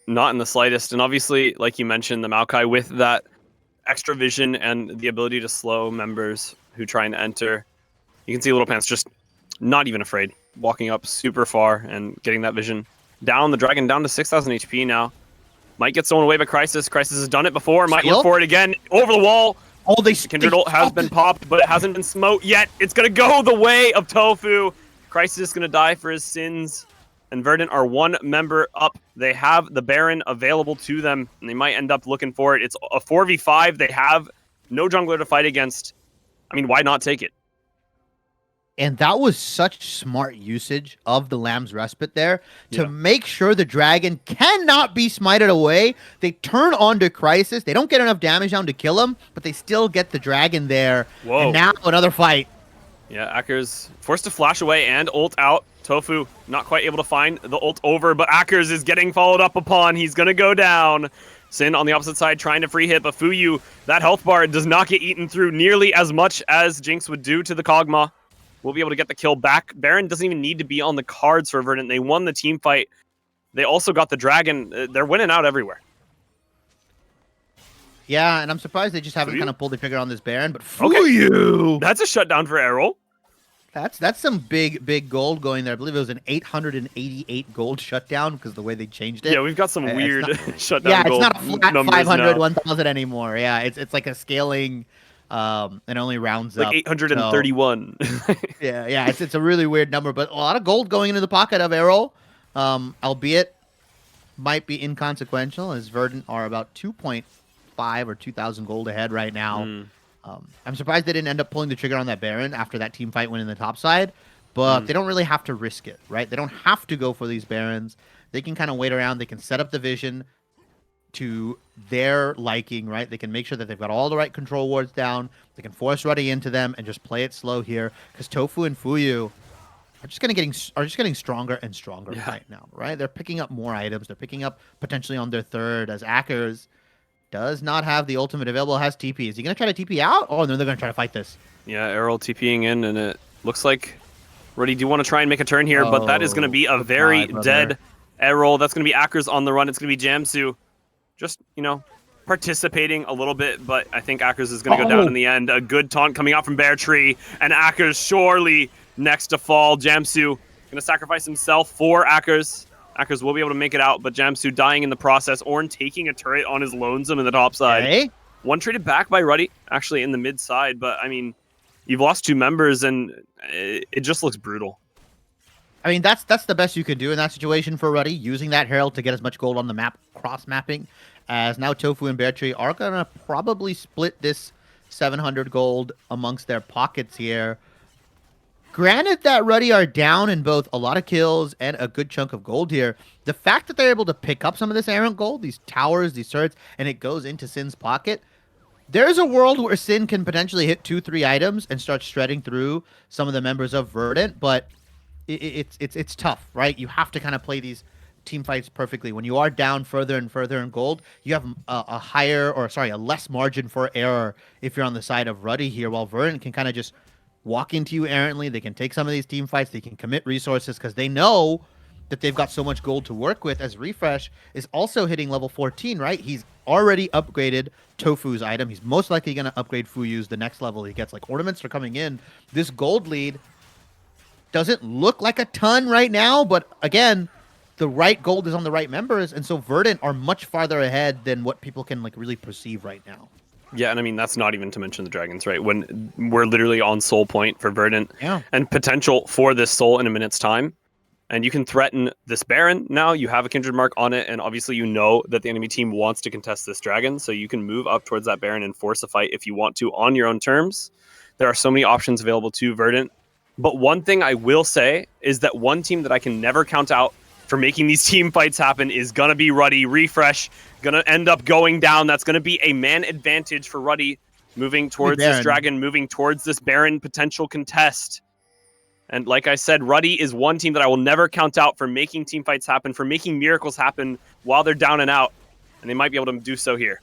Not in the slightest. And obviously, like you mentioned, the Maokai with that extra vision and the ability to slow members who try and enter. You can see Little Pants just not even afraid, walking up super far and getting that vision down. The dragon down to 6,000 HP now. Might get stolen away by Crisis. Crisis has done it before. Might look for it again. Over the wall. Oh, Kindred ult has been popped, but it hasn't been smote yet. It's going to go the way of Tofu. Crisis is going to die for his sins. And Verdant are one member up. They have the Baron available to them, and they might end up looking for it. It's a 4v5. They have no jungler to fight against. I mean, why not take it? And that was such smart usage of the Lamb's Respite there to make sure the dragon cannot be smited away. They turn on to Crisis. They don't get enough damage down to kill him, but they still get the dragon there. Whoa. And now another fight. Yeah, Akers forced to flash away and ult out. Tofu not quite able to find the ult over, but Akers is getting followed up upon. He's going to go down. Sin on the opposite side trying to free hit, but Fuyu, that health bar does not get eaten through nearly as much as Jinx would do to the Kog'Maw. We'll be able to get the kill back. Baron doesn't even need to be on the cards for Verdant. They won the team fight. They also got the dragon. They're winning out everywhere. Yeah, and I'm surprised they just haven't kind of pulled the trigger on this Baron, but Fuyu! That's a shutdown for Errol. That's some big gold going there. I believe it was an 888 gold shutdown because the way they changed it. Yeah, we've got some weird shutdown gold. Yeah, it's not a flat 500, now. 1,000 anymore. Yeah, it's like a scaling, and only rounds like up. 831. So, yeah, it's a really weird number, but a lot of gold going into the pocket of Errol, albeit might be inconsequential as Verdant are about 2.5 or 2,000 gold ahead right now. I'm surprised they didn't end up pulling the trigger on that Baron after that team fight went in the top side, but they don't really have to risk it, right? They don't have to go for these Barons. They can kind of wait around. They can set up the vision to their liking, right? They can make sure that they've got all the right control wards down. They can force Ruddy into them and just play it slow here because Tofu and Fuyu are just getting stronger and stronger right now, right? They're picking up more items. They're picking up potentially on their third as Akers does not have the ultimate available, has TP. Is he going to try to TP out? Oh, no, they're going to try to fight this. Yeah, Errol TPing in, and it looks like Ruddy do want to try and make a turn here, but that is going to be a very dead Errol. That's going to be Akers on the run. It's going to be Jamsu just, participating a little bit, but I think Akers is going to go down in the end. A good taunt coming out from Bear Tree, and Akers surely next to fall. Jamsu going to sacrifice himself for Akers. Akers will be able to make it out, but Jamsu dying in the process. Ornn taking a turret on his lonesome in the top side. Hey. One traded back by Ruddy, actually in the mid side, but I mean, you've lost two members, and it just looks brutal. I mean, that's the best you could do in that situation for Ruddy, using that Herald to get as much gold on the map, cross-mapping, as now Tofu and Bear Tree are going to probably split this 700 gold amongst their pockets here. Granted that Ruddy are down in both a lot of kills and a good chunk of gold here, the fact that they're able to pick up some of this errant gold, these towers, these turrets, and it goes into Sin's pocket, there's a world where Sin can potentially hit 2-3 items and start shredding through some of the members of Verdant, but it's tough, right? You have to kind of play these team fights perfectly. When you are down further and further in gold, you have a less margin for error if you're on the side of Ruddy here, while Verdant can kind of just walk into you errantly. They can take some of these team fights. They can commit resources because they know that they've got so much gold to work with, as Refresh is also hitting level 14, right? He's already upgraded Tofu's item. He's most likely going to upgrade Fuyu's the next level he gets. Like, ornaments are coming in. This gold lead doesn't look like a ton right now, but again, the right gold is on the right members, and so Verdant are much farther ahead than what people can like really perceive right now. Yeah, and I mean, that's not even to mention the dragons, right? When we're literally on soul point for Verdant and potential for this soul in a minute's time. And you can threaten this Baron now. You have a Kindred Mark on it, and obviously you know that the enemy team wants to contest this dragon, so you can move up towards that Baron and force a fight if you want to on your own terms. There are so many options available to Verdant. But one thing I will say is that one team that I can never count out for making these team fights happen is going to be Ruddy. Refresh, going to end up going down. That's going to be a man advantage for Ruddy, moving towards this dragon, moving towards this Baron potential contest. And like I said, Ruddy is one team that I will never count out for making team fights happen, for making miracles happen while they're down and out. And they might be able to do so here.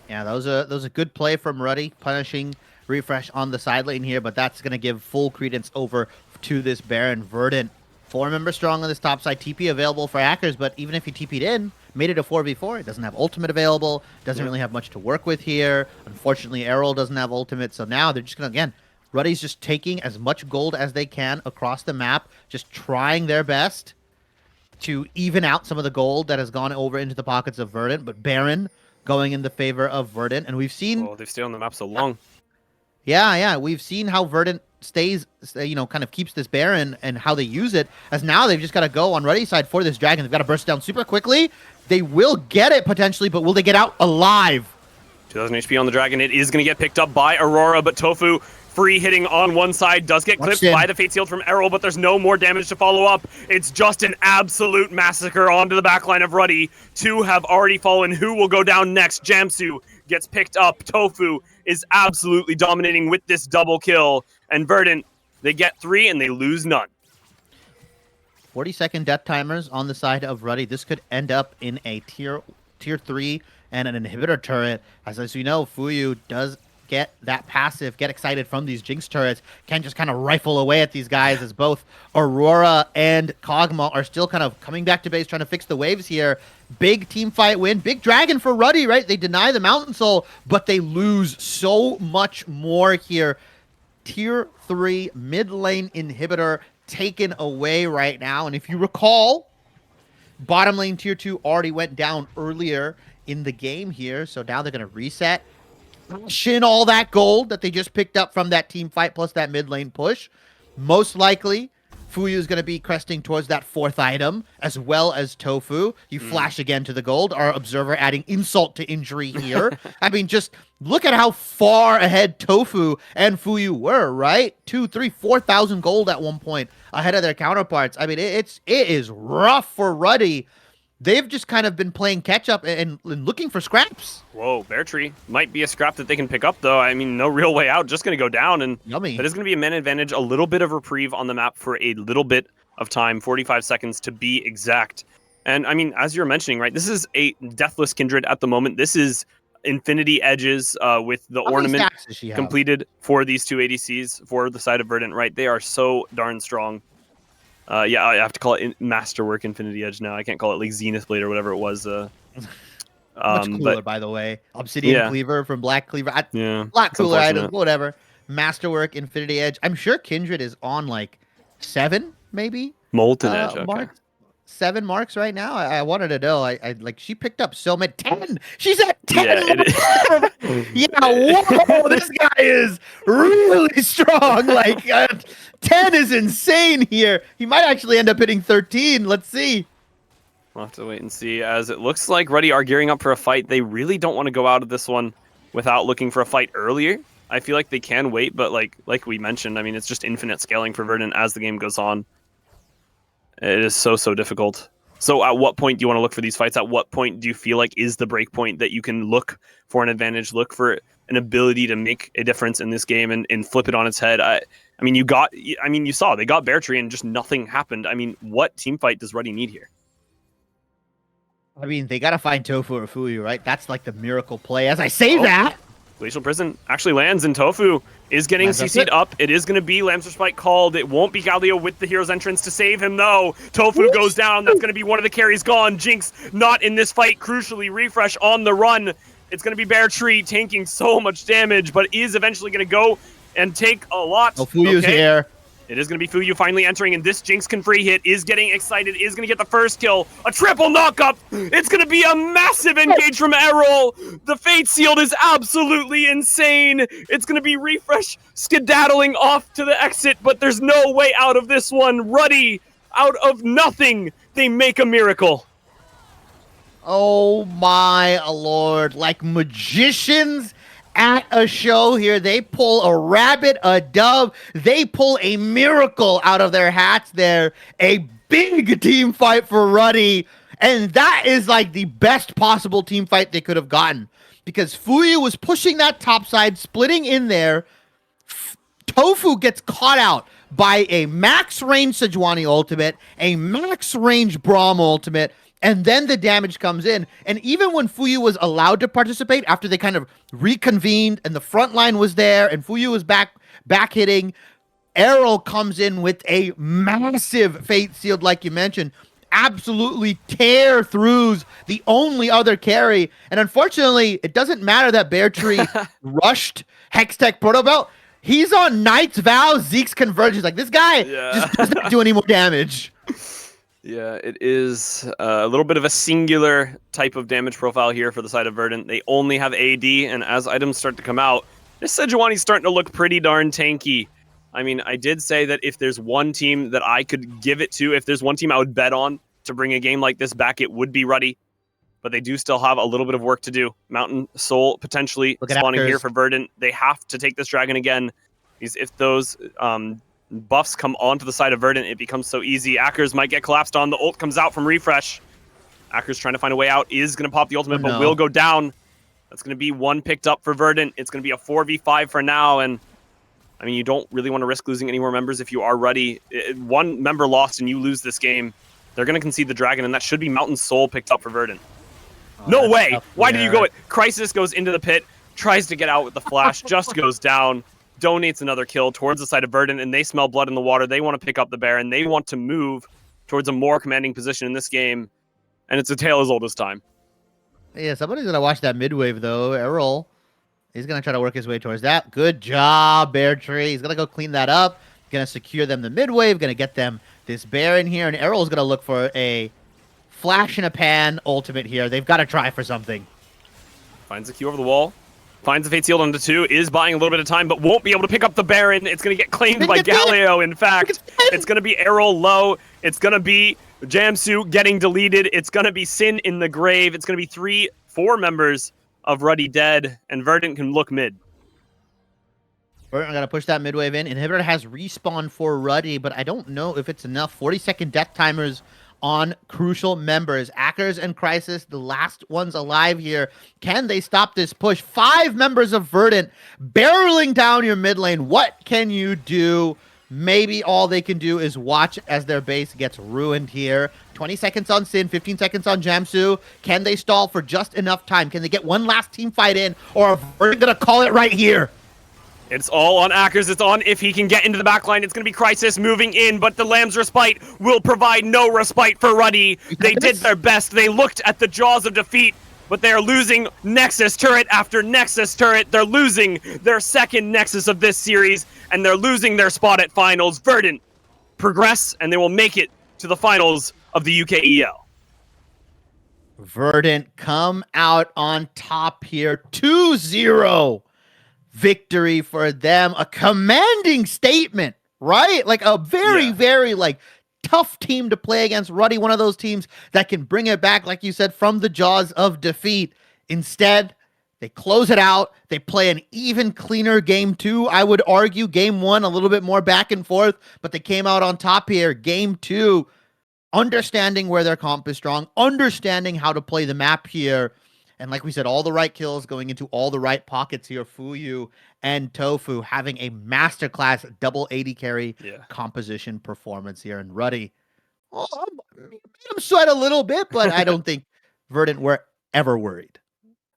Yeah, that was a good play from Ruddy, punishing Refresh on the side lane here, but that's going to give full credence over to this Baron. Verdant, 4 members strong on this top side. TP available for hackers, but even if he TP'd in, made it a 4v4. It doesn't have ultimate available, doesn't really have much to work with here. Unfortunately, Errol doesn't have ultimate, so now they're just going to, again, Ruddy's just taking as much gold as they can across the map, just trying their best to even out some of the gold that has gone over into the pockets of Verdant, but Baron going in the favor of Verdant, and we've seen... Oh, they've stayed on the map so long. Yeah, we've seen how Verdant stays, kind of keeps this Baron and how they use it, as now they've just got to go on Ruddy's side for this dragon. They've got to burst down super quickly. They will get it potentially, but will they get out alive? 2000 HP on the dragon. It is going to get picked up by Aurora, but Tofu free hitting on one side does get clipped by the Fate Sealed from Errol, but there's no more damage to follow up. It's just an absolute massacre onto the backline of Ruddy. 2 have already fallen. Who will go down next? Jamsu gets picked up. Tofu is absolutely dominating with this double kill. And Verdant, they get 3 and they lose none. 40-second death timers on the side of Ruddy. This could end up in a tier 3 and an inhibitor turret. As we know, Fuyu does get that passive, get excited from these Jinx turrets, can just kind of rifle away at these guys, as both Aurora and Kog'Maw are still kind of coming back to base, trying to fix the waves here. Big team fight win, big dragon for Ruddy, right? They deny the Mountain Soul, but they lose so much more here. Tier 3 mid lane inhibitor taken away right now, and if you recall, bottom lane tier 2 already went down earlier in the game here, so now they're going to reset, shin all that gold that they just picked up from that team fight plus that mid lane push. Most likely, Fuyu is going to be cresting towards that 4th item, as well as Tofu. You flash again to the gold. Our observer adding insult to injury here. I mean, just look at how far ahead Tofu and Fuyu were, right? 2, 3, 4,000 gold at one point ahead of their counterparts. I mean, it is rough for Ruddy. They've just kind of been playing catch-up and looking for scraps. Whoa, Bear Tree might be a scrap that they can pick up, though. I mean, no real way out, just going to go down. And Yummy. That is going to be a man advantage, a little bit of reprieve on the map for a little bit of time, 45 seconds to be exact. And, I mean, as you're mentioning, right, this is a Deathless Kindred at the moment. This is Infinity Edges with the ornament completed for these 2 ADCs for the side of Verdant, right? They are so darn strong. Yeah, I have to call it Masterwork Infinity Edge now. I can't call it like Zenith Blade or whatever it was. Much cooler, by the way. Obsidian Cleaver from Black Cleaver. Black cooler items, whatever. Masterwork Infinity Edge. I'm sure Kindred is on like 7, maybe. Molten Edge. Okay. Marks. 7 marks right now. I wanted to know. I like she picked up so many. 10. She's at 10. Yeah, whoa! This guy is really strong. Like 10 is insane here. He might actually end up hitting 13. Let's see. We'll have to wait and see. As it looks like Ruddy are gearing up for a fight. They really don't want to go out of this one without looking for a fight earlier. I feel like they can wait, but like we mentioned, I mean, it's just infinite scaling for Verdant as the game goes on. It is so difficult. So at what point do you want to look for these fights? At what point do you feel like is the break point that you can look for an advantage, look for an ability to make a difference in this game and flip it on its head? I mean, you saw they got Bear Tree and just nothing happened. I mean, what team fight does Ruddy need here? I mean, they gotta find Tofu or Fuyu, right? That's like the miracle play. As I say Oh. that, Glacial Prison actually lands, and Tofu is getting Lands up CC'd it. up. It is going to be Lamb's Respite called. It won't be Galio with the hero's entrance to save him, though. Tofu goes down. That's going to be one of the carries gone. Jinx not in this fight. Crucially, Refresh on the run. It's going to be BO3 tanking so much damage, but is eventually going to go and take a lot. oh, Fuyu's Okay. here. It is going to be Fuyu finally entering, and this Jinx can free hit, is getting excited, is going to get the first kill. A triple knockup! It's going to be a massive engage from Errol! The Fate Sealed is absolutely insane! It's going to be Refresh skedaddling off to the exit, but there's no way out of this one. Ruddy, out of nothing, they make a miracle. Oh my lord. Like magicians at a show here. They pull a rabbit, a dove. They pull a miracle out of their hats there. A big team fight for Ruddy. And that is like the best possible team fight they could have gotten. Because Fuyu was pushing that top side, splitting in there. Tofu gets caught out by a max range Sejuani ultimate, a max range Braum ultimate, and then the damage comes in. And even when Fuyu was allowed to participate after they kind of reconvened and the front line was there and Fuyu was back hitting, Errol comes in with a massive Fate Sealed, like you mentioned, absolutely tear throughs the only other carry. And unfortunately, it doesn't matter that BO3 rushed Hextech Proto Belt. He's on Knight's Vow, Zeke's Convergence. Like, this guy just doesn't do any more damage. Yeah, it is a little bit of a singular type of damage profile here for the side of Verdant. They only have AD, and as items start to come out, this Sejuani's starting to look pretty darn tanky. I mean, I did say that if there's one team that I could give it to, if there's one team I would bet on to bring a game like this back, it would be Ruddy. But they do still have a little bit of work to do. Mountain Soul potentially spawning here for Verdant. They have to take this dragon again. Because if those buffs come onto the side of Verdant, it becomes so easy. Akers might get collapsed on. The ult comes out from Refresh. Akers trying to find a way out. Is going to pop the ultimate, but will go down. That's going to be one picked up for Verdant. It's going to be a 4v5 for now. And I mean, you don't really want to risk losing any more members if you are Ruddy. One member lost and you lose this game, they're going to concede the dragon, and that should be Mountain Soul picked up for Verdant. No way! Why did you go it? Crisis goes into the pit, tries to get out with the flash, just goes down, donates another kill towards the side of Verdant, and they smell blood in the water. They want to pick up the Baron. They want to move towards a more commanding position in this game, and it's a tale as old as time. Yeah, somebody's going to watch that mid wave, though. Errol, he's going to try to work his way towards that. Good job, BO3. He's going to go clean that up. Going to secure them the mid wave, going to get them this Baron here, and Errol's going to look for a flash in a pan ultimate here. They've got to try for something. Finds the Q over the wall. Finds the Fate Sealed onto 2. Is buying a little bit of time, but won't be able to pick up the Baron. It's going to get claimed by Galio, in fact. It's going to be Errol low. It's going to be Jamsu getting deleted. It's going to be Sin in the grave. It's going to be 4 members of Ruddy dead, and Verdant can look mid. Verdant got to push that mid wave in. Inhibitor has respawn for Ruddy, but I don't know if it's enough. 40-second death timers on crucial members. Akers and Crisis, the last ones alive here. Can they stop this push? 5 members of Verdant barreling down your mid lane. What can you do? Maybe all they can do is watch as their base gets ruined here. 20 seconds on Sin, 15 seconds on Jamsu. Can they stall for just enough time? Can they get one last team fight in? Or are Verdant going to call it right here? It's all on Akers. It's on if he can get into the backline. It's going to be Crisis moving in, but the Lamb's Respite will provide no respite for Ruddy. They did their best. They looked at the jaws of defeat, but they are losing Nexus turret after Nexus turret. They're losing their second Nexus of this series, and they're losing their spot at finals. Verdant progress, and they will make it to the finals of the UKEL. Verdant come out on top here. 2-0. Victory for them. A commanding statement, right? Like a very like tough team to play against. Ruddy, one of those teams that can bring it back, like you said, from the jaws of defeat. Instead, they close it out. They play an even cleaner game 2. I would argue game 1 a little bit more back and forth, but they came out on top here. Game 2, understanding where their comp is strong, understanding how to play the map here. And like we said, all the right kills going into all the right pockets here. Fuyu and Tofu having a masterclass double 80 carry composition performance here. And Ruddy, made him sweat a little bit, but I don't think Verdant were ever worried.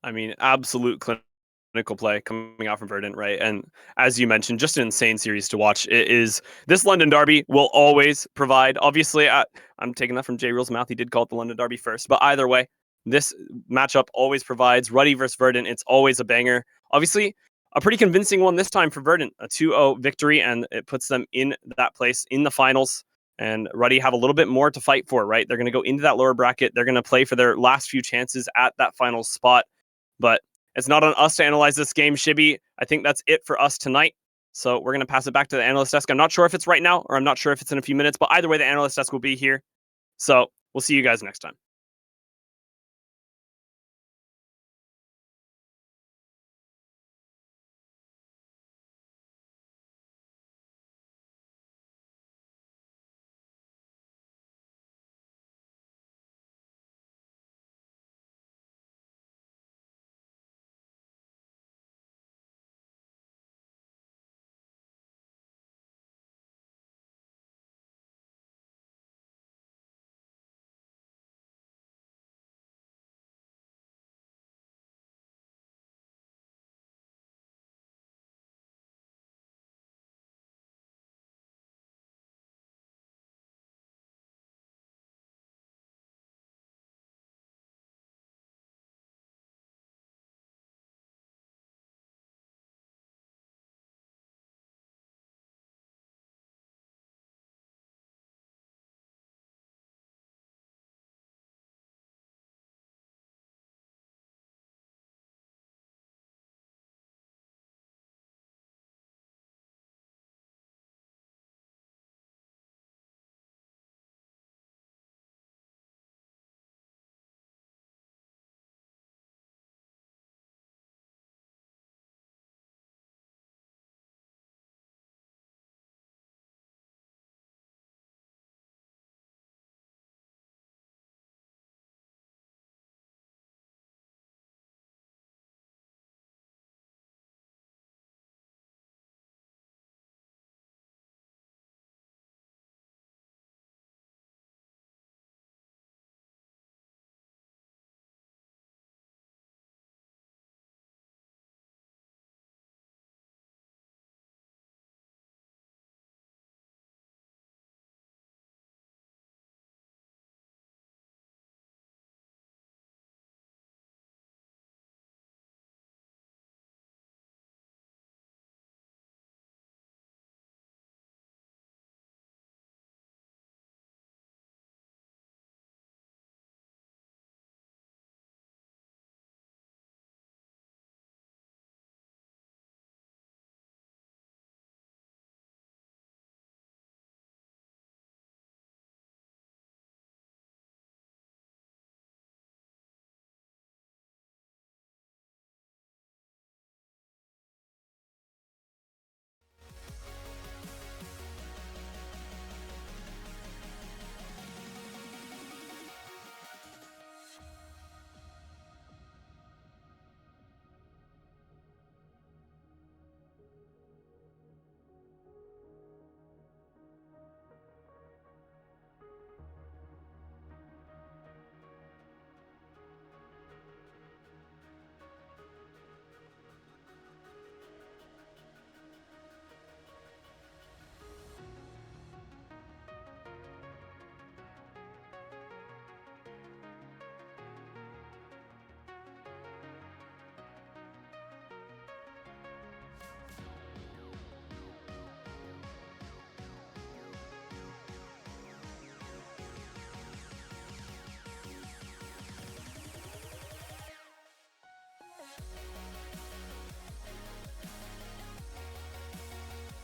I mean, absolute clinical play coming out from Verdant, right? And as you mentioned, just an insane series to watch. It is this London Derby will always provide. Obviously, I'm taking that from Jay Real's mouth. He did call it the London Derby first, but either way, this matchup always provides. Ruddy versus Verdant, it's always a banger. Obviously, a pretty convincing one this time for Verdant, a 2-0 victory, and it puts them in that place in the finals. And Ruddy have a little bit more to fight for, right? They're going to go into that lower bracket. They're going to play for their last few chances at that final spot. But it's not on us to analyze this game, Shibby. I think that's it for us tonight. So we're going to pass it back to the analyst desk. I'm not sure if it's right now or I'm not sure if it's in a few minutes, but either way, the analyst desk will be here. So we'll see you guys next time.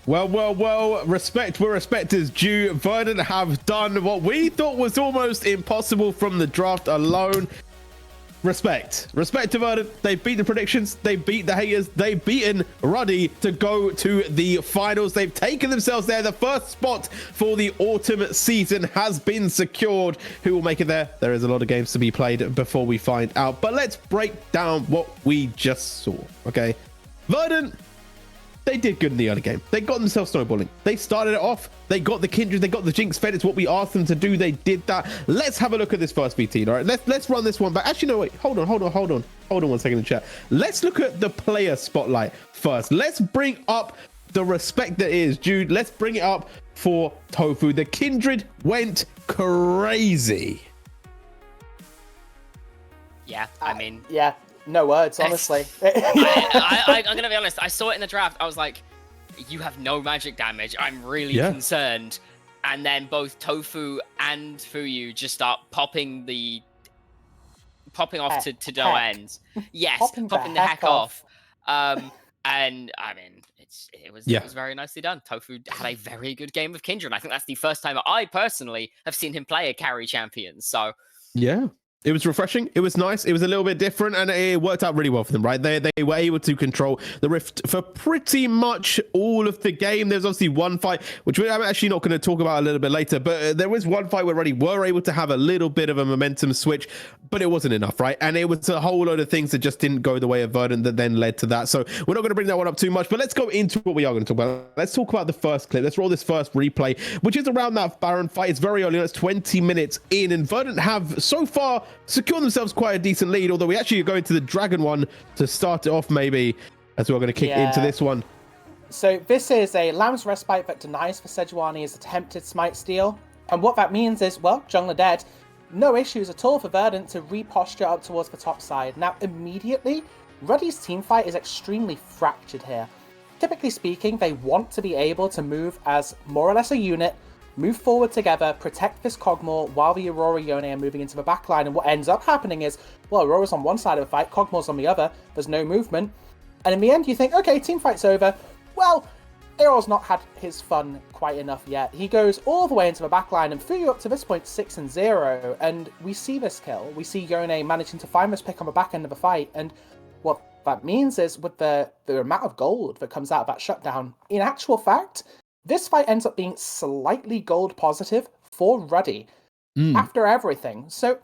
Well, respect where respect is due. Verdant have done what we thought was almost impossible from the draft alone. Respect to Verdant. They beat the predictions, they beat the haters, they've beaten Ruddy to go to the finals. They've taken themselves there. The first spot for the autumn season has been secured. Who will make it there? There is a lot of games to be played before we find out, but let's break down what we just saw. Okay, Verdant they did good in the early game. They got themselves snowballing. They started it off. They got the Kindred. They got the Jinx fed. It's what we asked them to do. They did that. Let's have a look at this first VT. All right, let's run this one back. Actually, no, wait. Hold on 1 second in chat. Let's look at the player spotlight first. Let's bring up the respect that is due. Let's bring it up for Tofu. The Kindred went crazy. Yeah, I mean, yeah, no words, honestly. I'm gonna be honest. I saw it in the draft. I was like, "You have no magic damage. I'm really concerned." And then both Tofu and Fuyu just start popping off to no ends. Yes, popping the heck off. And I mean, it was very nicely done. Tofu had a very good game of Kindred. I think that's the first time I personally have seen him play a carry champion. So yeah. It was refreshing. It was nice. It was a little bit different, and it worked out really well for them, right? They were able to control the Rift for pretty much all of the game. There's obviously one fight, which I'm actually not going to talk about a little bit later, but there was one fight where Ruddy were able to have a little bit of a momentum switch, but it wasn't enough, right? And it was a whole load of things that just didn't go the way of Verdant that then led to that. So we're not going to bring that one up too much, but let's go into what we are going to talk about. Let's talk about the first clip. Let's roll this first replay, which is around that Baron fight. It's very early. It's 20 minutes in, and Verdant have so far secured themselves quite a decent lead, although we actually are going to the Dragon one to start it off, maybe, as we're going to kick into this one. So this is a Lamb's Respite that denies for Sejuani's attempted Smite steal, and what that means is, well, jungler dead. No issues at all for Verdant to reposture up towards the top side. Now, immediately, Ruddy's teamfight is extremely fractured here. Typically speaking, they want to be able to move as more or less a unit, move forward together, protect this Kog'Maw while the Aurora Yone are moving into the backline. And what ends up happening is, well, Aurora's on one side of the fight, Kog'Maw's on the other, there's no movement. And in the end, you think, okay, team fight's over. Well, Aero's not had his fun quite enough yet. He goes all the way into the backline, and Fuyu up to this point 6-0. And we see this kill. We see Yone managing to find this pick on the back end of the fight. And what that means is, with the amount of gold that comes out of that shutdown, in actual fact, this fight ends up being slightly gold positive for Ruddy after everything. So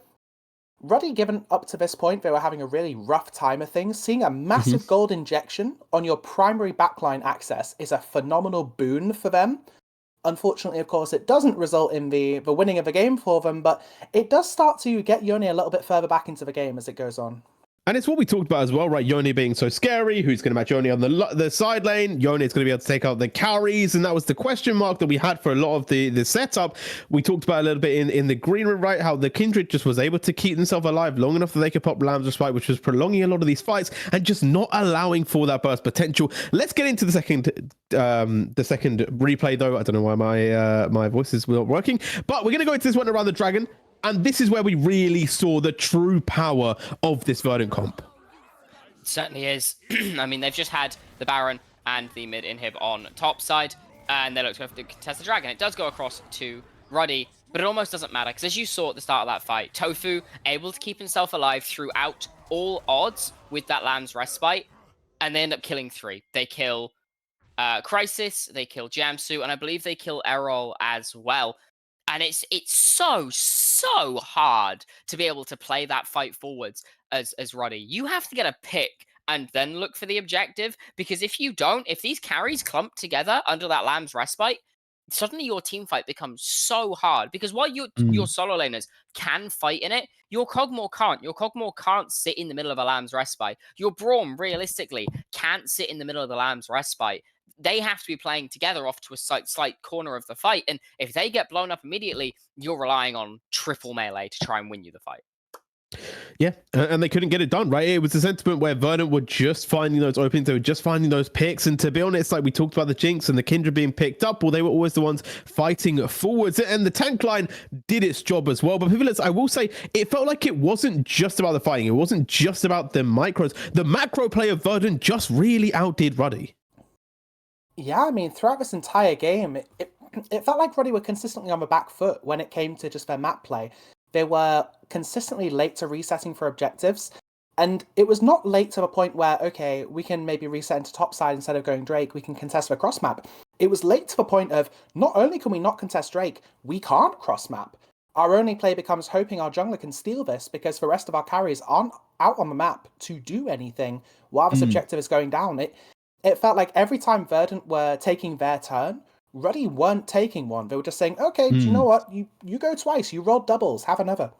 Ruddy, given up to this point, they were having a really rough time of things. Seeing a massive gold injection on your primary backline access is a phenomenal boon for them. Unfortunately, of course, it doesn't result in the winning of the game for them, but it does start to get Yone a little bit further back into the game as it goes on. And it's what we talked about as well, right? Yone being so scary. Who's going to match Yone on the side lane? Yone is going to be able to take out the carries. And that was the question mark that we had for a lot of the setup. We talked about a little bit in the green room, right? How the Kindred just was able to keep themselves alive long enough that they could pop Lamb's Respite, which was prolonging a lot of these fights and just not allowing for that burst potential. Let's get into the second replay, though. I don't know why my voice is not working, but we're going to go into this one around the Dragon. And this is where we really saw the true power of this Verdant comp. It certainly is. I mean, they've just had the Baron and the mid inhib on top side, and they look to have to contest the Dragon. It does go across to Ruddy, but it almost doesn't matter, because as you saw at the start of that fight, Tofu able to keep himself alive throughout all odds with that Lamb's Respite, and they end up killing 3. They kill Crisis, they kill Jamsu, and I believe they kill Errol as well. And it's so hard to be able to play that fight forwards as Ruddy. You have to get a pick and then look for the objective, because if you don't, if these carries clump together under that Lamb's Respite, suddenly your team fight becomes so hard, because while your solo laners can fight in it, your Kog'Maw can't. Your Kog'Maw can't sit in the middle of a Lamb's Respite. Your Braum, realistically, can't sit in the middle of the Lamb's Respite. They have to be playing together off to a slight corner of the fight. And if they get blown up immediately, you're relying on triple melee to try and win you the fight. Yeah, and they couldn't get it done, right? It was a sentiment where Verdant were just finding those openings, they were just finding those picks, and to be honest, like we talked about the Jinx and the Kindred being picked up, well, they were always the ones fighting forwards, and the tank line did its job as well. But people, I will say, it felt like it wasn't just about the fighting, it wasn't just about the micros. The macro play of Verdant just really outdid Ruddy. Yeah, I mean, throughout this entire game, it felt like Ruddy were consistently on the back foot when it came to just their map play. They were consistently late to resetting for objectives, and it was not late to the point where, okay, we can maybe reset into top side instead of going Drake, we can contest the cross map. It was late to the point of, not only can we not contest Drake, we can't cross map. Our only play becomes hoping our jungler can steal this, because the rest of our carries aren't out on the map to do anything while this objective is going down. it felt like every time Verdant were taking their turn, Ruddy weren't taking one. They were just saying, okay, do you know what? You go twice. You rolled doubles. Have another.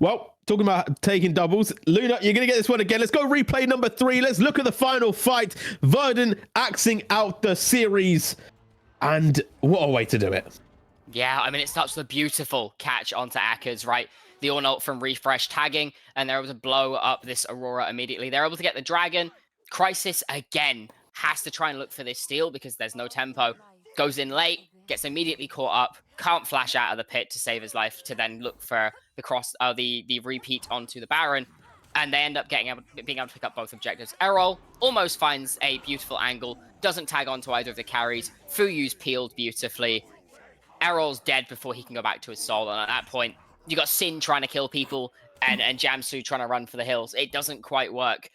Well, talking about taking doubles, Luna, you're going to get this one again. Let's go replay number 3. Let's look at the final fight. Verdant axing out the series. And what a way to do it. Yeah, I mean, it starts with a beautiful catch onto Akers, right? The all-note from Refresh tagging, and they're able to blow up this Aurora immediately. They're able to get the Dragon. Crisis, again, has to try and look for this steal because there's no tempo. Goes in late, gets immediately caught up, can't flash out of the pit to save his life, to then look for the repeat onto the Baron, and they end up being able to pick up both objectives. Errol almost finds a beautiful angle, doesn't tag onto either of the carries. Fuyu's peeled beautifully. Errol's dead before he can go back to his soul, and at that point, you got Sin trying to kill people and Jamsu trying to run for the hills. It doesn't quite work.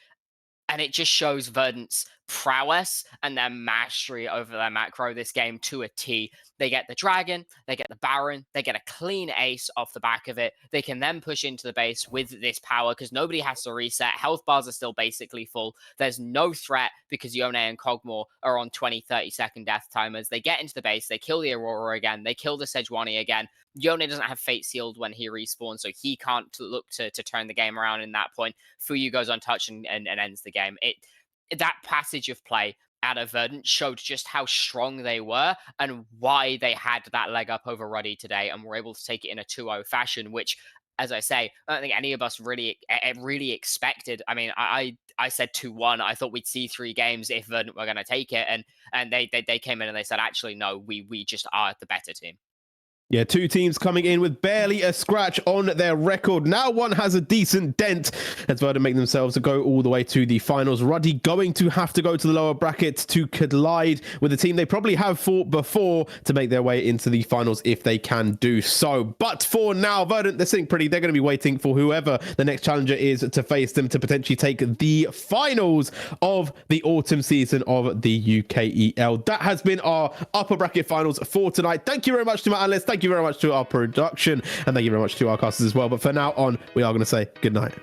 And it just shows Verdant's prowess and their mastery over their macro this game to a T. They get the Dragon, they get the Baron, they get a clean ace off the back of it. They can then push into the base with this power because nobody has to reset. Health bars are still basically full. There's no threat because Yone and Kog'Maw are on 20, 30-second death timers. They get into the base, they kill the Aurora again, they kill the Sejuani again. Yone doesn't have Fate Sealed when he respawns, so he can't look to turn the game around in that point. Fuyu goes untouched and ends the game. That passage of play out of Verdant showed just how strong they were and why they had that leg up over Ruddy today and were able to take it in a 2-0 fashion, which, as I say, I don't think any of us really expected. I mean, I said 2-1. I thought we'd see 3 games if Verdant were going to take it, and they came in and they said, actually, no, we just are the better team. Yeah, 2 teams coming in with barely a scratch on their record. Now one has a decent dent as Verdant make themselves go all the way to the finals. Ruddy going to have to go to the lower brackets to collide with a team they probably have fought before to make their way into the finals if they can do so. But for now, Verdant, they're sitting pretty. They're going to be waiting for whoever the next challenger is to face them to potentially take the finals of the autumn season of the UKEL. That has been our upper bracket finals for tonight. Thank you very much to my analysts. Thank you very much to our production, and thank you very much to our casters as well. But for now on, we are going to say good night.